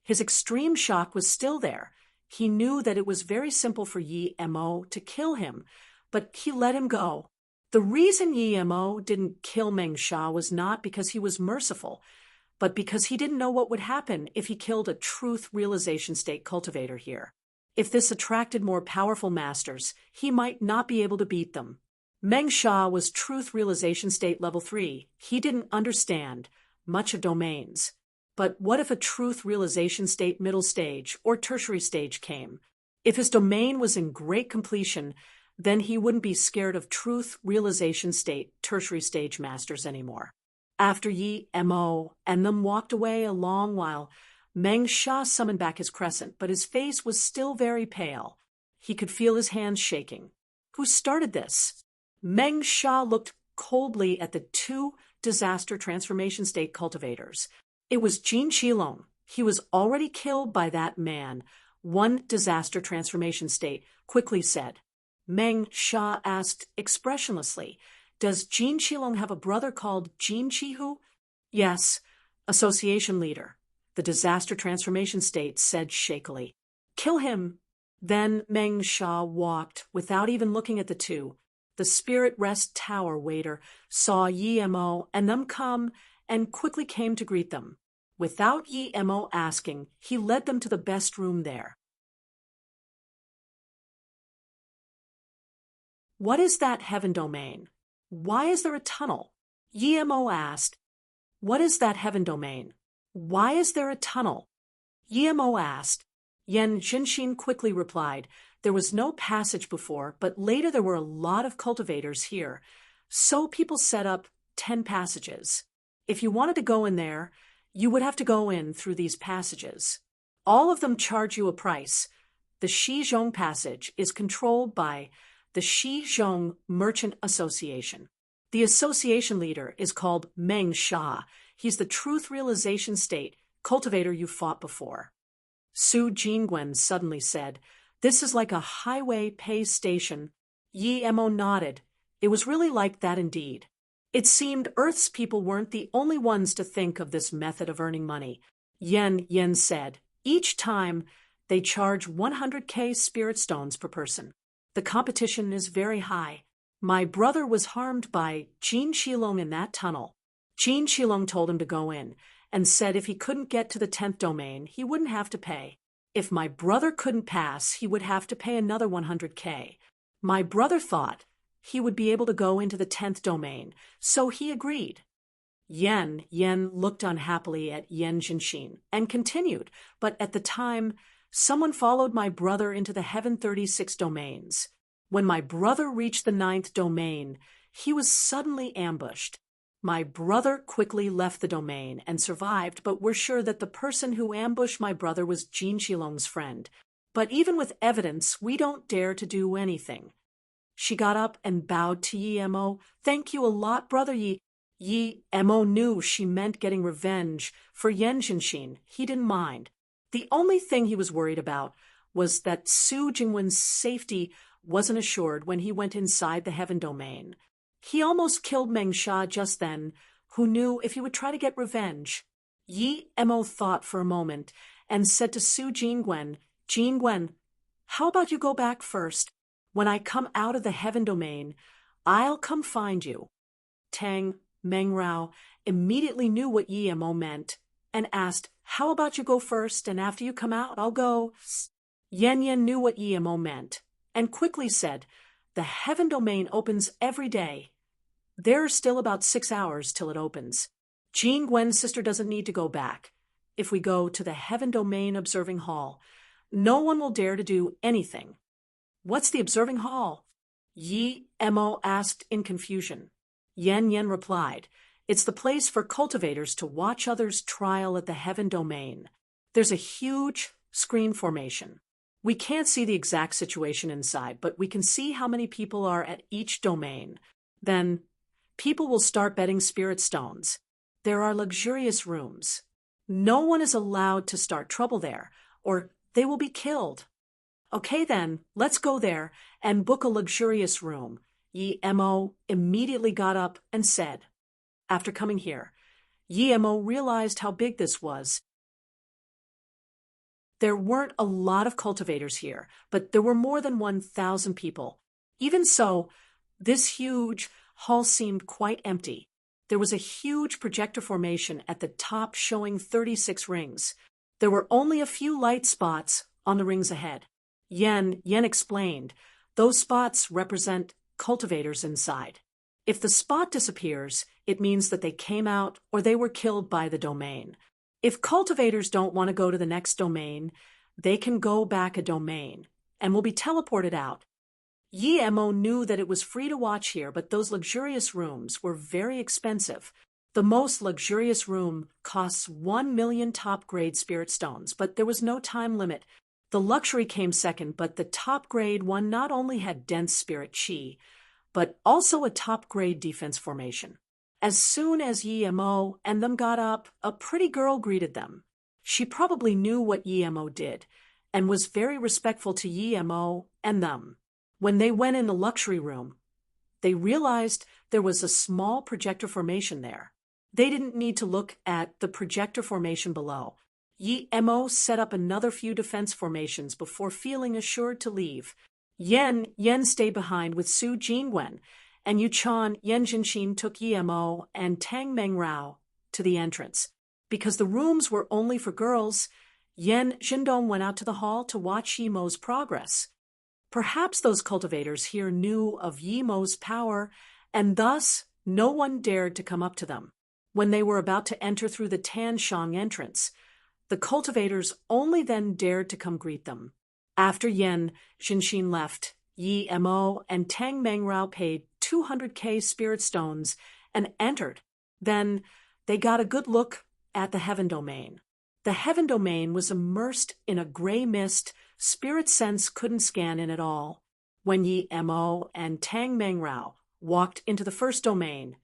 His extreme shock was still there. He knew that it was very simple for Yi Mo to kill him, but he let him go. The reason Yi Mo didn't kill Meng Sha was not because he was merciful, but because he didn't know what would happen if he killed a truth realization state cultivator here. If this attracted more powerful masters, he might not be able to beat them. Meng Sha was truth realization state level 3. He didn't understand much of domains. But what if a truth realization state middle stage or tertiary stage came? If his domain was in great completion, then he wouldn't be scared of truth realization state tertiary stage masters anymore. After Yi Mo and them walked away a long while, Meng Sha summoned back his crescent, but his face was still very pale. He could feel his hands shaking. Who started this? Meng Sha looked coldly at the 2 disaster transformation state cultivators. It was Jin Qilong. He was already killed by that man. 1 disaster transformation state quickly said. Meng Sha asked expressionlessly, "Does Jin Qilong have a brother called Jin Qihu?" "Yes, association leader," the disaster transformation state said shakily. "Kill him." Then Meng Sha walked, without even looking at the two. The Spirit Rest Tower waiter saw Yi Mo and them come and quickly came to greet them. Without Yi Mo asking, he led them to the best room there. What is that heaven domain? Why is there a tunnel? Yi Mo asked. What is that heaven domain? Why is there a tunnel? Yi Mo asked. Yen Jinshin quickly replied, there was no passage before, but later there were a lot of cultivators here, so people set up 10 passages. If you wanted to go in there, you would have to go in through these passages. All of them charge you a price. The Shizhong passage is controlled by the Shizhong Merchant Association. The association leader is called Meng Sha. He's the truth realization state cultivator you fought before. Su Jingwen suddenly said, this is like a highway pay station. Yi Mo nodded. It was really like that indeed. It seemed Earth's people weren't the only ones to think of this method of earning money. Yen said, each time they charge 100k spirit stones per person. The competition is very high. My brother was harmed by Jin Shilong in that tunnel. Jin Shilong told him to go in and said if he couldn't get to the 10th domain, he wouldn't have to pay. If my brother couldn't pass, he would have to pay another 100k. My brother thought he would be able to go into the 10th domain, so he agreed. Yen looked unhappily at Yen Jinshin and continued, but at the time, someone followed my brother into the Heaven 36 domains. When my brother reached the 9th domain, he was suddenly ambushed. My brother quickly left the domain and survived, but we're sure that the person who ambushed my brother was Jin Shilong's friend. But even with evidence, we don't dare to do anything. She got up and bowed to Yi Mo. Thank you a lot, brother Yi. Yi Mo knew she meant getting revenge for Yen Jinshin. He didn't mind. The only thing he was worried about was that Su Jingwen's safety wasn't assured when he went inside the heaven domain. He almost killed Meng Sha just then, who knew if he would try to get revenge. Yi Mo thought for a moment and said to Su Jingwen, Jingwen, how about you go back first? When I come out of the heaven domain, I'll come find you. Tang Mengrao immediately knew what Yi Mo meant and asked, how about you go first, and after you come out, I'll go. Yen knew what Yi Mo meant and quickly said, the heaven domain opens every day. There are still about 6 hours till it opens. Jean Gwen's sister doesn't need to go back. If we go to the Heaven Domain Observing Hall, no one will dare to do anything. What's the observing hall? Yi Mo asked in confusion. Yen replied, it's the place for cultivators to watch others' trial at the Heaven Domain. There's a huge screen formation. We can't see the exact situation inside, but we can see how many people are at each domain. Then people will start betting spirit stones. There are luxurious rooms. No one is allowed to start trouble there, or they will be killed. Okay then, let's go there and book a luxurious room. Yi Mo immediately got up and said. After coming here, Yi Mo realized how big this was. There weren't a lot of cultivators here, but there were more than 1,000 people. Even so, this huge hall seemed quite empty. There was a huge projector formation at the top showing 36 rings. There were only a few light spots on the rings ahead. Yen explained, those spots represent cultivators inside. If the spot disappears, it means that they came out or they were killed by the domain. If cultivators don't want to go to the next domain, they can go back a domain and will be teleported out. Yi Mo knew that it was free to watch here, but those luxurious rooms were very expensive. The most luxurious room costs 1 million top-grade spirit stones, but there was no time limit. The luxury came second, but the top-grade one not only had dense spirit chi, but also a top-grade defense formation. As soon as Yi Mo and them got up, a pretty girl greeted them. She probably knew what Yi Mo did, and was very respectful to Yi Mo and them. When they went in the luxury room, they realized there was a small projector formation there. They didn't need to look at the projector formation below. Yi Mo set up another few defense formations before feeling assured to leave. Yen stayed behind with Su Jingwen, and Yu Chan Yen Jinshin took Yi Mo and Tang Mengrao to the entrance. Because the rooms were only for girls, Yen Jindong went out to the hall to watch Yi Mo's progress. Perhaps those cultivators here knew of Yi Mo's power, and thus no one dared to come up to them. When they were about to enter through the Tanshang entrance, the cultivators only then dared to come greet them. After Yen Jinshin left, Yi Mo and Tang Mengrao paid 200k spirit stones and entered. Then they got a good look at the heaven domain. The heaven domain was immersed in a gray mist spirit sense couldn't scan in at all. When Yi Mo and Tang Mengrao walked into the first domain,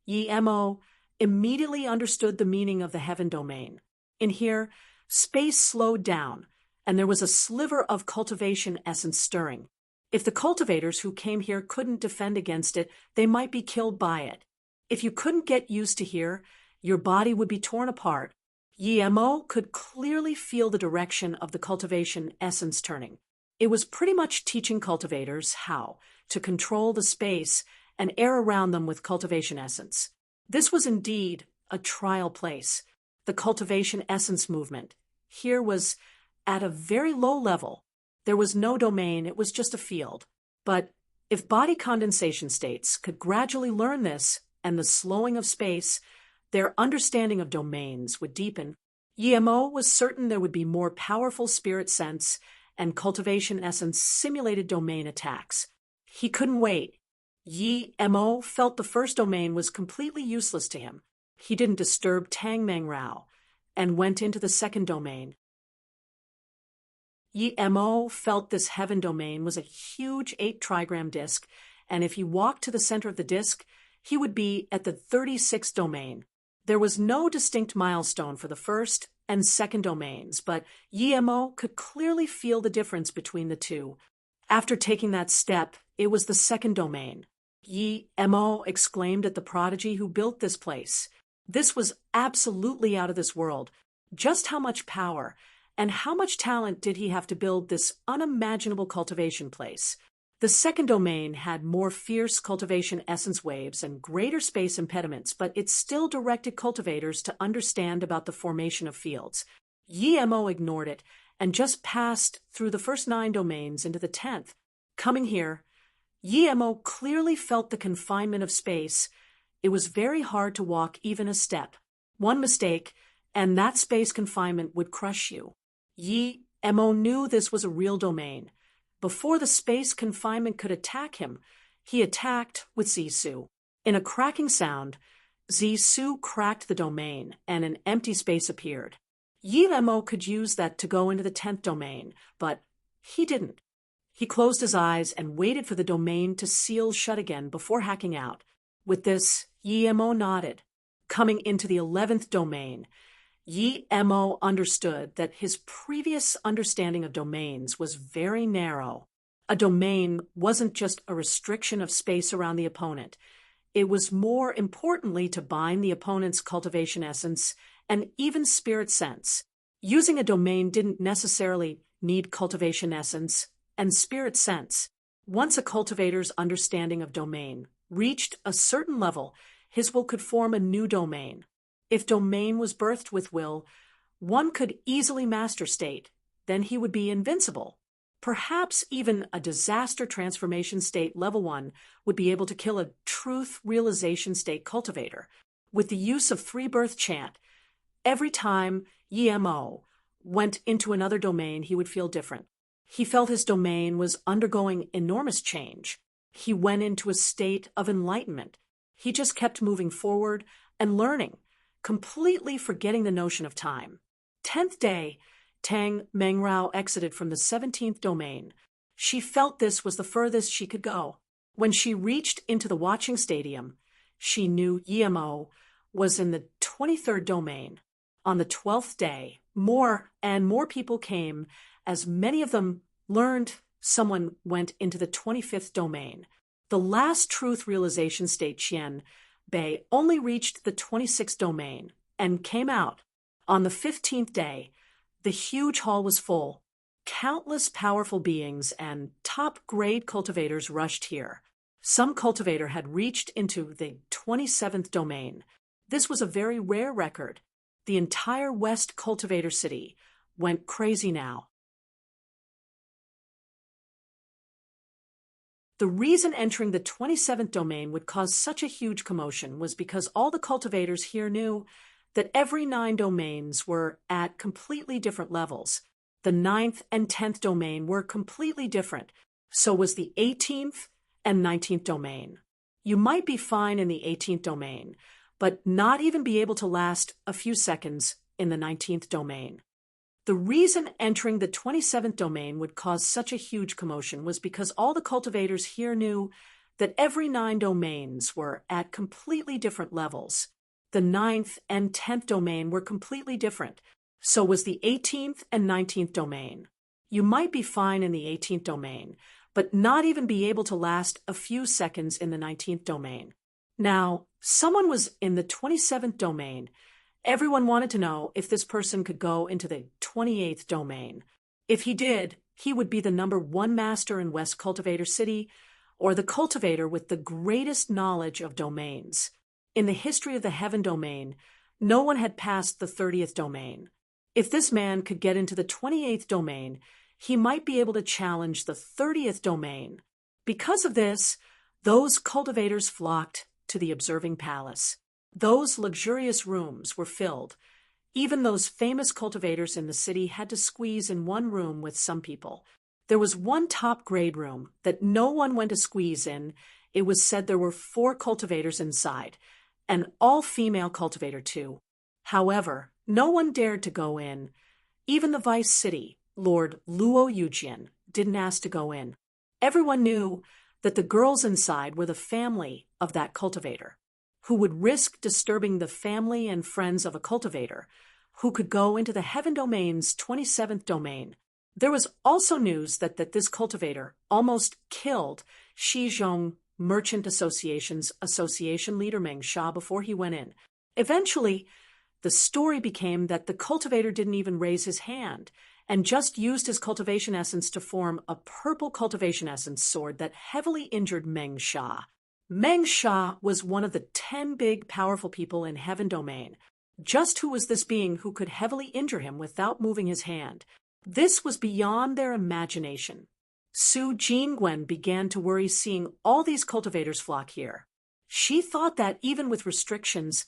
Yi Mo immediately understood the meaning of the heaven domain. In here, space slowed down, and there was a sliver of cultivation essence stirring. If the cultivators who came here couldn't defend against it, they might be killed by it. If you couldn't get used to here, your body would be torn apart. Yi Mo could clearly feel the direction of the cultivation essence turning. It was pretty much teaching cultivators how to control the space and air around them with cultivation essence. This was indeed a trial place. The cultivation essence movement here was at a very low level. There was no domain, it was just a field. But if body condensation states could gradually learn this and the slowing of space, their understanding of domains would deepen. Yi Mo was certain there would be more powerful spirit sense and cultivation essence simulated domain attacks. He couldn't wait. Yi Mo felt the first domain was completely useless to him. He didn't disturb Tang Mengrao and went into the second domain. Yi Mo felt this heaven domain was a huge 8-trigram disc, and if he walked to the center of the disc, he would be at the 36th domain. There was no distinct milestone for the first and second domains, but Yi Mo could clearly feel the difference between the two. After taking that step, it was the second domain. Yi Mo exclaimed at the prodigy who built this place. This was absolutely out of this world. Just how much power and how much talent did he have to build this unimaginable cultivation place? The second domain had more fierce cultivation essence waves and greater space impediments, but it still directed cultivators to understand about the formation of fields. Yi Mo ignored it and just passed through the first 9 domains into the 10th. Coming here, Yi Mo clearly felt the confinement of space. It was very hard to walk even a step. One mistake, and that space confinement would crush you. Yi Mo knew this was a real domain. Before the space confinement could attack him, he attacked with Zisu. In a cracking sound, Zisu cracked the domain, and an empty space appeared. Yi Mo could use that to go into the 10th domain, but he didn't. He closed his eyes and waited for the domain to seal shut again before hacking out. With this, Yi Mo nodded. Coming into the 11th domain, Yi Mo understood that his previous understanding of domains was very narrow. A domain wasn't just a restriction of space around the opponent. It was more importantly to bind the opponent's cultivation essence and even spirit sense. Using a domain didn't necessarily need cultivation essence and spirit sense. Once a cultivator's understanding of domain reached a certain level, his will could form a new domain. If domain was birthed with will, one could easily master state. Then he would be invincible. Perhaps even a disaster transformation state level 1 would be able to kill a truth realization state cultivator. With the use of 3-birth chant, every time Yi Mo went into another domain, he would feel different. He felt his domain was undergoing enormous change. He went into a state of enlightenment. He just kept moving forward and learning, completely forgetting the notion of time. 10th day, Tang Mengrao exited from the 17th domain. She felt this was the furthest she could go. When she reached into the watching stadium, she knew Yi Mo was in the 23rd domain. On the 12th day, more and more people came. As many of them learned, someone went into the 25th domain. The last truth realization state, Qian Bei, only reached the 26th domain and came out. On the 15th day, The huge hall was full. Countless powerful beings and top-grade cultivators rushed here. Some cultivator had reached into the 27th domain. This was a very rare record. The entire West Cultivator City went crazy now. The reason entering the 27th domain would cause such a huge commotion was because all the cultivators here knew that every 9 domains were at completely different levels. The 9th and 10th domain were completely different. So was the 18th and 19th domain. You might be fine in the 18th domain, but not even be able to last a few seconds in the 19th domain. The reason entering the 27th domain would cause such a huge commotion was because all the cultivators here knew that every 9 domains were at completely different levels. The 9th and 10th domain were completely different. So was the 18th and 19th domain. You might be fine in the 18th domain, but not even be able to last a few seconds in the 19th domain. Now, someone was in the 27th domain. Everyone wanted to know if this person could go into the 28th domain. If he did, he would be the #1 master in West Cultivator City, or the cultivator with the greatest knowledge of domains. In the history of the Heaven domain, no one had passed the 30th domain. If this man could get into the 28th domain, he might be able to challenge the 30th domain. Because of this, those cultivators flocked to the observing palace. Those luxurious rooms were filled. Even those famous cultivators in the city had to squeeze in one room with some people. There was one top-grade room that no one went to squeeze in. It was said there were 4 cultivators inside, an all-female cultivator too. However, no one dared to go in. Even the vice city, Lord Luo Yujian, didn't ask to go in. Everyone knew that the girls inside were the family of that cultivator, who would risk disturbing the family and friends of a cultivator, who could go into the Heaven domain's 27th domain. There was also news that this cultivator almost killed Shizhong Merchant Association's association leader Meng Sha before he went in. Eventually, the story became that the cultivator didn't even raise his hand and just used his cultivation essence to form a purple cultivation essence sword that heavily injured Meng Sha. Meng Sha was one of the 10 big powerful people in Heaven domain. Just who was this being who could heavily injure him without moving his hand? This was beyond their imagination. Su Jingwen began to worry seeing all these cultivators flock here. She thought that even with restrictions,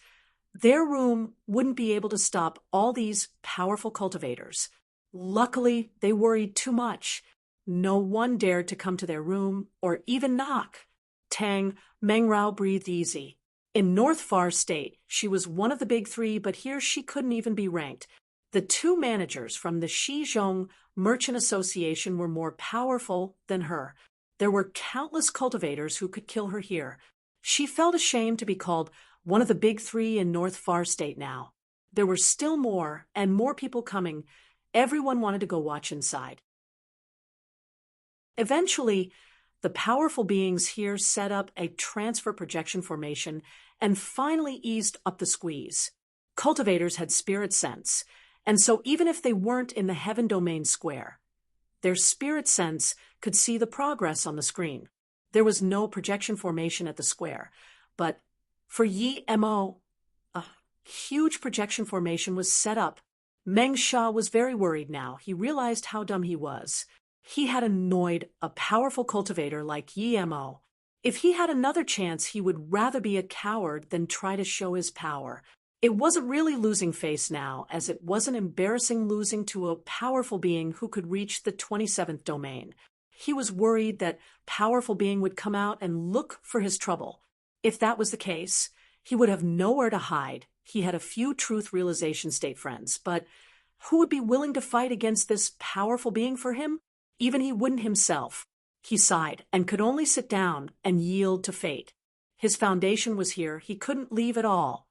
their room wouldn't be able to stop all these powerful cultivators. Luckily, they worried too much. No one dared to come to their room or even knock. Tang Mengrao breathed easy. In North Far State, she was one of the big 3, but here she couldn't even be ranked. The 2 managers from the Shizhong Merchant Association were more powerful than her. There were countless cultivators who could kill her here. She felt ashamed to be called one of the big 3 in North Far State now. There were still more and more people coming. Everyone wanted to go watch inside. Eventually, the powerful beings here set up a transfer projection formation and finally eased up the squeeze. Cultivators had spirit sense, and so even if they weren't in the Heaven domain square, their spirit sense could see the progress on the screen. There was no projection formation at the square, but for Yi Mo, a huge projection formation was set up. Meng Sha was very worried now. He realized how dumb he was. He had annoyed a powerful cultivator like Yi Mo. If he had another chance, he would rather be a coward than try to show his power. It wasn't really losing face now, as it wasn't embarrassing losing to a powerful being who could reach the 27th domain. He was worried that powerful being would come out and look for his trouble. If that was the case, he would have nowhere to hide. He had a few truth realization state friends, but who would be willing to fight against this powerful being for him? Even he wouldn't himself. He sighed and could only sit down and yield to fate. His foundation was here. He couldn't leave at all.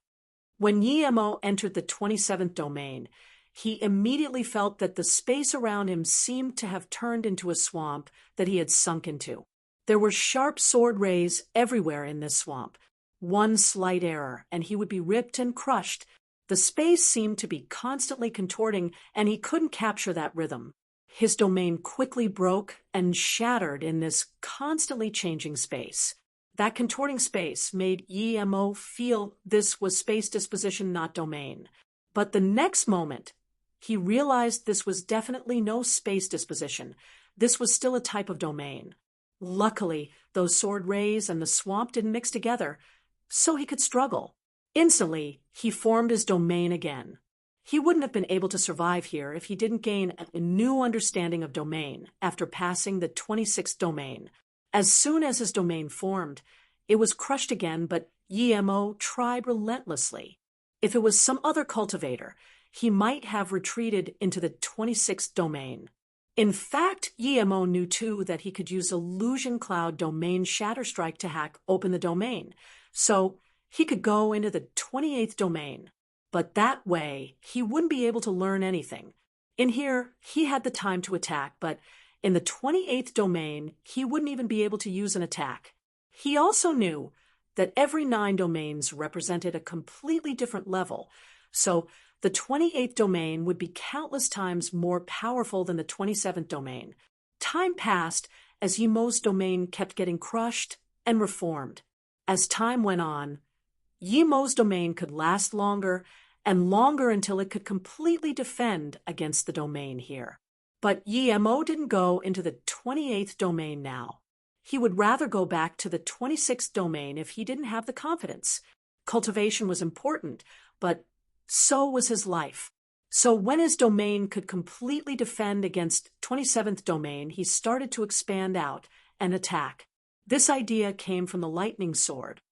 When Yi Mo entered the 27th domain, he immediately felt that the space around him seemed to have turned into a swamp that he had sunk into. There were sharp sword rays everywhere in this swamp. One slight error, and he would be ripped and crushed. The space seemed to be constantly contorting, and he couldn't capture that rhythm. His domain quickly broke and shattered in this constantly changing space. That contorting space made Yemo feel this was space disposition, not domain. But the next moment, he realized this was definitely no space disposition. This was still a type of domain. Luckily, those sword rays and the swamp didn't mix together, so he could struggle. Instantly, he formed his domain again. He wouldn't have been able to survive here if he didn't gain a new understanding of domain after passing the 26th domain. As soon as his domain formed, it was crushed again, but Yemo tried relentlessly. If it was some other cultivator, he might have retreated into the 26th domain. In fact, Yemo knew too that he could use Illusion Cloud Domain Shatter Strike to hack open the domain, so he could go into the 28th domain. But that way, he wouldn't be able to learn anything. In here, he had the time to attack, but in the 28th domain, he wouldn't even be able to use an attack. He also knew that every 9 domains represented a completely different level, so the 28th domain would be countless times more powerful than the 27th domain. Time passed as Yemo's domain kept getting crushed and reformed. As time went on, Yemo's domain could last longer and longer until it could completely defend against the domain here. But Yemo didn't go into the 28th domain now. He would rather go back to the 26th domain if he didn't have the confidence. Cultivation was important, but so was his life. So when his domain could completely defend against 27th domain, he started to expand out and attack. This idea came from the lightning sword.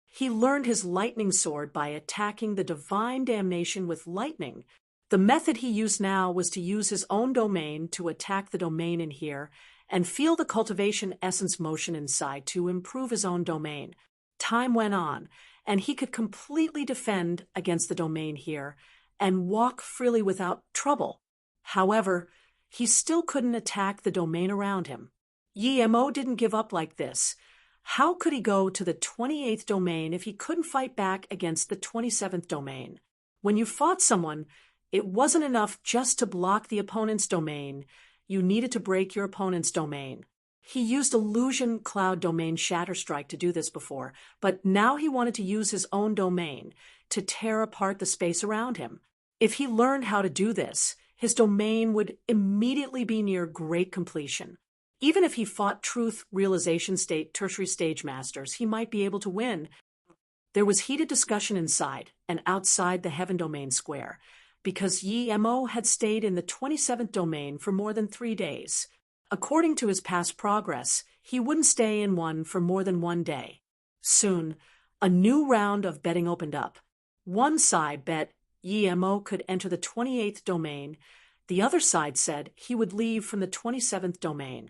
He learned his lightning sword by attacking the divine damnation with lightning. The method he used now was to use his own domain to attack the domain in here and feel the cultivation essence motion inside to improve his own domain. Time went on, and he could completely defend against the domain here and walk freely without trouble. However, he still couldn't attack the domain around him. Yemo didn't give up like this. How could he go to the 28th domain if he couldn't fight back against the 27th domain? When you fought someone, it wasn't enough just to block the opponent's domain. You needed to break your opponent's domain. He used Illusion Cloud Domain Shatter Strike to do this before, but now he wanted to use his own domain to tear apart the space around him. If he learned how to do this, his domain would immediately be near great completion. Even if he fought Truth Realization State Tertiary Stage Masters, he might be able to win. There was heated discussion inside and outside the Heaven Domain Square, because Yemo had stayed in the 27th domain for more than 3 days. According to his past progress, he wouldn't stay in one for more than 1 day. Soon, a new round of betting opened up. One side bet Yemo could enter the 28th domain. The other side said he would leave from the 27th domain.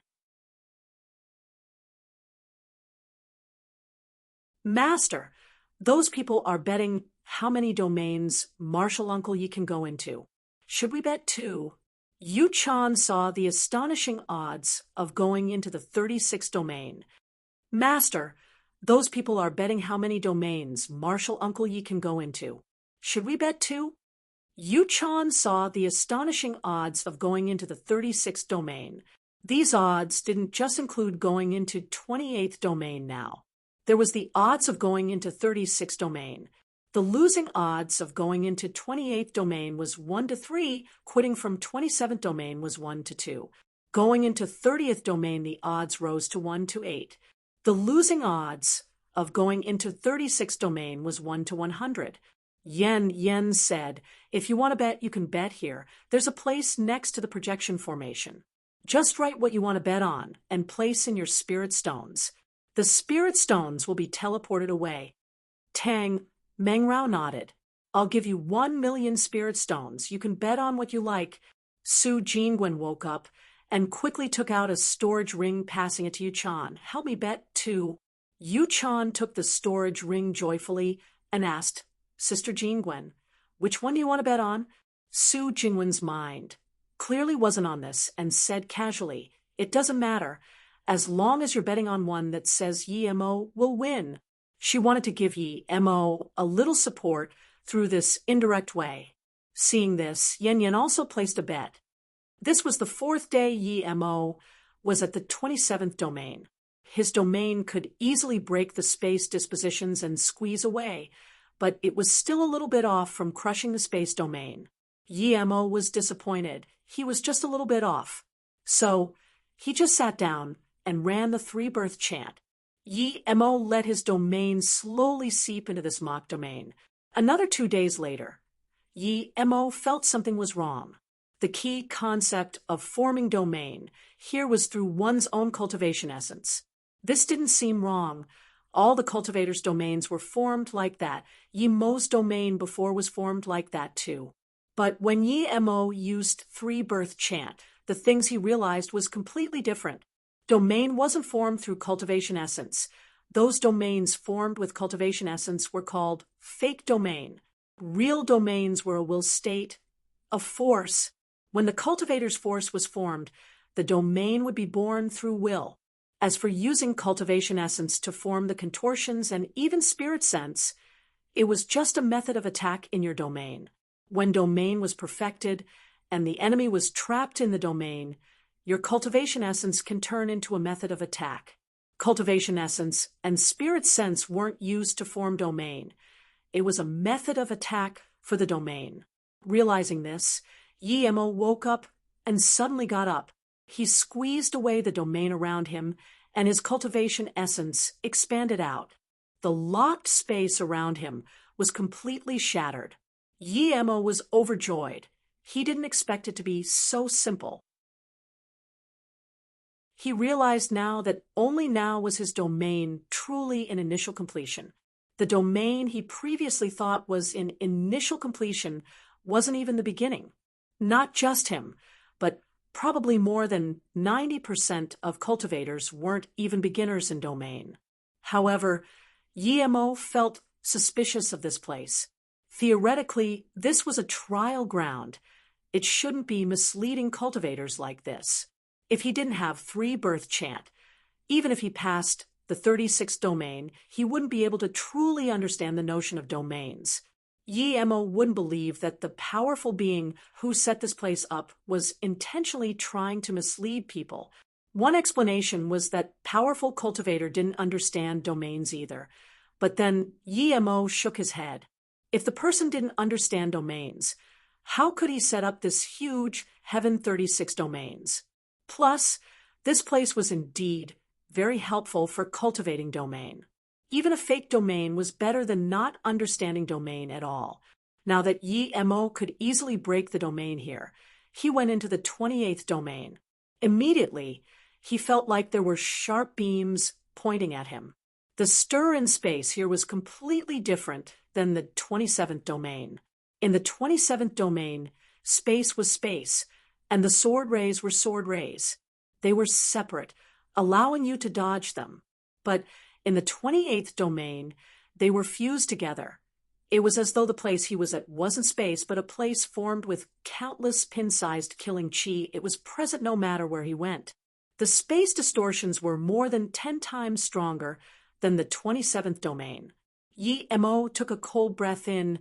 Master, those people are betting how many domains Martial Uncle Yi can go into. Should we bet 2? Yu Chan saw the astonishing odds of going into the 36th domain. Master, those people are betting how many domains Martial Uncle Yi can go into. Should we bet 2? Yu Chan saw the astonishing odds of going into the 36th domain. These odds didn't just include going into 28th domain now. There was the odds of going into 36th domain. The losing odds of going into 28th domain was 1 to 3, quitting from 27th domain was 1 to 2. Going into 30th domain, the odds rose to 1 to 8. The losing odds of going into 36th domain was 1 to 100. Yen said, if you want to bet, you can bet here. There's a place next to the projection formation. Just write what you want to bet on and place in your spirit stones. The spirit stones will be teleported away. Tang Mengrao nodded. I'll give you 1 million spirit stones. You can bet on what you like. Su Jingwen woke up and quickly took out a storage ring, passing it to Yu Chan. Help me bet 2. Yu Chan took the storage ring joyfully and asked, Sister Jingwen, which one do you want to bet on? Su Jingwen's mind clearly wasn't on this and said casually, it doesn't matter, as long as you're betting on one that says Yemo will win. She wanted to give Yi Mo a little support through this indirect way. Seeing this, Yen Yen also placed a bet. This was the fourth day Yi Mo was at the 27th domain. His domain could easily break the space dispositions and squeeze away, but it was still a little bit off from crushing the space domain. Yi Mo was disappointed. He was just a little bit off. So he just sat down and ran the three-birth chant. Yi Mo let his domain slowly seep into this mock domain. Another 2 days later, Yi Mo felt something was wrong. The key concept of forming domain here was through one's own cultivation essence. This didn't seem wrong. All the cultivators' domains were formed like that. Yi Mo's domain before was formed like that too. But when Yi Mo used three-birth chant, the things he realized was completely different. Domain wasn't formed through cultivation essence. Those domains formed with cultivation essence were called fake domain. Real domains were a will state, a force. When the cultivator's force was formed, the domain would be born through will. As for using cultivation essence to form the contortions and even spirit sense, it was just a method of attack in your domain. When domain was perfected and the enemy was trapped in the domain, your cultivation essence can turn into a method of attack. Cultivation essence and spirit sense weren't used to form domain. It was a method of attack for the domain. Realizing this, Yi Mo woke up and suddenly got up. He squeezed away the domain around him, and his cultivation essence expanded out. The locked space around him was completely shattered. Yi Mo was overjoyed. He didn't expect it to be so simple. He realized now that only now was his domain truly in initial completion. The domain he previously thought was in initial completion wasn't even the beginning. Not just him, but probably more than 90% of cultivators weren't even beginners in domain. However, Yi Mo felt suspicious of this place. Theoretically, this was a trial ground. It shouldn't be misleading cultivators like this. If he didn't have three-birth chant, even if he passed the 36th domain, he wouldn't be able to truly understand the notion of domains. Yi Mo wouldn't believe that the powerful being who set this place up was intentionally trying to mislead people. One explanation was that powerful cultivator didn't understand domains either. But then Yi Mo shook his head. If the person didn't understand domains, how could he set up this huge Heaven 36 domains? Plus, this place was indeed very helpful for cultivating domain. Even a fake domain was better than not understanding domain at all. Now that Yi Mo could easily break the domain here, he went into the 28th domain. Immediately, he felt like there were sharp beams pointing at him. The stir in space here was completely different than the 27th domain. In the 27th domain, space was space, and the sword rays were sword rays. They were separate, allowing you to dodge them. But in the 28th domain, they were fused together. It was as though the place he was at wasn't space, but a place formed with countless pin-sized killing chi. It was present no matter where he went. The space distortions were more than 10 times stronger than the 27th domain. Yi Mo took a cold breath in.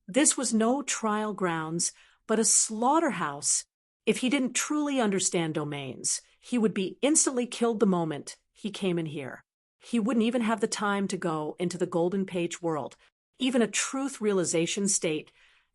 This was no trial grounds, but a slaughterhouse. If he didn't truly understand domains, he would be instantly killed the moment he came in here. He wouldn't even have the time to go into the golden page world. Even a truth realization state,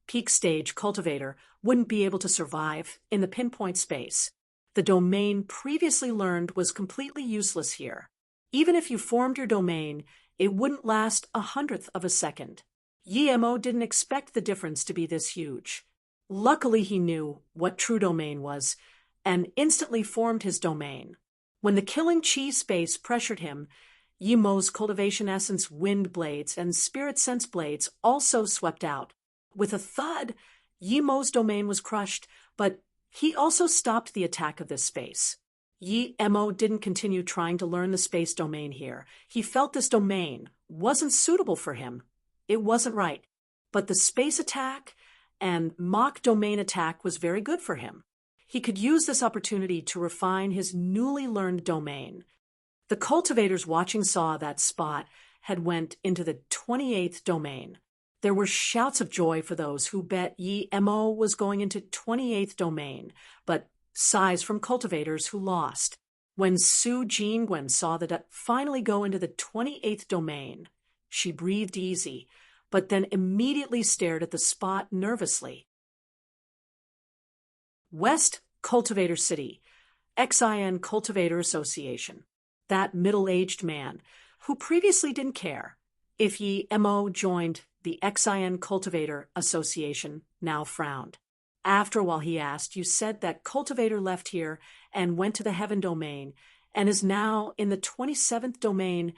peak stage cultivator, wouldn't be able to survive in the pinpoint space. The domain previously learned was completely useless here. Even if you formed your domain, it wouldn't last 1/100th of a second. Yi Mo didn't expect the difference to be this huge. Luckily, he knew what true domain was and instantly formed his domain. When the killing chi space pressured him, Yi Mo's cultivation essence wind blades and spirit sense blades also swept out. With a thud, Yi Mo's domain was crushed, but he also stopped the attack of this space. Yi Mo didn't continue trying to learn the space domain here. He felt this domain wasn't suitable for him. It wasn't right. But the space attack and mock domain attack was very good for him. He could use this opportunity to refine his newly learned domain. The cultivators watching saw that spot had went into the 28th domain. There were shouts of joy for those who bet Yi Mo was going into 28th domain, but sighs from cultivators who lost. When Su Jingwen saw the duck finally go into the 28th domain, she breathed easy, but then immediately stared at the spot nervously. West Cultivator City, XIN Cultivator Association. That middle-aged man, who previously didn't care if Yi Mo joined the XIN Cultivator Association, now frowned. After a while he asked, "You said that cultivator left here and went to the heaven domain and is now in the 27th domain."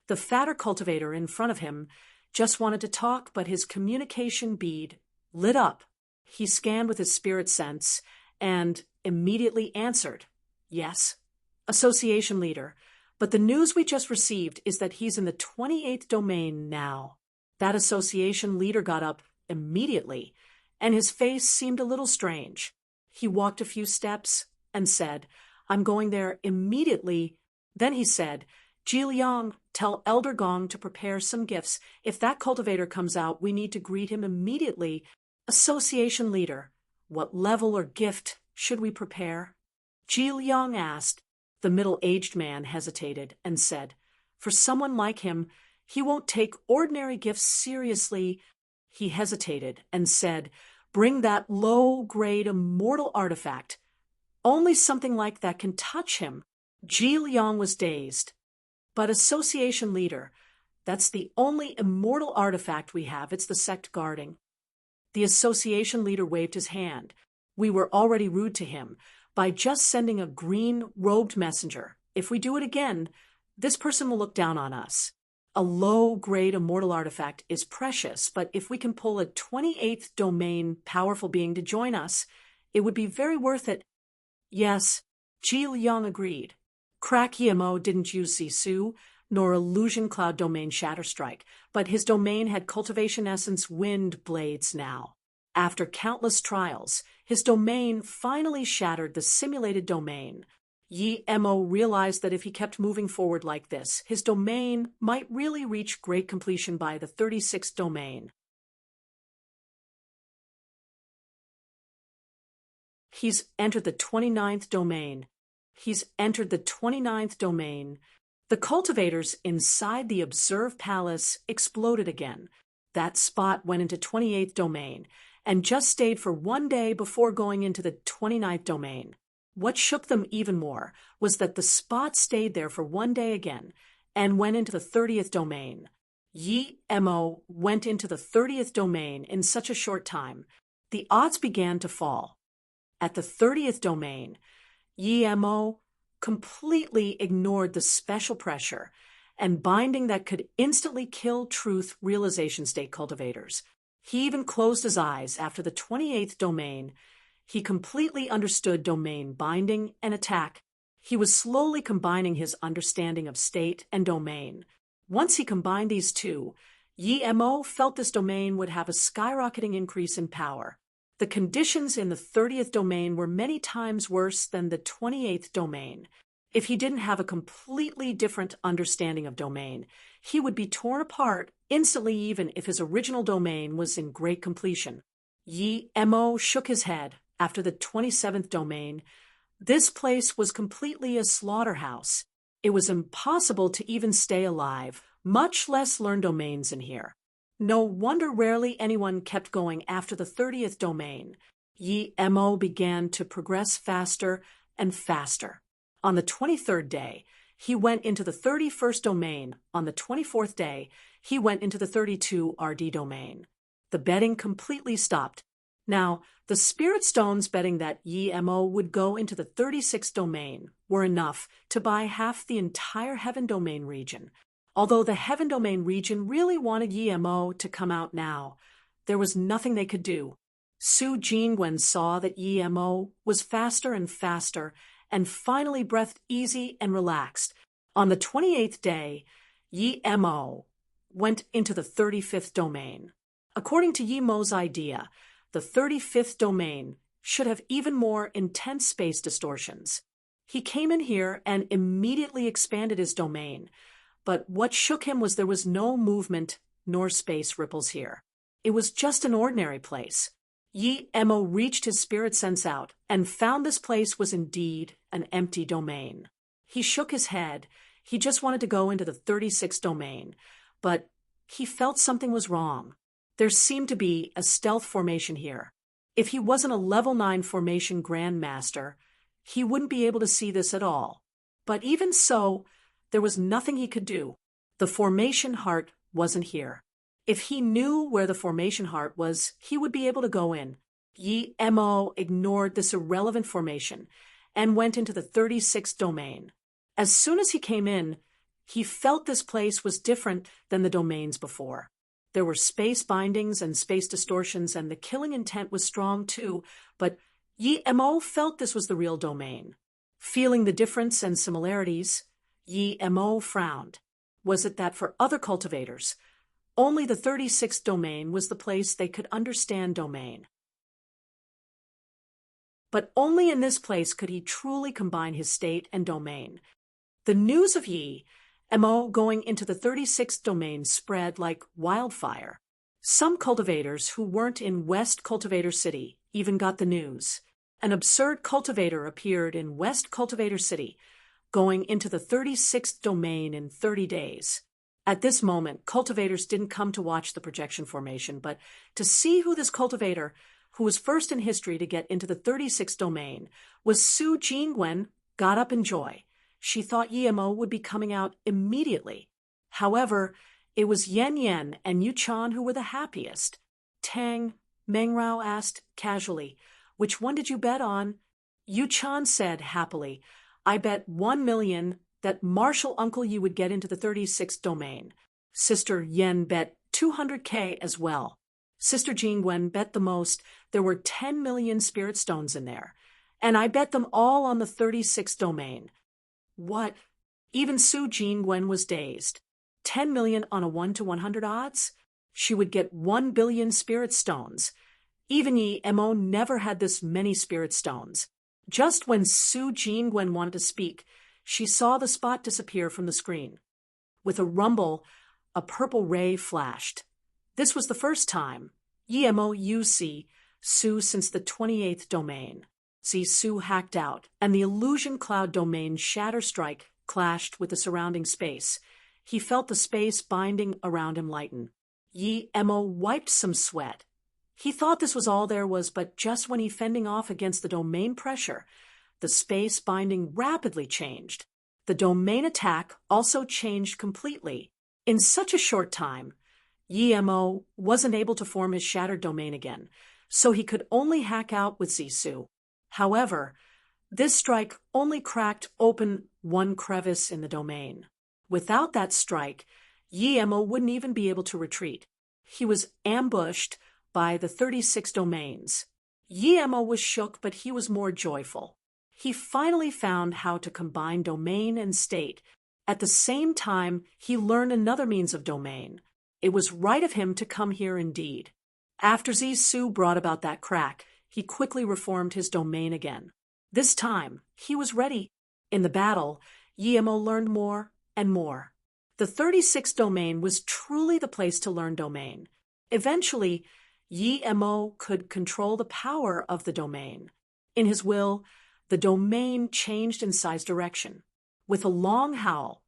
The fatter cultivator in front of him just wanted to talk, but his communication bead lit up. He scanned with his spirit sense and immediately answered, "Yes, association leader, but the news we just received is that he's in the 28th domain now." That association leader got up immediately, and his face seemed a little strange. He walked a few steps and said, "I'm going there immediately." Then he said, "Ji Liang, tell Elder Gong to prepare some gifts. If that cultivator comes out, we need to greet him immediately." Association leader, what level or gift should we prepare? Ji Liang asked. The middle-aged man hesitated and said, "For someone like him, he won't take ordinary gifts seriously." He hesitated and said, "Bring that low-grade immortal artifact. Only something like that can touch him." Ji Liang was dazed. "But association leader, that's the only immortal artifact we have. It's the sect guarding." The association leader waved his hand. "We were already rude to him by just sending a green-robed messenger. If we do it again, this person will look down on us. A low-grade immortal artifact is precious, but if we can pull a 28th domain powerful being to join us, it would be very worth it." "Yes," Ji Liang agreed. Crack Yimo didn't use Zisu, nor Illusion Cloud Domain Shatterstrike, but his domain had Cultivation Essence Wind Blades now. After countless trials, his domain finally shattered the simulated domain. Yi Mo realized that if he kept moving forward like this, his domain might really reach great completion by the 36th domain. He's entered the 29th domain. He's entered the 29th domain. The cultivators inside the Observe Palace exploded again. That spot went into 28th domain and just stayed for one day before going into the 29th domain. What shook them even more was that the spot stayed there for one day again and went into the 30th domain. Yi Mo went into the 30th domain in such a short time. The odds began to fall. At the 30th domain, Yi Mo completely ignored the special pressure and binding that could instantly kill truth realization state cultivators. He even closed his eyes after the 28th domain. He completely understood domain binding and attack. He was slowly combining his understanding of state and domain. Once he combined these two, Yi Mo felt this domain would have a skyrocketing increase in power. The conditions in the 30th domain were many times worse than the 28th domain. If he didn't have a completely different understanding of domain, he would be torn apart instantly even if his original domain was in great completion. Yi Mo shook his head. After the 27th domain, this place was completely a slaughterhouse. It was impossible to even stay alive, much less learn domains in here. No wonder rarely anyone kept going after the 30th domain. Yi Mo began to progress faster and faster. On the 23rd day, he went into the 31st domain. On the 24th day, he went into the 32 RD domain. The betting completely stopped. Now, the spirit stones betting that Yi Mo would go into the 36th domain were enough to buy half the entire Heaven Domain region. Although the Heaven Domain region really wanted Yi Mo to come out now, there was nothing they could do. Su Jingwen saw that Yi Mo was faster and faster, and finally breathed easy and relaxed. On the 28th day, Yi Mo went into the 35th domain. According to Yi Mo's idea, the 35th domain should have even more intense space distortions. He came in here and immediately expanded his domain, But what shook him was there was no movement nor space ripples here. It was just an ordinary place. Yi Emo reached his spirit sense out and found this place was indeed an empty domain. He shook his head. He just wanted to go into the 36th domain, but he felt something was wrong. There seemed to be a stealth formation here. If he wasn't a level 9 formation grandmaster, he wouldn't be able to see this at all. But even so, there was nothing he could do. The formation heart wasn't here. If he knew where the formation heart was, he would be able to go in. Yi Emo ignored this irrelevant formation and went into the 36th domain. As soon as he came in, he felt this place was different than the domains before. There were space bindings and space distortions, and the killing intent was strong too, but Yi Emo felt this was the real domain. Feeling the difference and similarities, Yi Emo frowned. Was it that for other cultivators, only the 36th domain was the place they could understand domain? But only in this place could he truly combine his state and domain. The news of Yi Emo going into the 36th domain spread like wildfire. Some cultivators who weren't in West Cultivator City even got the news. An absurd cultivator appeared in West Cultivator City, going into the 36th domain in 30 days. At this moment, cultivators didn't come to watch the projection formation, but to see who this cultivator, who was first in history to get into the 36th domain, was Su Jingwen, got up in joy. She thought Yi Emo would be coming out immediately. However, it was Yen Yen and Yu Chan who were the happiest. Tang, Meng Rao asked casually, "Which one did you bet on?" Yu Chan said happily, "I bet 1 million that Marshal Uncle Yi would get into the 36th domain." Sister Yen bet 200K as well. Sister Jingwen bet the most. There were 10 million spirit stones in there. And I bet them all on the 36th domain. What? Even Su Jingwen was dazed. 10 million on a 1 to 100 odds? She would get 1 billion spirit stones. Even Yi Emo never had this many spirit stones. Just when Su Jingwen wanted to speak, she saw the spot disappear from the screen. With a rumble, a purple ray flashed. This was the first time Yi Emo used Su since the 28th domain. Su hacked out, and the illusion cloud domain shatter strike clashed with the surrounding space. He felt the space binding around him lighten. Yi Emo wiped some sweat. He thought this was all there was, but just when he fending off against the domain pressure, the space binding rapidly changed. The domain attack also changed completely. In such a short time, Yi Emo wasn't able to form his shattered domain again, so he could only hack out with Su. However, this strike only cracked open one crevice in the domain. Without that strike, Yi Emo wouldn't even be able to retreat. He was ambushed by the 36 domains. Yi Emo was shook, but he was more joyful. He finally found how to combine domain and state. At the same time, he learned another means of domain. It was right of him to come here indeed. After Su brought about that crack, he quickly reformed his domain again. This time, he was ready. In the battle, Yi Emo learned more and more. The 36th domain was truly the place to learn domain. Eventually, Yi Emo could control the power of the domain. In his will, the domain changed in size direction. With a long howl,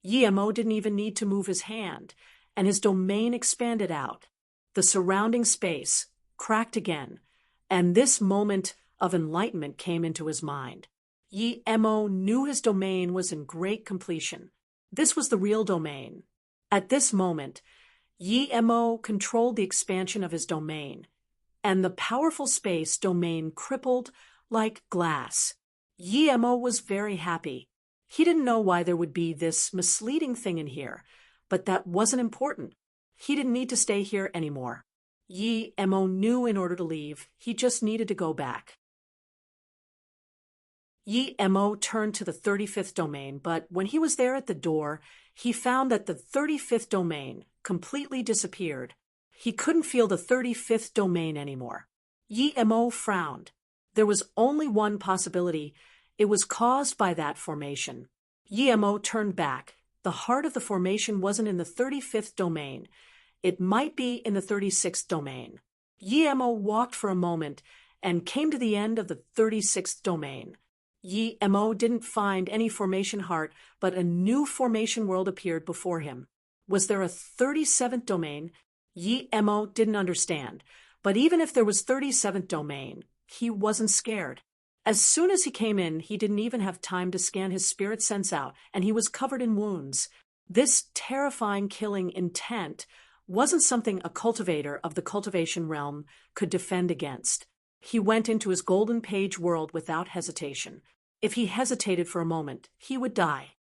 Yi Emo didn't even need to move his hand, and his domain expanded out. The surrounding space cracked again, and this moment of enlightenment came into his mind. Yi Emo knew his domain was in great completion. This was the real domain. At this moment, Yi Emo controlled the expansion of his domain, and the powerful space domain crippled like glass. Yi Emo was very happy. He didn't know why there would be this misleading thing in here, but that wasn't important. He didn't need to stay here anymore. Yi Emo knew in order to leave, he just needed to go back. Yi Emo turned to the 35th domain, but when he was there at the door, he found that the 35th domain completely disappeared. He couldn't feel the 35th domain anymore. Yi Emo frowned. There was only one possibility. It was caused by that formation. Yi Emo turned back. the heart of the formation wasn't in the 35th domain. It might be in the 36th domain. Yi-Mo walked for a moment and came to the end of the 36th domain. Yi-Mo didn't find any formation heart, but a new formation world appeared before him. Was there a 37th domain? Yi-Mo didn't understand, but even if there was 37th domain, he wasn't scared. As soon as he came in, he didn't even have time to scan his spirit sense out, and he was covered in wounds. This terrifying killing intent wasn't something a cultivator of the cultivation realm could defend against. He went into his golden page world without hesitation. If he hesitated for a moment, he would die.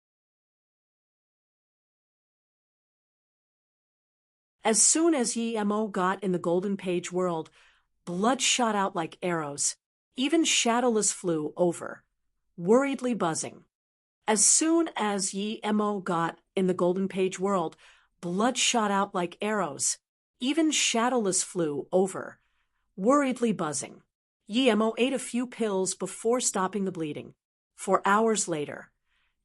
As soon as Yi-Mo got in the golden page world, blood shot out like arrows. Even Shadowless flew over, worriedly buzzing. As soon as Yi-Mo got in the golden page world, blood shot out like arrows. Even Shadowless flew over, worriedly buzzing. Yi-Mo ate a few pills before stopping the bleeding. 4 hours later,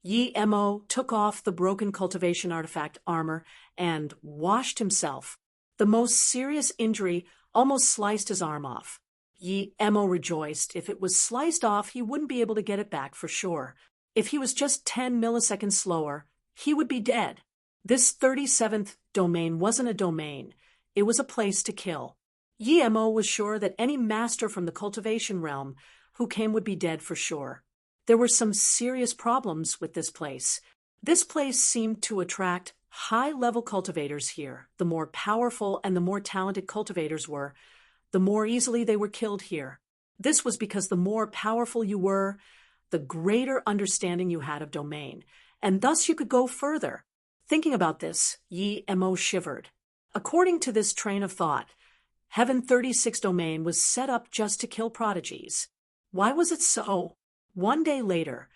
Yi-Mo took off the broken cultivation artifact armor and washed himself. The most serious injury almost sliced his arm off. Yi-Mo rejoiced. If it was sliced off, he wouldn't be able to get it back for sure. If he was just 10 milliseconds slower, he would be dead. This 37th domain wasn't a domain. It was a place to kill. Yi-Mo was sure that any master from the cultivation realm who came would be dead for sure. There were some serious problems with this place. This place seemed to attract high-level cultivators here. The more powerful and the more talented cultivators were, the more easily they were killed here. This was because the more powerful you were, the greater understanding you had of domain, and thus you could go further. Thinking about this, Yi-Mo shivered. According to this train of thought, Heaven 36 domain was set up just to kill prodigies. Why was it so? One day later,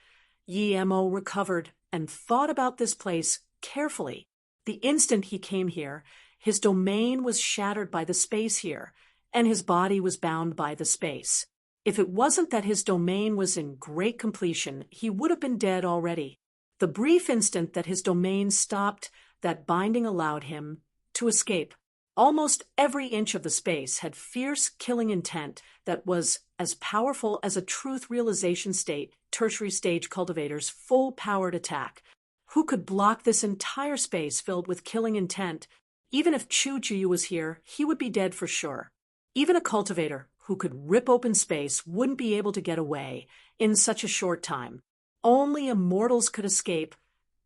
Yi-Mo recovered and thought about this place carefully. The instant he came here, his domain was shattered by the space here, and his body was bound by the space. If it wasn't that his domain was in great completion, he would have been dead already. The brief instant that his domain stopped, that binding allowed him to escape. Almost every inch of the space had fierce killing intent that was as powerful as a truth realization state, tertiary stage cultivator's full-powered attack. Who could block this entire space filled with killing intent? Even if Chu-Ju was here, he would be dead for sure. Even a cultivator who could rip open space wouldn't be able to get away in such a short time. Only immortals could escape.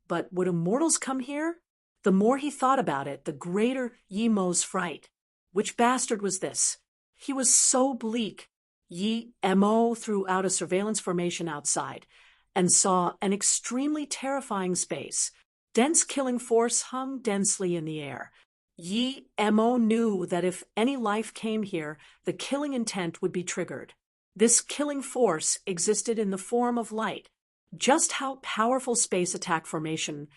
But would immortals come here? The more he thought about it, the greater Yi-Mo's fright. Which bastard was this? He was so bleak. Yi-Mo threw out a surveillance formation outside and saw an extremely terrifying space. Dense killing force hung densely in the air. Yi-Mo knew that if any life came here, the killing intent would be triggered. This killing force existed in the form of light. Just how powerful space attack formation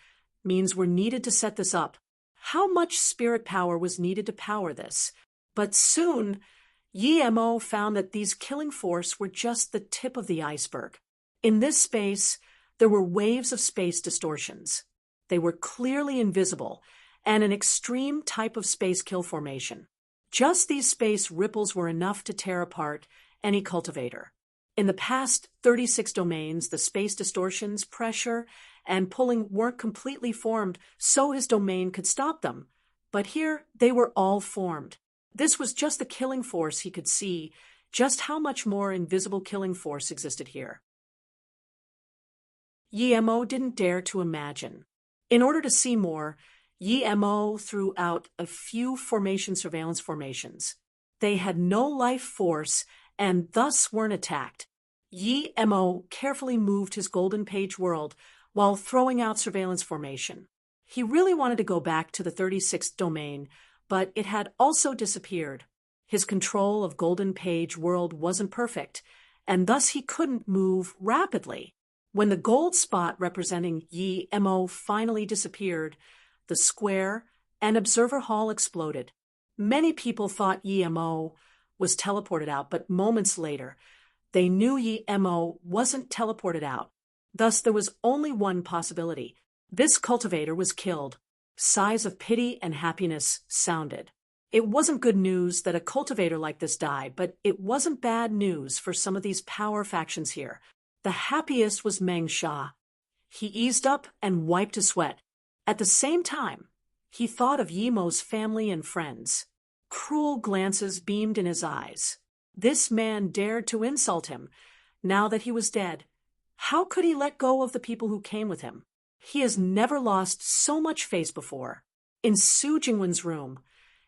means were needed to set this up. How much spirit power was needed to power this? But soon, Yi-Mo found that these killing force were just the tip of the iceberg. In this space, there were waves of space distortions. They were clearly invisible, and an extreme type of space kill formation. Just these space ripples were enough to tear apart any cultivator. In the past 36 domains, the space distortions, pressure, and pulling weren't completely formed so his domain could stop them. But here, they were all formed. This was just the killing force he could see, just how much more invisible killing force existed here. Yi-Mo didn't dare to imagine. In order to see more, Yi-Mo threw out a few formation surveillance formations. They had no life force and thus weren't attacked. Yi-Mo carefully moved his golden page world while throwing out surveillance formation. He really wanted to go back to the 36th domain, but it had also disappeared. His control of golden page world wasn't perfect, and thus he couldn't move rapidly. When the gold spot representing Yi-Mo finally disappeared, the square and observer hall exploded. Many people thought Yi-Mo was teleported out, but moments later, they knew Yi-Mo wasn't teleported out. Thus, there was only one possibility. This cultivator was killed. Sighs of pity and happiness sounded. It wasn't good news that a cultivator like this died, but it wasn't bad news for some of these power factions here. The happiest was Meng Sha. He eased up and wiped his sweat. At the same time, he thought of Yi Mo's family and friends. Cruel glances beamed in his eyes. This man dared to insult him, now that he was dead. How could he let go of the people who came with him? He has never lost so much face before. In Su Jingwen's room,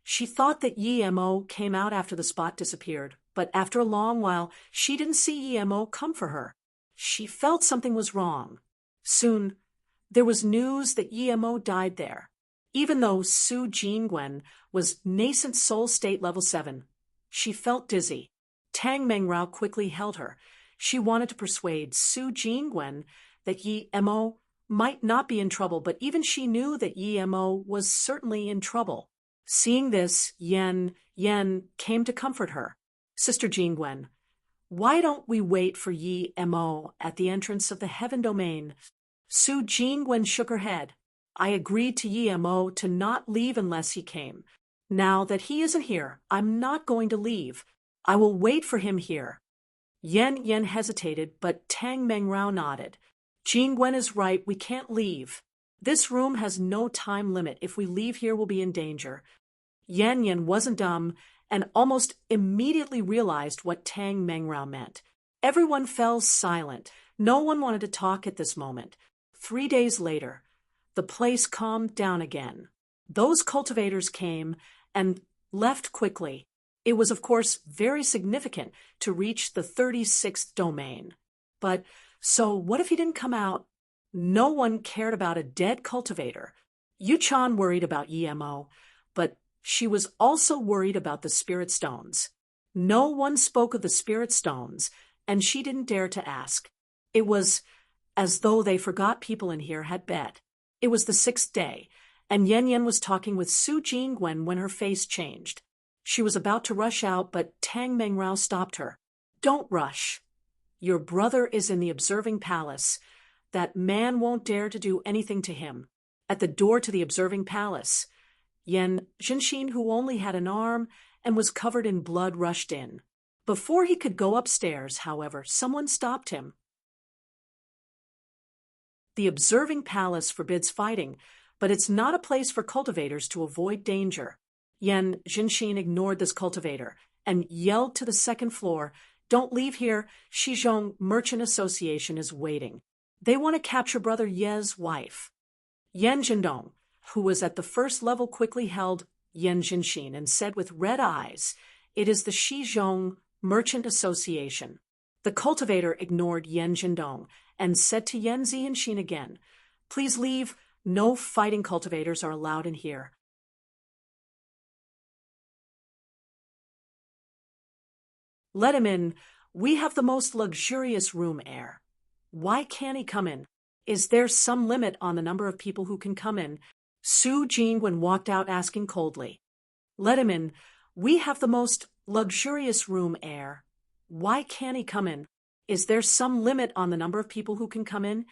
she thought that Yi Mo came out after the spot disappeared, but after a long while, she didn't see Yi Mo come for her. She felt something was wrong. Soon, there was news that Yi Mo died there. Even though Su Jingwen was nascent soul state level 7, she felt dizzy. Tang Mengrao quickly held her. She wanted to persuade Su Jingwen that Yi Mo might not be in trouble, but even she knew that Yi Mo was certainly in trouble. Seeing this, Yen came to comfort her. Sister Jingwen, why don't we wait for Yi Mo at the entrance of the heaven domain? Su Jingwen shook her head. I agreed to Yi Mo to not leave unless he came. Now that he isn't here, I'm not going to leave. I will wait for him here. Yen hesitated, but Tang Mengrao nodded. Jingwen is right, we can't leave. This room has no time limit. If we leave here, we'll be in danger. Yen wasn't dumb and almost immediately realized what Tang Mengrao meant. Everyone fell silent. No one wanted to talk at this moment. 3 days later, the place calmed down again. Those cultivators came and left quickly. It was, of course, very significant to reach the 36th domain. But so what if he didn't come out? No one cared about a dead cultivator. Yu-chan worried about Yi Mo, but she was also worried about the spirit stones. No one spoke of the spirit stones, and she didn't dare to ask. It was as though they forgot people in here had bet. It was the 6th day, and Yen was talking with Su Jingwen when her face changed. She was about to rush out, but Tang Mengrao stopped her. Don't rush. Your brother is in the observing palace. That man won't dare to do anything to him. At the door to the observing palace, Yen Jinshin, who only had an arm and was covered in blood, rushed in. Before he could go upstairs, however, someone stopped him. The observing palace forbids fighting, but it's not a place for cultivators to avoid danger. Yen Jinshin ignored this cultivator and yelled to the second floor, Don't leave here, Shizhong Merchant Association is waiting. They want to capture Brother Ye's wife. Yen Jindong, who was at the first level, quickly held Yen Jinshin and said with red eyes, It is the Shizhong Merchant Association. The cultivator ignored Yen Jindong and said to Yen Zinshin again, Please leave, no fighting cultivators are allowed in here. Let him in, we have the most luxurious room air. Why can't he come in? Is there some limit on the number of people who can come in? Su Jingwen walked out asking coldly. Let him in, we have the most luxurious room air. Why can't he come in? Is there some limit on the number of people who can come in?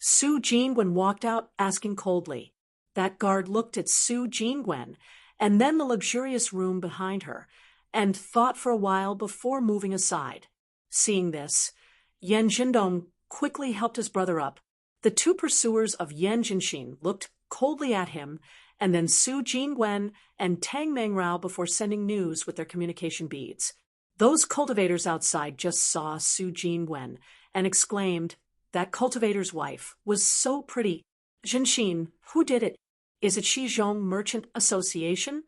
Su Jingwen walked out asking coldly. That guard looked at Su Jingwen and then the luxurious room behind her and thought for a while before moving aside. Seeing this, Yen Jindong quickly helped his brother up. The two pursuers of Yen Jinshin looked coldly at him and then Su Jingwen and Tang Mengrao before sending news with their communication beads. Those cultivators outside just saw Su Jingwen and exclaimed, That cultivator's wife was so pretty. Jinshin, who did it? Is it Shizhong Merchant Association?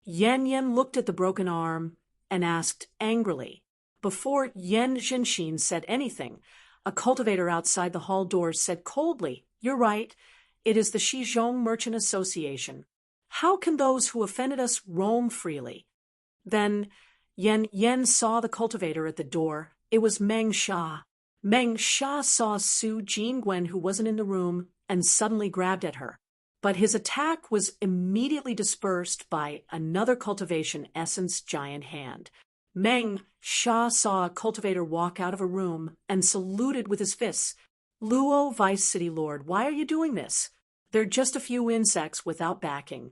Yen looked at the broken arm and asked angrily. Before Yen Jinshin said anything, a cultivator outside the hall doors said coldly, You're right, it is the Shizhong Merchant Association. How can those who offended us roam freely? Then Yen saw the cultivator at the door. It was Meng Sha. Meng Sha saw Su Jingwen, who wasn't in the room, and suddenly grabbed at her. But his attack was immediately dispersed by another cultivation essence giant hand. Meng Sha saw a cultivator walk out of a room and saluted with his fists. Luo, Vice City Lord, why are you doing this? They're just a few insects without backing.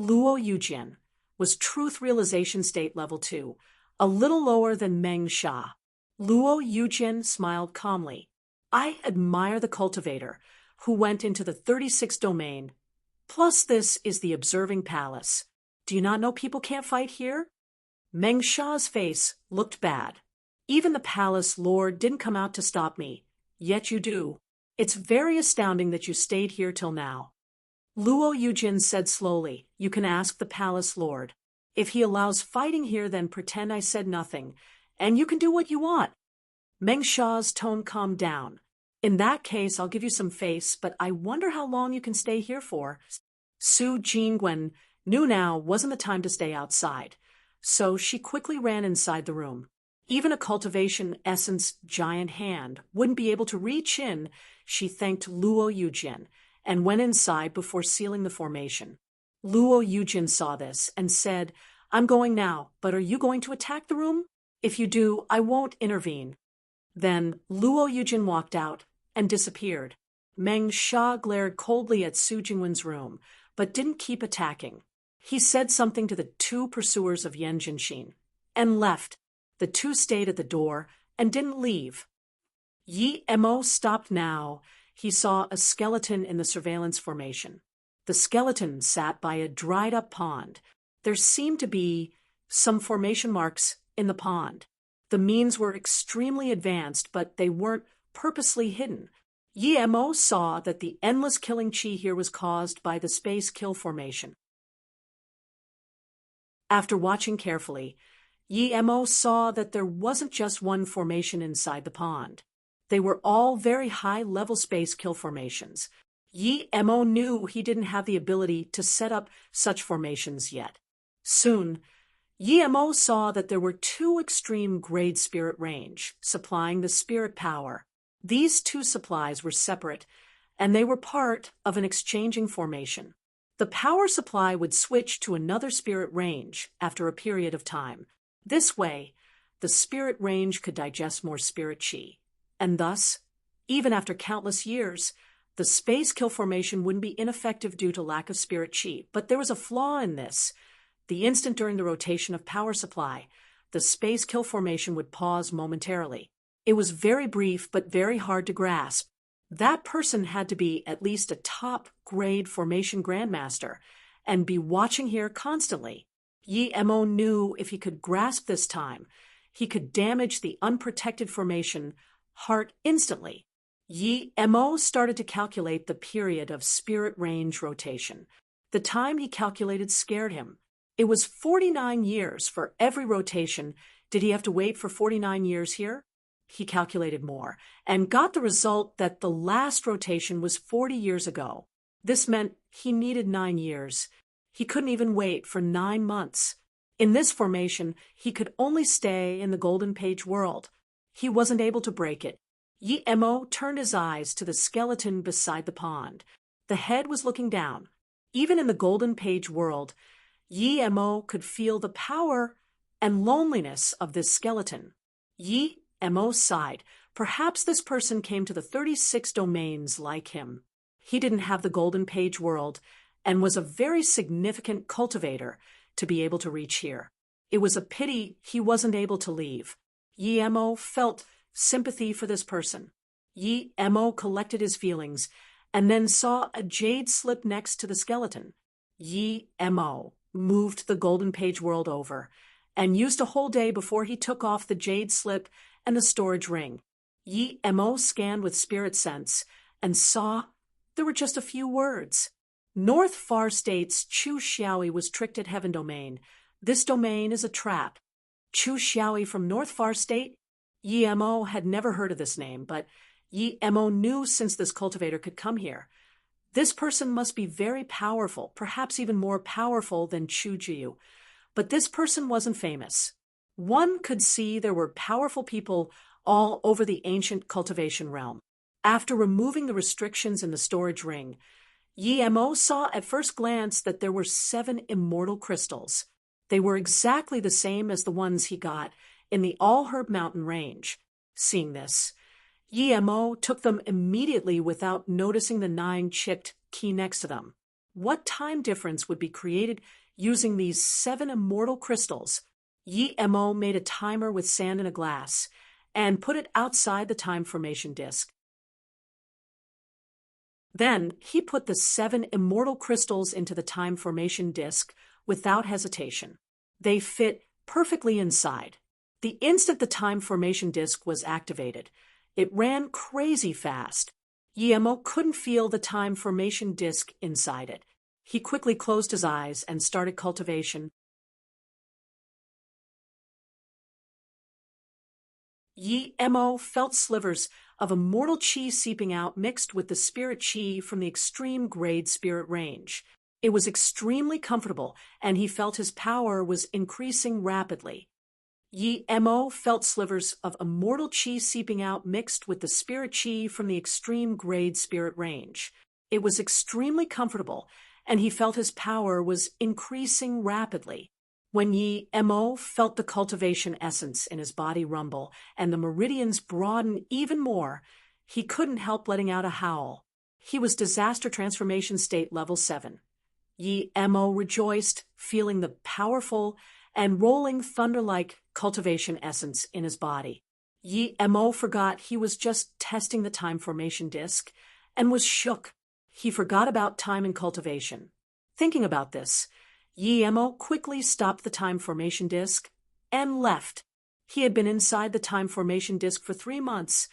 Luo Yujin was Truth Realization State Level 2, a little lower than Meng Sha. Luo Yujin smiled calmly. I admire the cultivator who went into the 36th domain. Plus this is the observing palace. Do you not know people can't fight here? Meng Sha's face looked bad. Even the palace lord didn't come out to stop me. Yet you do. It's very astounding that you stayed here till now. Luo Yujin said slowly, you can ask the palace lord. If he allows fighting here, then pretend I said nothing, and you can do what you want. Meng Sha's tone calmed down. In that case, I'll give you some face, but I wonder how long you can stay here for. Su Jingwen knew now wasn't the time to stay outside, so she quickly ran inside the room. Even a cultivation essence giant hand wouldn't be able to reach in. She thanked Luo Yujin and went inside before sealing the formation. Luo Yujin saw this and said, I'm going now, but are you going to attack the room? If you do, I won't intervene. Then Luo Yujin walked out and disappeared. Meng Sha glared coldly at Su Jingwen's room, but didn't keep attacking. He said something to the two pursuers of Yan Jinxin and left. The two stayed at the door and didn't leave. Yi Mo stopped now. He saw a skeleton in the surveillance formation. The skeleton sat by a dried-up pond. There seemed to be some formation marks in the pond. The means were extremely advanced, but they weren't purposely hidden. Yi Mo saw that the endless killing chi here was caused by the space kill formation. After watching carefully, Yi Mo saw that there wasn't just one formation inside the pond. They were all very high-level space kill formations. Yi Mo knew he didn't have the ability to set up such formations yet. Soon, Yi Mo saw that there were two extreme grade spirit range, supplying the spirit power. These two supplies were separate, and they were part of an exchanging formation. The power supply would switch to another spirit range after a period of time. This way, the spirit range could digest more spirit chi, and thus, even after countless years, the space kill formation wouldn't be ineffective due to lack of spirit chi. But there was a flaw in this. The instant during the rotation of power supply, the space kill formation would pause momentarily. It was very brief but very hard to grasp. That person had to be at least a top-grade formation grandmaster and be watching here constantly. Yi Mo knew if he could grasp this time, he could damage the unprotected formation heart instantly. Yi Mo started to calculate the period of spirit range rotation. The time he calculated scared him. It was 49 years for every rotation. Did he have to wait for 49 years here? He calculated more and got the result that the last rotation was 40 years ago. This meant he needed 9 years. He couldn't even wait for 9 months. In this formation, he could only stay in the Golden Page world. He wasn't able to break it. Yi Mo turned his eyes to the skeleton beside the pond. The head was looking down. Even in the Golden Page world, Yi Mo could feel the power and loneliness of this skeleton. Yi Mo sighed. Perhaps this person came to the 36 domains like him. He didn't have the Golden Page world and was a very significant cultivator to be able to reach here. It was a pity he wasn't able to leave. Yi Mo felt sympathy for this person. Yi Mo collected his feelings and then saw a jade slip next to the skeleton. Yi Mo moved the Golden Page world over and used a whole day before he took off the jade slip and the storage ring. Yi Mo scanned with spirit sense and saw there were just a few words. North Far State's Chu Xiaoyi was tricked at Heaven Domain. This domain is a trap. Chu Xiaoyi from North Far State? Yi Mo had never heard of this name, but Yi Mo knew since this cultivator could come here. This person must be very powerful, perhaps even more powerful than Chu Jiu. But this person wasn't famous. One could see there were powerful people all over the ancient cultivation realm. After removing the restrictions in the storage ring, Yi Mo saw at first glance that there were 7 immortal crystals. They were exactly the same as the ones he got in the All-Herb Mountain range. Seeing this, Yi Mo took them immediately without noticing the 9 chipped key next to them. What time difference would be created using these 7 immortal crystals? Yi Mo made a timer with sand in a glass and put it outside the time formation disk. Then he put the 7 immortal crystals into the time formation disk without hesitation. They fit perfectly inside. The instant the time formation disk was activated, it ran crazy fast. Yi Mo couldn't feel the time formation disk inside it. He quickly closed his eyes and started cultivation. Yi Mo felt slivers of immortal chi seeping out mixed with the spirit chi from the extreme grade spirit range. It was extremely comfortable, and he felt his power was increasing rapidly. Yi Mo felt slivers of immortal chi seeping out mixed with the spirit chi from the extreme grade spirit range. It was extremely comfortable, and he felt his power was increasing rapidly. When Yi Mo felt the cultivation essence in his body rumble and the meridians broaden even more, he couldn't help letting out a howl. He was disaster transformation state level 7. Yi Mo rejoiced, feeling the powerful and rolling thunder-like cultivation essence in his body. Yi Mo forgot he was just testing the time formation disk and was shook. He forgot about time and cultivation. Thinking about this, Yi Mo quickly stopped the time formation disk and left. He had been inside the time formation disk for 3 months,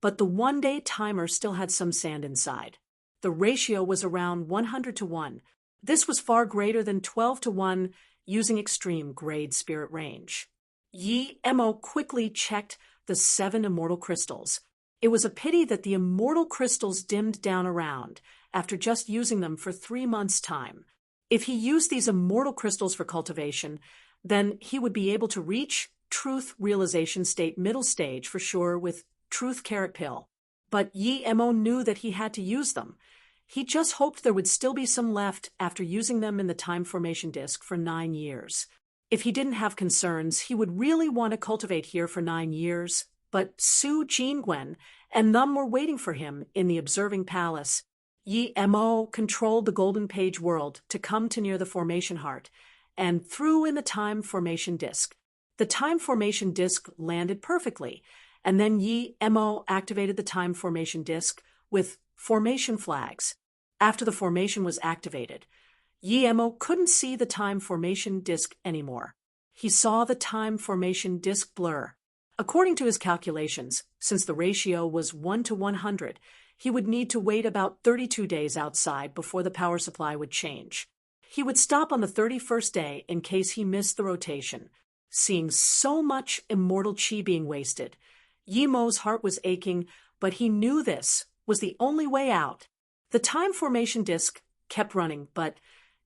but the one-day timer still had some sand inside. The ratio was around 100 to 1. This was far greater than 12 to 1 using extreme grade spirit range. Yi Mo quickly checked the 7 immortal crystals. It was a pity that the immortal crystals dimmed down around after just using them for 3 months' time. If he used these immortal crystals for cultivation, then he would be able to reach truth realization state middle stage for sure with truth carrot pill. But Yi Mo knew that he had to use them. He just hoped there would still be some left after using them in the time formation disk for 9 years. If he didn't have concerns, he would really want to cultivate here for 9 years. But Su Jingwen and Num were waiting for him in the observing palace. Yi Mo controlled the golden page world to come to near the formation heart and threw in the time formation disk. The time formation disk landed perfectly, and then Yi Mo activated the time formation disk with formation flags. After the formation was activated, Yi Mo couldn't see the time formation disk anymore. He saw the time formation disk blur. According to his calculations, since the ratio was 1 to 100, he would need to wait about 32 days outside before the power supply would change. He would stop on the 31st day in case he missed the rotation. Seeing so much immortal chi being wasted, Yi Mo's heart was aching, but he knew this was the only way out. The time formation disk kept running, but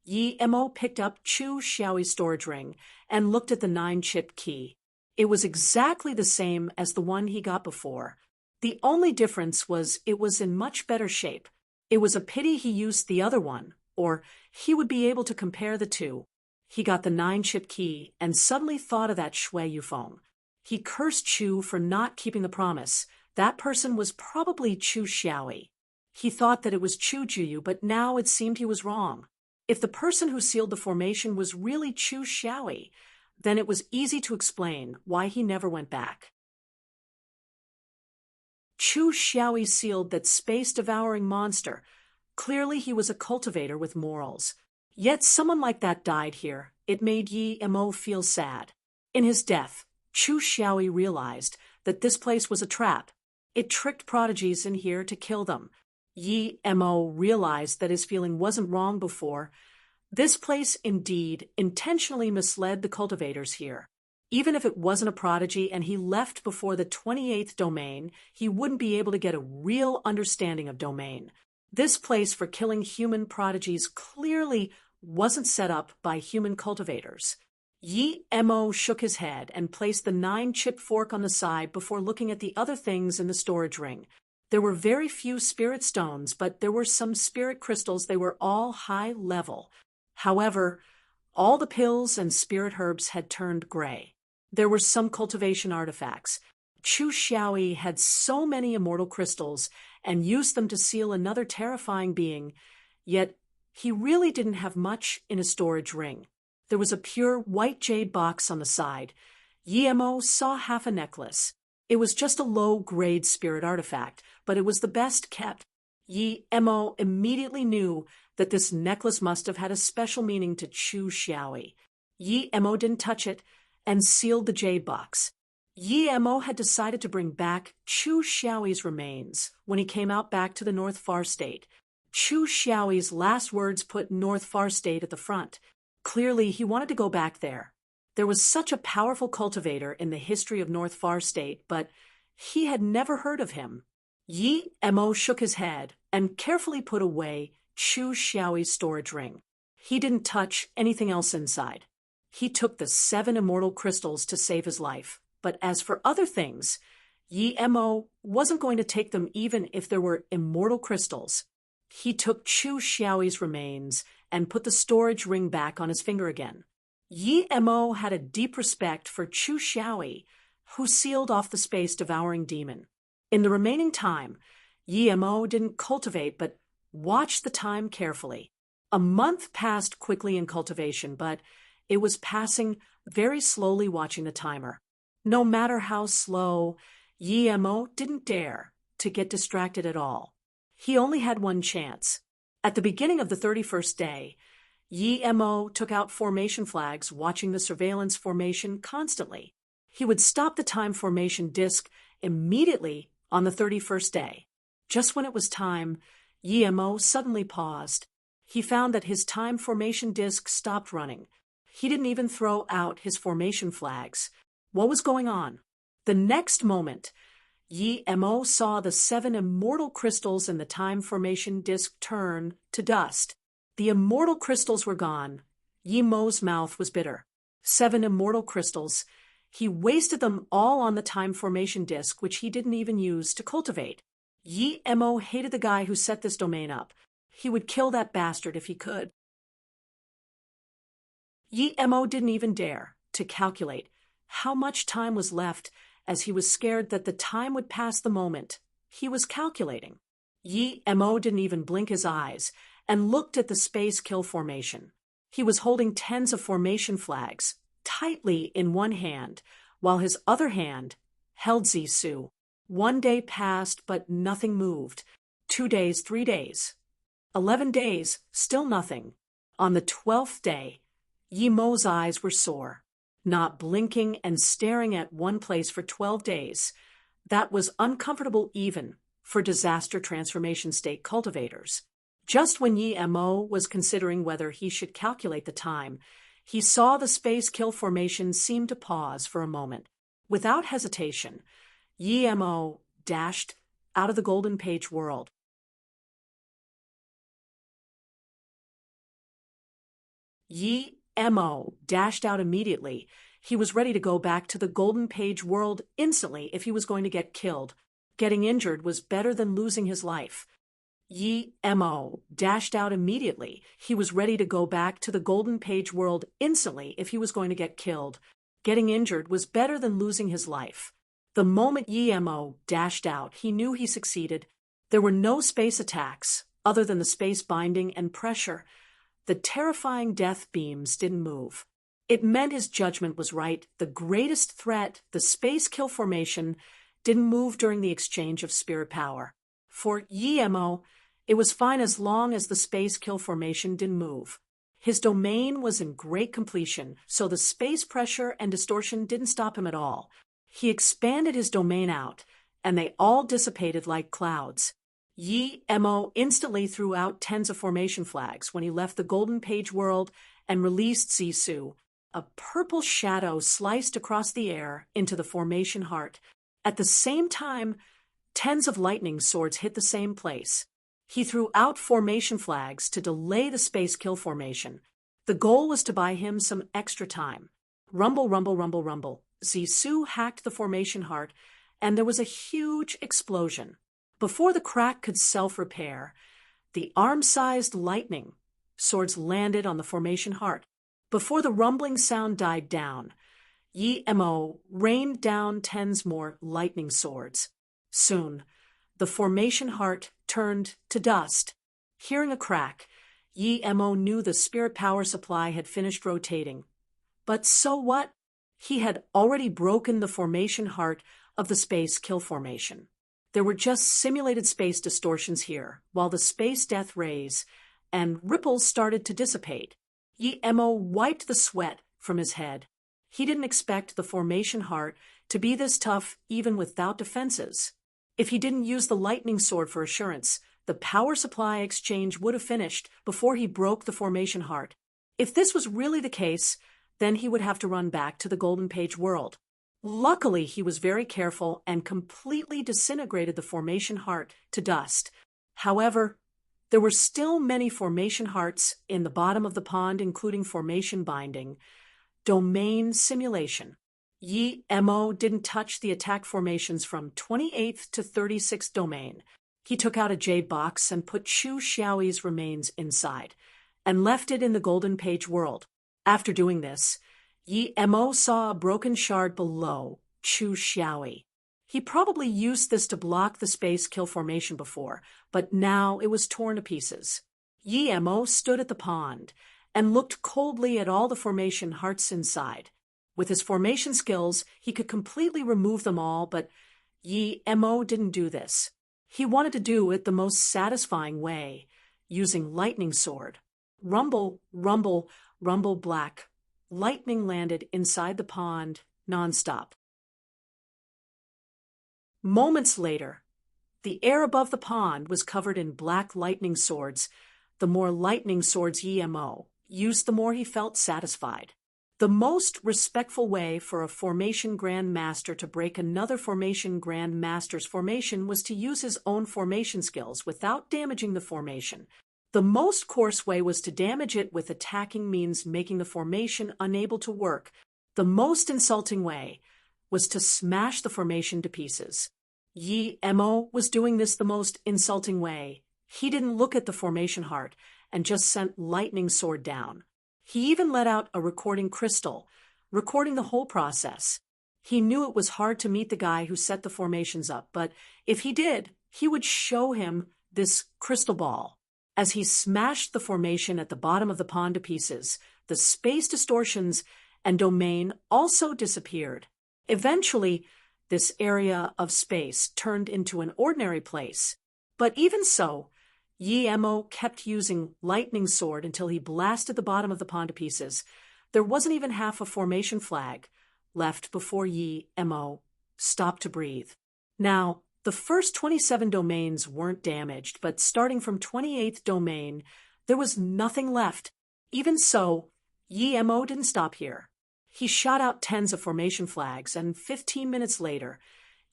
Yi Mo picked up Chu Xiaoi's storage ring and looked at the 9-chip key. It was exactly the same as the one he got before. The only difference was it was in much better shape. It was a pity he used the other one, or he would be able to compare the two. He got the 9-chip key and suddenly thought of that Shui Yufeng. He cursed Chu for not keeping the promise. That person was probably Chu Xiaoi. He thought that it was Chu Juyu, but now it seemed he was wrong. If the person who sealed the formation was really Chu Xiaoi, then it was easy to explain why he never went back. Chu Xiaoi sealed that space-devouring monster. Clearly he was a cultivator with morals. Yet someone like that died here. It made Yi Mo feel sad. In his death, Chu Xiaoi realized that this place was a trap. It tricked prodigies in here to kill them. Yi Mo realized that his feeling wasn't wrong before. This place indeed intentionally misled the cultivators here. Even if it wasn't a prodigy and he left before the 28th domain, he wouldn't be able to get a real understanding of domain. This place for killing human prodigies clearly wasn't set up by human cultivators. Yi Mo shook his head and placed the 9-chip fork on the side before looking at the other things in the storage ring. There were very few spirit stones, but there were some spirit crystals. They were all high level. However, all the pills and spirit herbs had turned gray. There were some cultivation artifacts. Chu Xiaoi had so many immortal crystals and used them to seal another terrifying being. Yet he really didn't have much in his storage ring. There was a pure white jade box on the side. Yemo saw half a necklace. It was just a low-grade spirit artifact, but it was the best kept. Yemo immediately knew that this necklace must have had a special meaning to Chu Xiaoi. Yemo didn't touch it and sealed the jade box. Yemo had decided to bring back Chu Xiaoi's remains when he came out back to the North Far State. Chu Xiaoi's last words put North Far State at the front. Clearly, he wanted to go back there. There was such a powerful cultivator in the history of North Far State, but he had never heard of him. Yemo shook his head and carefully put away Chu Xiaoi's storage ring. He didn't touch anything else inside. He took the 7 immortal crystals to save his life, but as for other things, Yemo wasn't going to take them even if there were immortal crystals. He took Chu Xiaoi's remains and put the storage ring back on his finger again. Yemo had a deep respect for Chu Xiaoi, who sealed off the space-devouring demon. In the remaining time, Yemo didn't cultivate but watched the time carefully. A month passed quickly in cultivation, but it was passing very slowly watching the timer. No matter how slow, Yemo didn't dare to get distracted at all. He only had one chance. At the beginning of the 31st day, Yemo took out formation flags, watching the surveillance formation constantly. He would stop the time formation disk immediately on the 31st day. Just when it was time, Yemo suddenly paused. He found that his time formation disk stopped running. He didn't even throw out his formation flags. What was going on? The next moment, Yemo saw the 7 immortal crystals in the time formation disk turn to dust. The immortal crystals were gone. Yemo's mouth was bitter. 7 immortal crystals. He wasted them all on the time formation disk, which he didn't even use to cultivate. Yemo hated the guy who set this domain up. He would kill that bastard if he could. Yemo didn't even dare to calculate how much time was left, as he was scared that the time would pass the moment he was calculating. Yemo didn't even blink his eyes and looked at the space kill formation. He was holding tens of formation flags tightly in one hand, while his other hand held Zisu. 1 day passed, but nothing moved. 2 days, 3 days. 11 days, still nothing. On the 12th day, Yemo's eyes were sore. Not blinking and staring at one place for 12 days. That was uncomfortable even for disaster transformation state cultivators. Just when Yemo was considering whether he should calculate the time, he saw the space kill formation seem to pause for a moment. Without hesitation, Yemo dashed out of the Golden Page world. Yemo dashed out immediately. He was ready to go back to the Golden Page world instantly if he was going to get killed. Getting injured was better than losing his life. Yemo dashed out immediately. He was ready to go back to the Golden Page world instantly if he was going to get killed. Getting injured was better than losing his life. The moment Yemo dashed out, he knew he succeeded. There were no space attacks other than the space binding and pressure. The terrifying death beams didn't move. It meant his judgment was right. The greatest threat, the space kill formation, didn't move during the exchange of spirit power. For Yemo, it was fine as long as the space kill formation didn't move. His domain was in great completion, so the space pressure and distortion didn't stop him at all. He expanded his domain out, and they all dissipated like clouds. Yemo instantly threw out tens of formation flags when he left the Golden Page world and released Zisu. A purple shadow sliced across the air into the formation heart. At the same time, tens of lightning swords hit the same place. He threw out formation flags to delay the space kill formation. The goal was to buy him some extra time. Rumble, rumble, rumble, rumble. Zisu hacked the formation heart, and there was a huge explosion. Before the crack could self-repair, the arm-sized lightning swords landed on the formation heart. Before the rumbling sound died down, Yemo rained down tens more lightning swords. Soon, the formation heart turned to dust. Hearing a crack, Yi Mo knew the spirit power supply had finished rotating. But so what? He had already broken the formation heart of the space kill formation. There were just simulated space distortions here, while the space death rays and ripples started to dissipate. Yi Mo wiped the sweat from his head. He didn't expect the formation heart to be this tough even without defenses. If he didn't use the lightning sword for assurance, the power supply exchange would have finished before he broke the formation heart. If this was really the case, then he would have to run back to the Golden Page world. Luckily, he was very careful and completely disintegrated the formation heart to dust. However, there were still many formation hearts in the bottom of the pond, including formation binding, domain simulation. Yi Mo didn't touch the attack formations from 28th to 36th domain. He took out a jade box and put Chu Xiaoyi's remains inside, and left it in the Golden Page world. After doing this, Yi Mo saw a broken shard below Chu Xiaoyi. He probably used this to block the space kill formation before, but now it was torn to pieces. Yi Mo stood at the pond and looked coldly at all the formation hearts inside. With his formation skills, he could completely remove them all, but Yi Mo didn't do this. He wanted to do it the most satisfying way, using lightning sword. Rumble, rumble, rumble black. Lightning landed inside the pond, nonstop. Moments later, the air above the pond was covered in black lightning swords. The more lightning swords Yi Mo used, the more he felt satisfied. The most respectful way for a formation Grand Master to break another formation Grand Master's formation was to use his own formation skills without damaging the formation. The most coarse way was to damage it with attacking means, making the formation unable to work. The most insulting way was to smash the formation to pieces. Yi Mo was doing this the most insulting way. He didn't look at the formation heart and just sent lightning sword down. He even let out a recording crystal, recording the whole process. He knew it was hard to meet the guy who set the formations up, but if he did, he would show him this crystal ball. As he smashed the formation at the bottom of the pond to pieces, the space distortions and domain also disappeared. Eventually, this area of space turned into an ordinary place. But even so, Yi Mo kept using lightning sword until he blasted the bottom of the pond to pieces. There wasn't even half a formation flag left before Yi Mo stopped to breathe. Now, the first 27 domains weren't damaged, but starting from 28th domain, there was nothing left. Even so, Yi Mo didn't stop here. He shot out tens of formation flags, and 15 minutes later,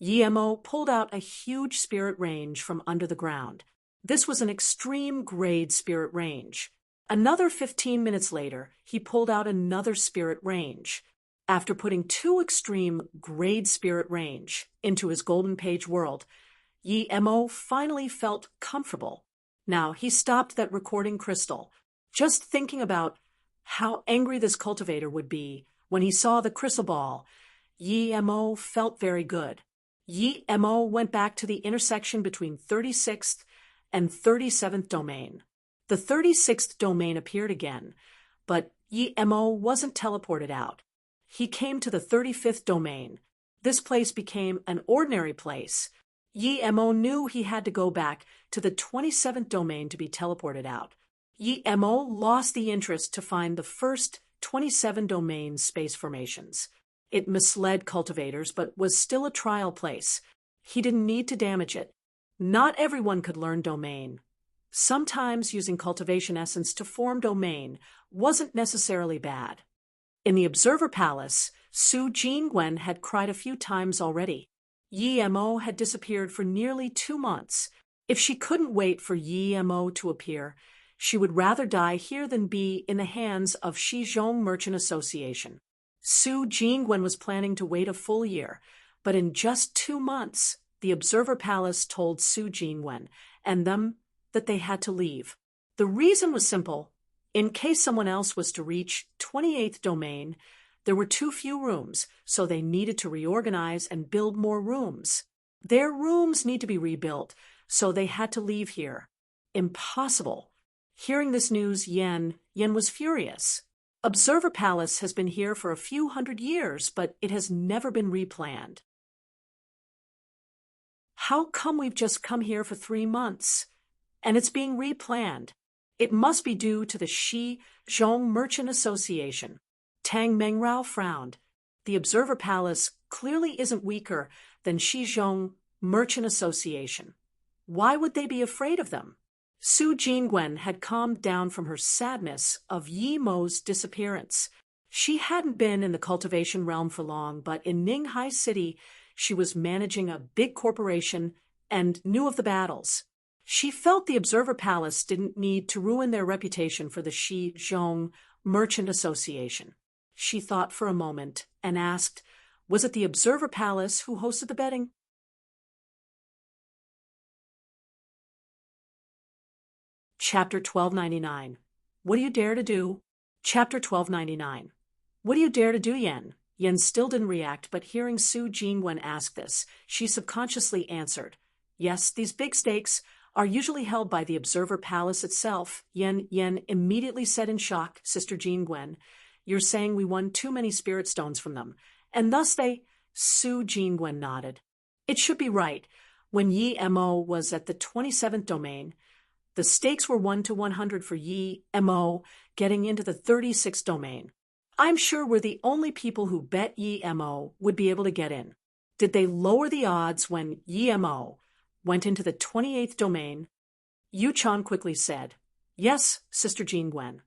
Yi Mo pulled out a huge spirit range from under the ground. This was an extreme grade spirit range. Another 15 minutes later, he pulled out another spirit range. After putting 2 extreme grade spirit range into his Golden Page world, Yi Mo finally felt comfortable. Now he stopped that recording crystal, just thinking about how angry this cultivator would be when he saw the crystal ball. Yi Mo felt very good. Yi Mo went back to the intersection between 36th and 37th domain. The 36th domain appeared again, but Yi Mo wasn't teleported out. He came to the 35th domain. This place became an ordinary place. Yi Mo knew he had to go back to the 27th domain to be teleported out. Yi Mo lost the interest to find the first 27 domain space formations. It misled cultivators, but was still a trial place. He didn't need to damage it. Not everyone could learn domain. Sometimes using cultivation essence to form domain wasn't necessarily bad. In the Observer Palace, Su Jingwen had cried a few times already. Yi Mo had disappeared for nearly 2 months. If she couldn't wait for Yi Mo to appear, she would rather die here than be in the hands of Shizhong Merchant Association. Su Jingwen was planning to wait a full year, but in just 2 months, the Observer Palace told Su Jingwen and them that they had to leave. The reason was simple. In case someone else was to reach 28th domain, there were too few rooms, so they needed to reorganize and build more rooms. Their rooms need to be rebuilt, so they had to leave here. Impossible. Hearing this news, Yen was furious. Observer Palace has been here for a few hundred years, but it has never been replanned. How come we've just come here for 3 months? And it's being replanned. It must be due to the Shizhong Merchant Association. Tang Mengrao frowned. The Observer Palace clearly isn't weaker than Shizhong Merchant Association. Why would they be afraid of them? Su Jingwen had calmed down from her sadness of Yi Mo's disappearance. She hadn't been in the cultivation realm for long, but in Ninghai City, she was managing a big corporation and knew of the battles. She felt the Observer Palace didn't need to ruin their reputation for the Shizhong Merchant Association. She thought for a moment and asked, was it the Observer Palace who hosted the betting? Chapter 1299. What do you dare to do? Chapter 1299. What do you dare to do, Yen? Yen still didn't react, but hearing Su Jingwen ask this, she subconsciously answered, yes, these big stakes are usually held by the Observer Palace itself. Yen immediately said in shock, Sister Jingwen, you're saying we won too many spirit stones from them, and thus they… Su Jingwen nodded. It should be right. When Yi Mo was at the 27th domain, the stakes were 1 to 100 for Yi Mo getting into the 36th domain. I'm sure we're the only people who bet Yi Mo would be able to get in. Did they lower the odds when Yi Mo went into the 28th domain? Yu Chan quickly said, yes, Sister Jingwen.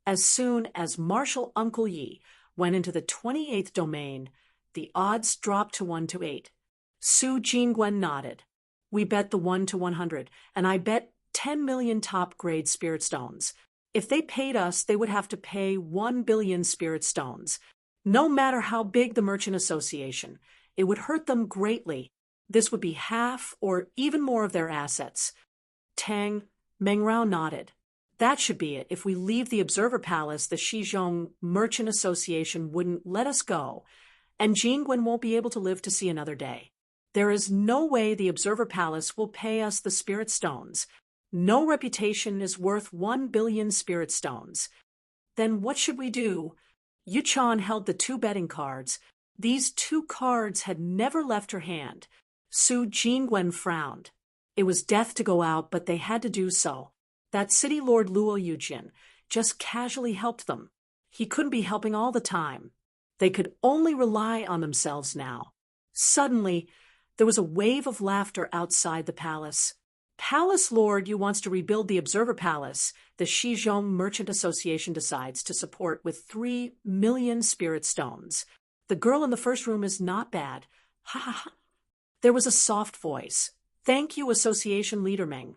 As soon as Marshal Uncle Yi went into the 28th domain, the odds dropped to 1 to 8. Su Jingwen nodded. We bet the 1 to 100, and I bet 10 million top-grade spirit stones. If they paid us, they would have to pay 1 billion spirit stones. No matter how big the Merchant Association, it would hurt them greatly. This would be half or even more of their assets. Tang Mengrao nodded. That should be it. If we leave the Observer Palace, the Shizhong Merchant Association wouldn't let us go, and Jingwen won't be able to live to see another day. There is no way the Observer Palace will pay us the spirit stones. No reputation is worth 1 billion spirit stones. Then what should we do? Yu Chan held the 2 betting cards. These 2 cards had never left her hand. Su Jingwen frowned. It was death to go out, but they had to do so. That city lord Luo Yujin just casually helped them. He couldn't be helping all the time. They could only rely on themselves now. Suddenly, there was a wave of laughter outside the palace. Palace Lord Yu wants to rebuild the Observer Palace. The Shizhong Merchant Association decides to support with 3 million spirit stones. The girl in the first room is not bad. Ha ha ha. There was a soft voice. Thank you, Association Leader Meng.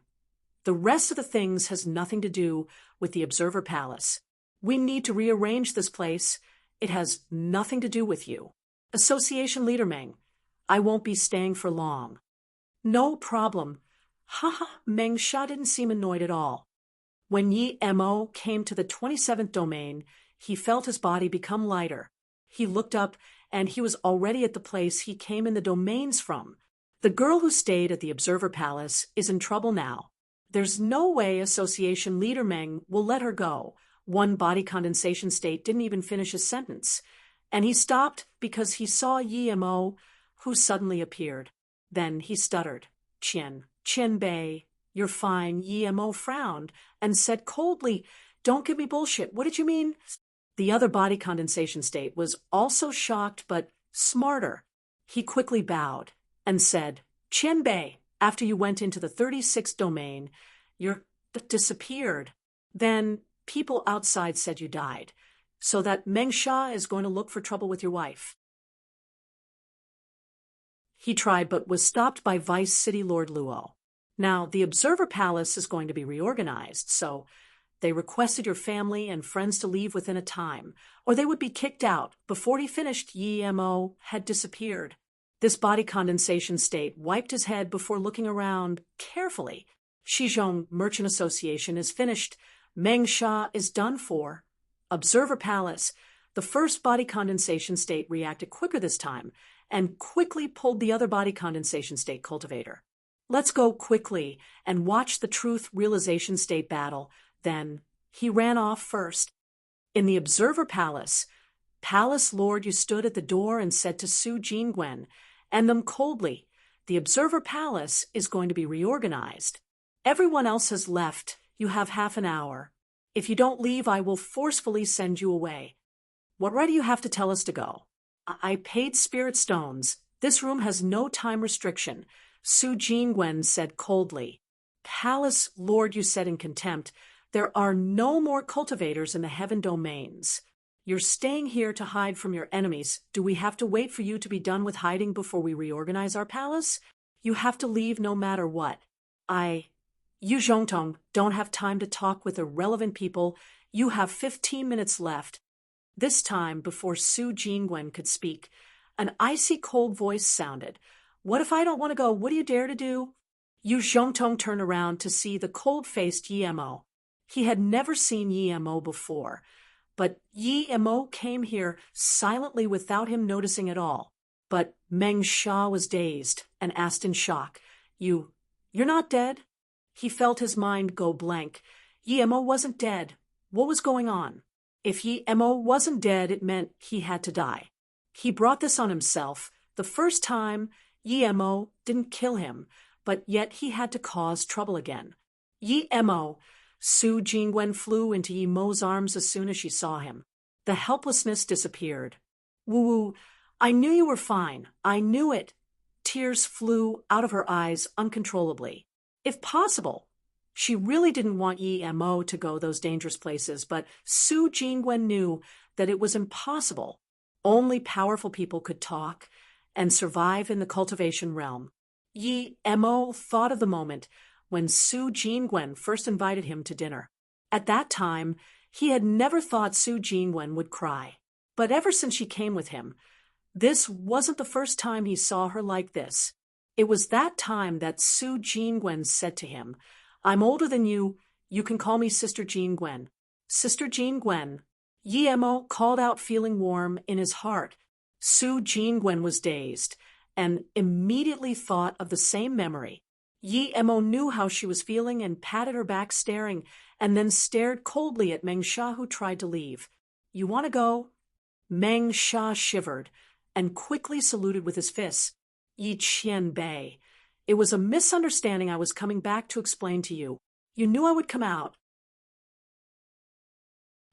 The rest of the things has nothing to do with the Observer Palace. We need to rearrange this place. It has nothing to do with you. Association Leader Meng, I won't be staying for long. No problem. Haha, Meng Sha didn't seem annoyed at all. When Yi Mo came to the 27th domain, he felt his body become lighter. He looked up, and he was already at the place he came in the domains from. The girl who stayed at the Observer Palace is in trouble now. There's no way Association Leader Meng will let her go. One body condensation state didn't even finish his sentence. And he stopped because he saw Yi Mo, who suddenly appeared. Then he stuttered. Chen Bei, you're fine. Yi Mo frowned and said coldly, don't give me bullshit. What did you mean? The other body condensation state was also shocked but smarter. He quickly bowed and said, Chen Bei, after you went into the 36th domain, you're disappeared. Then people outside said you died, so that Meng Sha is going to look for trouble with your wife. He tried but was stopped by Vice City Lord Luo. Now, the Observer Palace is going to be reorganized, so they requested your family and friends to leave within a time, or they would be kicked out. Before he finished, Yi Mo had disappeared. This body condensation state wiped his head before looking around carefully. Shizhong Merchant Association is finished. Meng Sha is done for. Observer Palace. The first body condensation state reacted quicker this time and quickly pulled the other body condensation state cultivator. Let's go quickly and watch the truth realization state battle. Then he ran off first. In the observer palace, Lord, you stood at the door and said to Su Jingwen and them coldly, the observer palace is going to be reorganized. Everyone else has left. You have half an hour. If you don't leave, I will forcefully send you away. What right do you have to tell us to go? I paid spirit stones. This room has no time restriction, Su Jingwen said coldly. Palace Lord, you said in contempt, there are no more cultivators in the heaven domains. You're staying here to hide from your enemies. Do we have to wait for you to be done with hiding before we reorganize our palace? You have to leave no matter what. You Zhongtong don't have time to talk with irrelevant people. You have 15 minutes left. This time, before Su Jingwen could speak, an icy cold voice sounded. What if I don't want to go? What do you dare to do? Yu Zhongtong turned around to see the cold-faced Yi Mo. He had never seen Yi Mo before, but Yi Mo came here silently without him noticing at all. But Meng Sha was dazed and asked in shock, You're not dead? He felt his mind go blank. Yi Mo wasn't dead. What was going on? If Yi Mo wasn't dead, it meant he had to die. He brought this on himself. The first time, Yi Mo didn't kill him, but yet he had to cause trouble again. Yi Mo. Su Jingwen flew into Yi Mo's arms as soon as she saw him. The helplessness disappeared. Woo, I knew you were fine. I knew it. Tears flew out of her eyes uncontrollably. If possible, she really didn't want Yi Mo to go those dangerous places, but Su Jingwen knew that it was impossible. Only powerful people could talk and survive in the cultivation realm. Yi Mo thought of the moment when Su Jingwen first invited him to dinner. At that time, he had never thought Su Jingwen would cry. But ever since she came with him, this wasn't the first time he saw her like this. It was that time that Su Jingwen said to him, I'm older than you. You can call me Sister Jingwen. Sister Jingwen. Yi Mo called out, feeling warm in his heart. Su Jingwen was dazed and immediately thought of the same memory. Yi Mo knew how she was feeling and patted her back, staring, and then stared coldly at Meng Sha, who tried to leave. You want to go? Meng Sha shivered and quickly saluted with his fists. Yi Qianbei. It was a misunderstanding I was coming back to explain to you. You knew I would come out.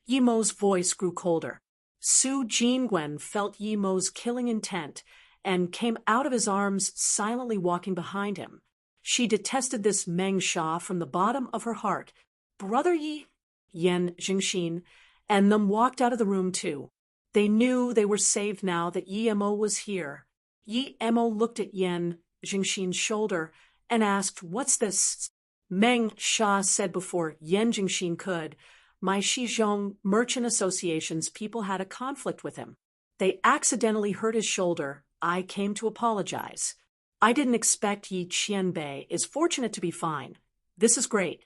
Yi Mo's voice grew colder. Su Jingwen felt Yi Mo's killing intent and came out of his arms, silently walking behind him. She detested this Meng Sha from the bottom of her heart. Brother Yi, Yan Jingxin, and them walked out of the room too. They knew they were saved now that Yi Mo was here. Yi Mo looked at Yan Jingxin's shoulder and asked, What's this? Meng Sha said before Yan Jingxin could, My Shizhong Merchant Association's people had a conflict with him. They accidentally hurt his shoulder. I came to apologize. I didn't expect Yi Qianbei is fortunate to be fine. This is great.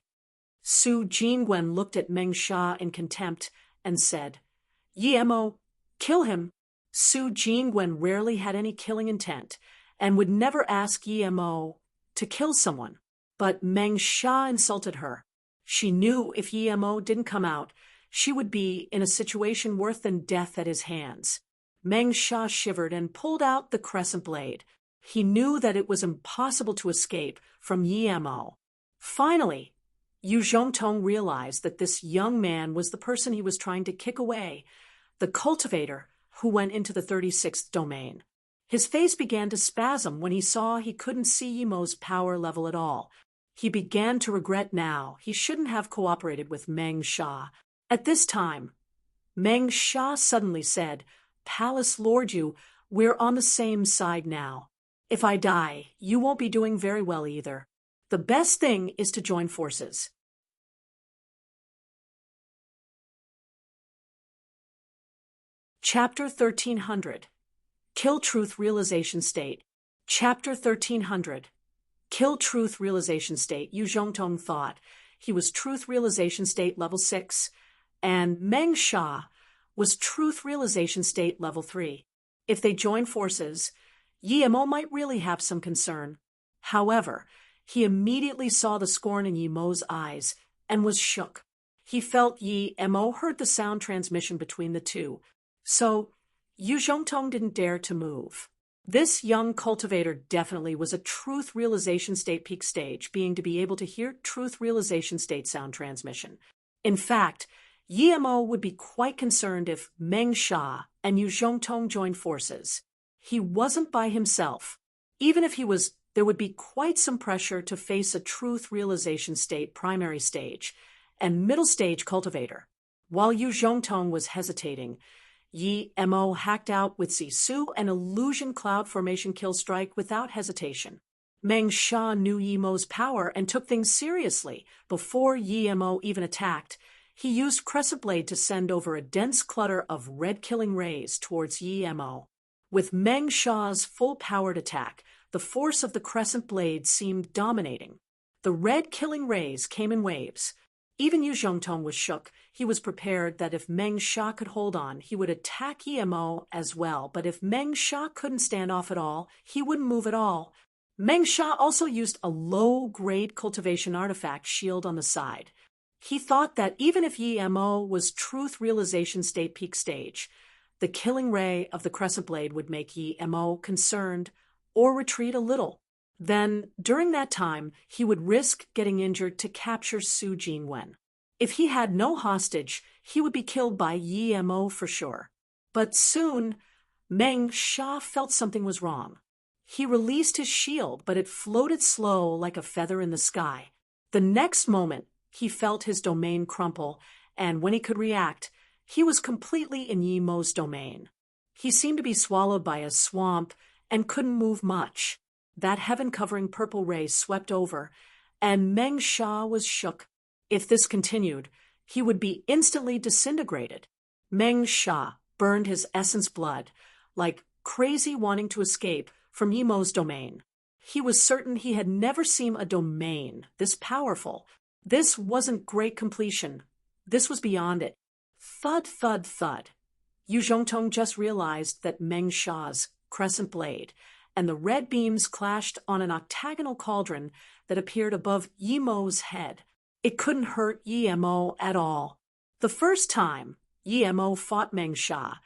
Su Jingwen looked at Meng Sha in contempt and said, Yi Mo, kill him. Su Jingwen rarely had any killing intent and would never ask Yi Mo to kill someone. But Meng Sha insulted her. She knew if Yi Mo didn't come out, she would be in a situation worse than death at his hands. Meng Sha shivered and pulled out the crescent blade. He knew that it was impossible to escape from Yi Mo. Finally, Yu Zhongtong realized that this young man was the person he was trying to kick away, the cultivator who went into the 36th domain. His face began to spasm when he saw he couldn't see Yi Mo's power level at all. He began to regret now he shouldn't have cooperated with Meng Sha. At this time, Meng Sha suddenly said, Palace Lord Yu, we're on the same side now. If I die, you won't be doing very well either. The best thing is to join forces. Chapter 1300. Kill Truth Realization State. Chapter 1300. Kill Truth Realization State. Yu Zhongtong thought he was Truth Realization State level 6, and Meng Sha was Truth Realization State level 3. If they joined forces, Yi Mo might really have some concern. However, he immediately saw the scorn in Yi Mo's eyes and was shook. He felt Yi Mo heard the sound transmission between the two, so Yu Zhongtong didn't dare to move. This young cultivator definitely was a truth realization state peak stage, being to be able to hear truth realization state sound transmission. In fact, Yi Mo would be quite concerned if Meng Sha and Yu Zhongtong joined forces. He wasn't by himself. Even if he was, there would be quite some pressure to face a truth realization state primary stage and middle stage cultivator. While Yu Zhongtong was hesitating, Yi Mo hacked out with Sisu an illusion cloud formation kill strike without hesitation. Meng Sha knew Yi Mo's power and took things seriously. Before Yi Mo even attacked, he used Crescent Blade to send over a dense clutter of red killing rays towards Yi Mo. With Meng Sha's full-powered attack, the force of the Crescent Blade seemed dominating. The red killing rays came in waves. Even Yu Zhongtong was shook. He was prepared that if Meng Sha could hold on, he would attack Yi Mo as well, but if Meng Sha couldn't stand off at all, he wouldn't move at all. Meng Sha also used a low-grade cultivation artifact shield on the side. He thought that even if Yi Mo was truth realization state peak stage, the killing ray of the Crescent Blade would make Yi Mo concerned or retreat a little. Then, during that time, he would risk getting injured to capture Su Jinwen. If he had no hostage, he would be killed by Yi Mo for sure. But soon, Meng Sha felt something was wrong. He released his shield, but it floated slow like a feather in the sky. The next moment, he felt his domain crumple, and when he could react, he was completely in Yi Mo's domain. He seemed to be swallowed by a swamp and couldn't move much. That heaven-covering purple ray swept over, and Meng Sha was shook. If this continued, he would be instantly disintegrated. Meng Sha burned his essence blood, like crazy wanting to escape from Yi Mo's domain. He was certain he had never seen a domain this powerful. This wasn't great completion. This was beyond it. Thud, thud, thud. Yu Zhongtong just realized that Meng Sha's Crescent Blade and the red beams clashed on an octagonal cauldron that appeared above Yi Mo's head. It couldn't hurt Yi Mo at all. The first time Yi Mo fought Meng Sha,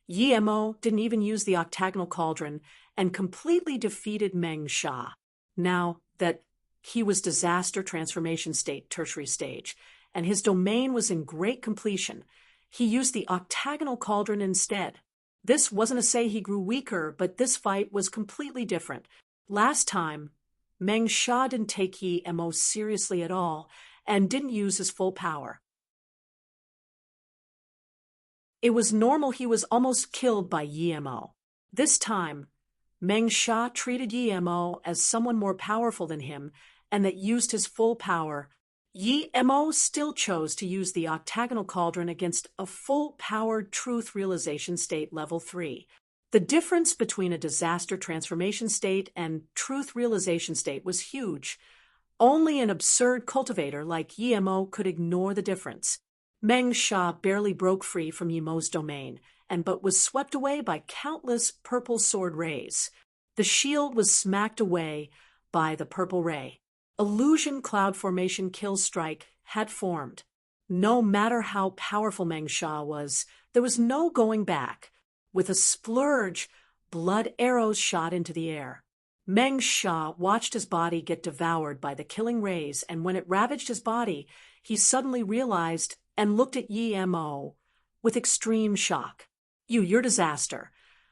Yi Mo didn't even use the octagonal cauldron and completely defeated Meng Sha. Now that he was disaster transformation state tertiary stage, and his domain was in great completion, he used the octagonal cauldron instead. This wasn't to say he grew weaker, but this fight was completely different. Last time, Meng Sha didn't take Yi Mo seriously at all and didn't use his full power. It was normal he was almost killed by Yi Mo. This time, Meng Sha treated Yi Mo as someone more powerful than him and that used his full power. Yi Mo still chose to use the octagonal cauldron against a full-powered truth realization state level 3. The difference between a disaster transformation state and truth realization state was huge. Only an absurd cultivator like Yi Mo could ignore the difference. Meng Sha barely broke free from Yi Mo's domain, but was swept away by countless purple sword rays. The shield was smacked away by the purple ray. Illusion cloud formation kill strike had formed. No matter how powerful Meng Sha was, there was no going back. With a splurge, blood arrows shot into the air. Meng Sha watched his body get devoured by the killing rays, and when it ravaged his body, he suddenly realized and looked at Yi Mo with extreme shock. You're disaster.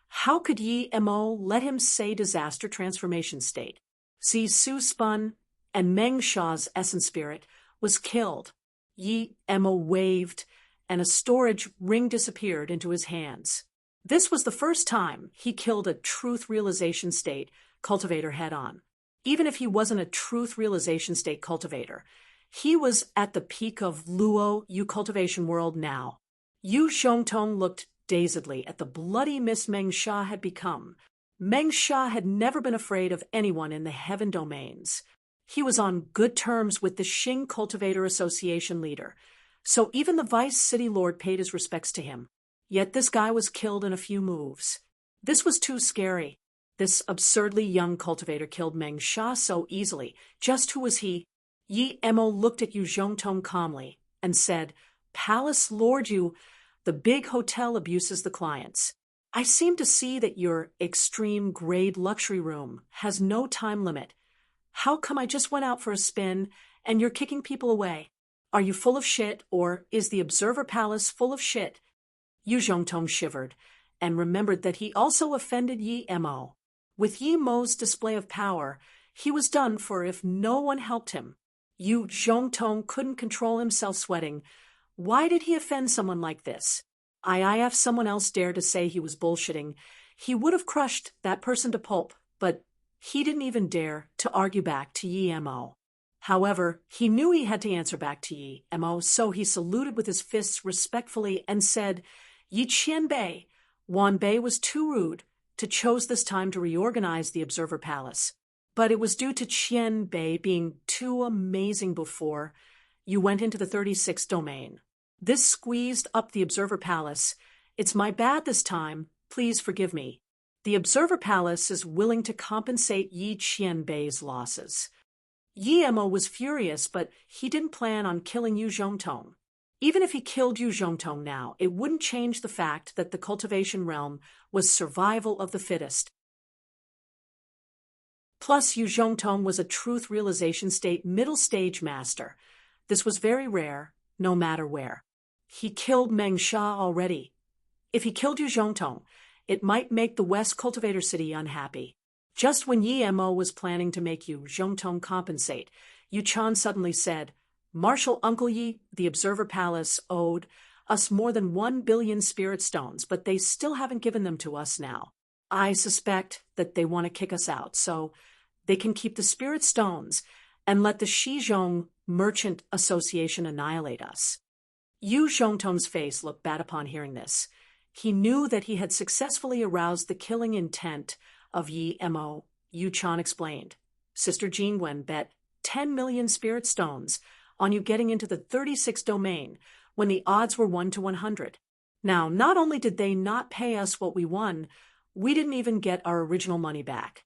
How could Yi Mo let him say disaster transformation state? See, Su spun, and Meng Sha's essence spirit was killed. Yi Mo waved, and a storage ring disappeared into his hands. This was the first time he killed a truth realization state cultivator head-on. Even if he wasn't a truth realization state cultivator, he was at the peak of Luo Yu cultivation world now. Yu Zhongtong looked dazedly at the bloody mess Meng Sha had become. Meng Sha had never been afraid of anyone in the heaven domains. He was on good terms with the Xing Cultivator Association leader, so even the Vice City Lord paid his respects to him. Yet this guy was killed in a few moves. This was too scary. This absurdly young cultivator killed Meng Sha so easily. Just who was he? Yi Emo looked at Yu Zhongtong calmly and said, "Palace Lord Yu, the big hotel abuses the clients. I seem to see that your extreme-grade luxury room has no time limit. How come I just went out for a spin and you're kicking people away? Are you full of shit, or is the Observer Palace full of shit?" Yu Zhongtong shivered and remembered that he also offended Yi Mo. With Yi Mo's display of power, he was done for if no one helped him. Yu Zhongtong couldn't control himself sweating. Why did he offend someone like this? If someone else dared to say he was bullshitting, he would have crushed that person to pulp, but he didn't even dare to argue back to Yi Mo. However, he knew he had to answer back to Yi Mo, so he saluted with his fists respectfully and said, "Yi Qianbei." Wan Bei was too rude to chose this time to reorganize the Observer Palace. But it was due to Qian Bei being too amazing before you went into the 36th domain. This squeezed up the Observer Palace. It's my bad this time. Please forgive me. The Observer Palace is willing to compensate Yi Qian Bei's losses. Yi Mo was furious, but he didn't plan on killing Yu Zhongtong. Even if he killed Yu Zhongtong now, it wouldn't change the fact that the cultivation realm was survival of the fittest. Plus, Yu Zhongtong was a truth realization state middle stage master. This was very rare, no matter where. He killed Meng Sha already. If he killed Yu Zhongtong, it might make the West Cultivator City unhappy. Just when Yi Mo was planning to make Yu Zhongtong compensate, Yu Chan suddenly said, "Marshal Uncle Yi, the Observer Palace owed us more than 1 billion spirit stones, but they still haven't given them to us now. I suspect that they want to kick us out, so they can keep the spirit stones and let the Shizhong Merchant Association annihilate us." Yu Zhongtong's face looked bad upon hearing this. He knew that he had successfully aroused the killing intent of Yi Mo. Yu Chan explained, "Sister Jingwen bet 10 million spirit stones on you getting into the 36th domain when the odds were 1 to 100. Now, not only did they not pay us what we won, we didn't even get our original money back."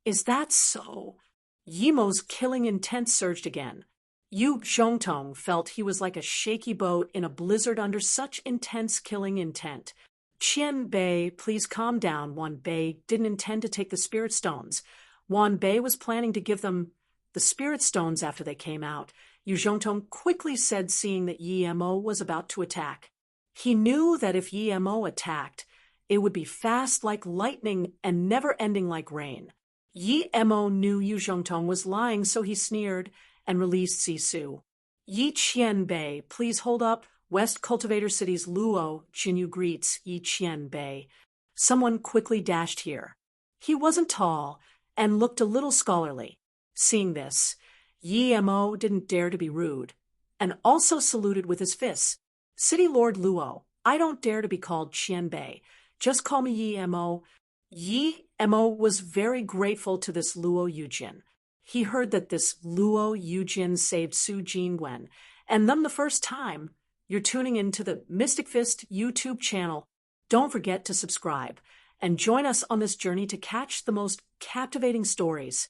"Is that so?" Yi Mo's killing intent surged again. Yu Zhongtong felt he was like a shaky boat in a blizzard under such intense killing intent. "Qian Bei, please calm down. Wan Bei didn't intend to take the spirit stones. Wan Bei was planning to give them the spirit stones after they came out," Yu Zhongtong quickly said, seeing that Yi Mo was about to attack. He knew that if Yi Mo attacked, it would be fast like lightning and never ending like rain. Yi Mo knew Yu Zhongtong was lying, so he sneered and released Sisu. "Yi Qian Bei, please hold up. West Cultivator City's Luo Jinyu greets Yi Qian Bei." Someone quickly dashed here. He wasn't tall and looked a little scholarly. Seeing this, Yi Mo didn't dare to be rude, and also saluted with his fists. "City Lord Luo, I don't dare to be called Qian Bei. Just call me Yi Mo." Yi Mo was very grateful to this Luo Yujin. He heard that this Luo Yujin saved Su Jingwen, and them the first time. You're tuning into the Mystic Fist YouTube channel. Don't forget to subscribe and join us on this journey to catch the most captivating stories.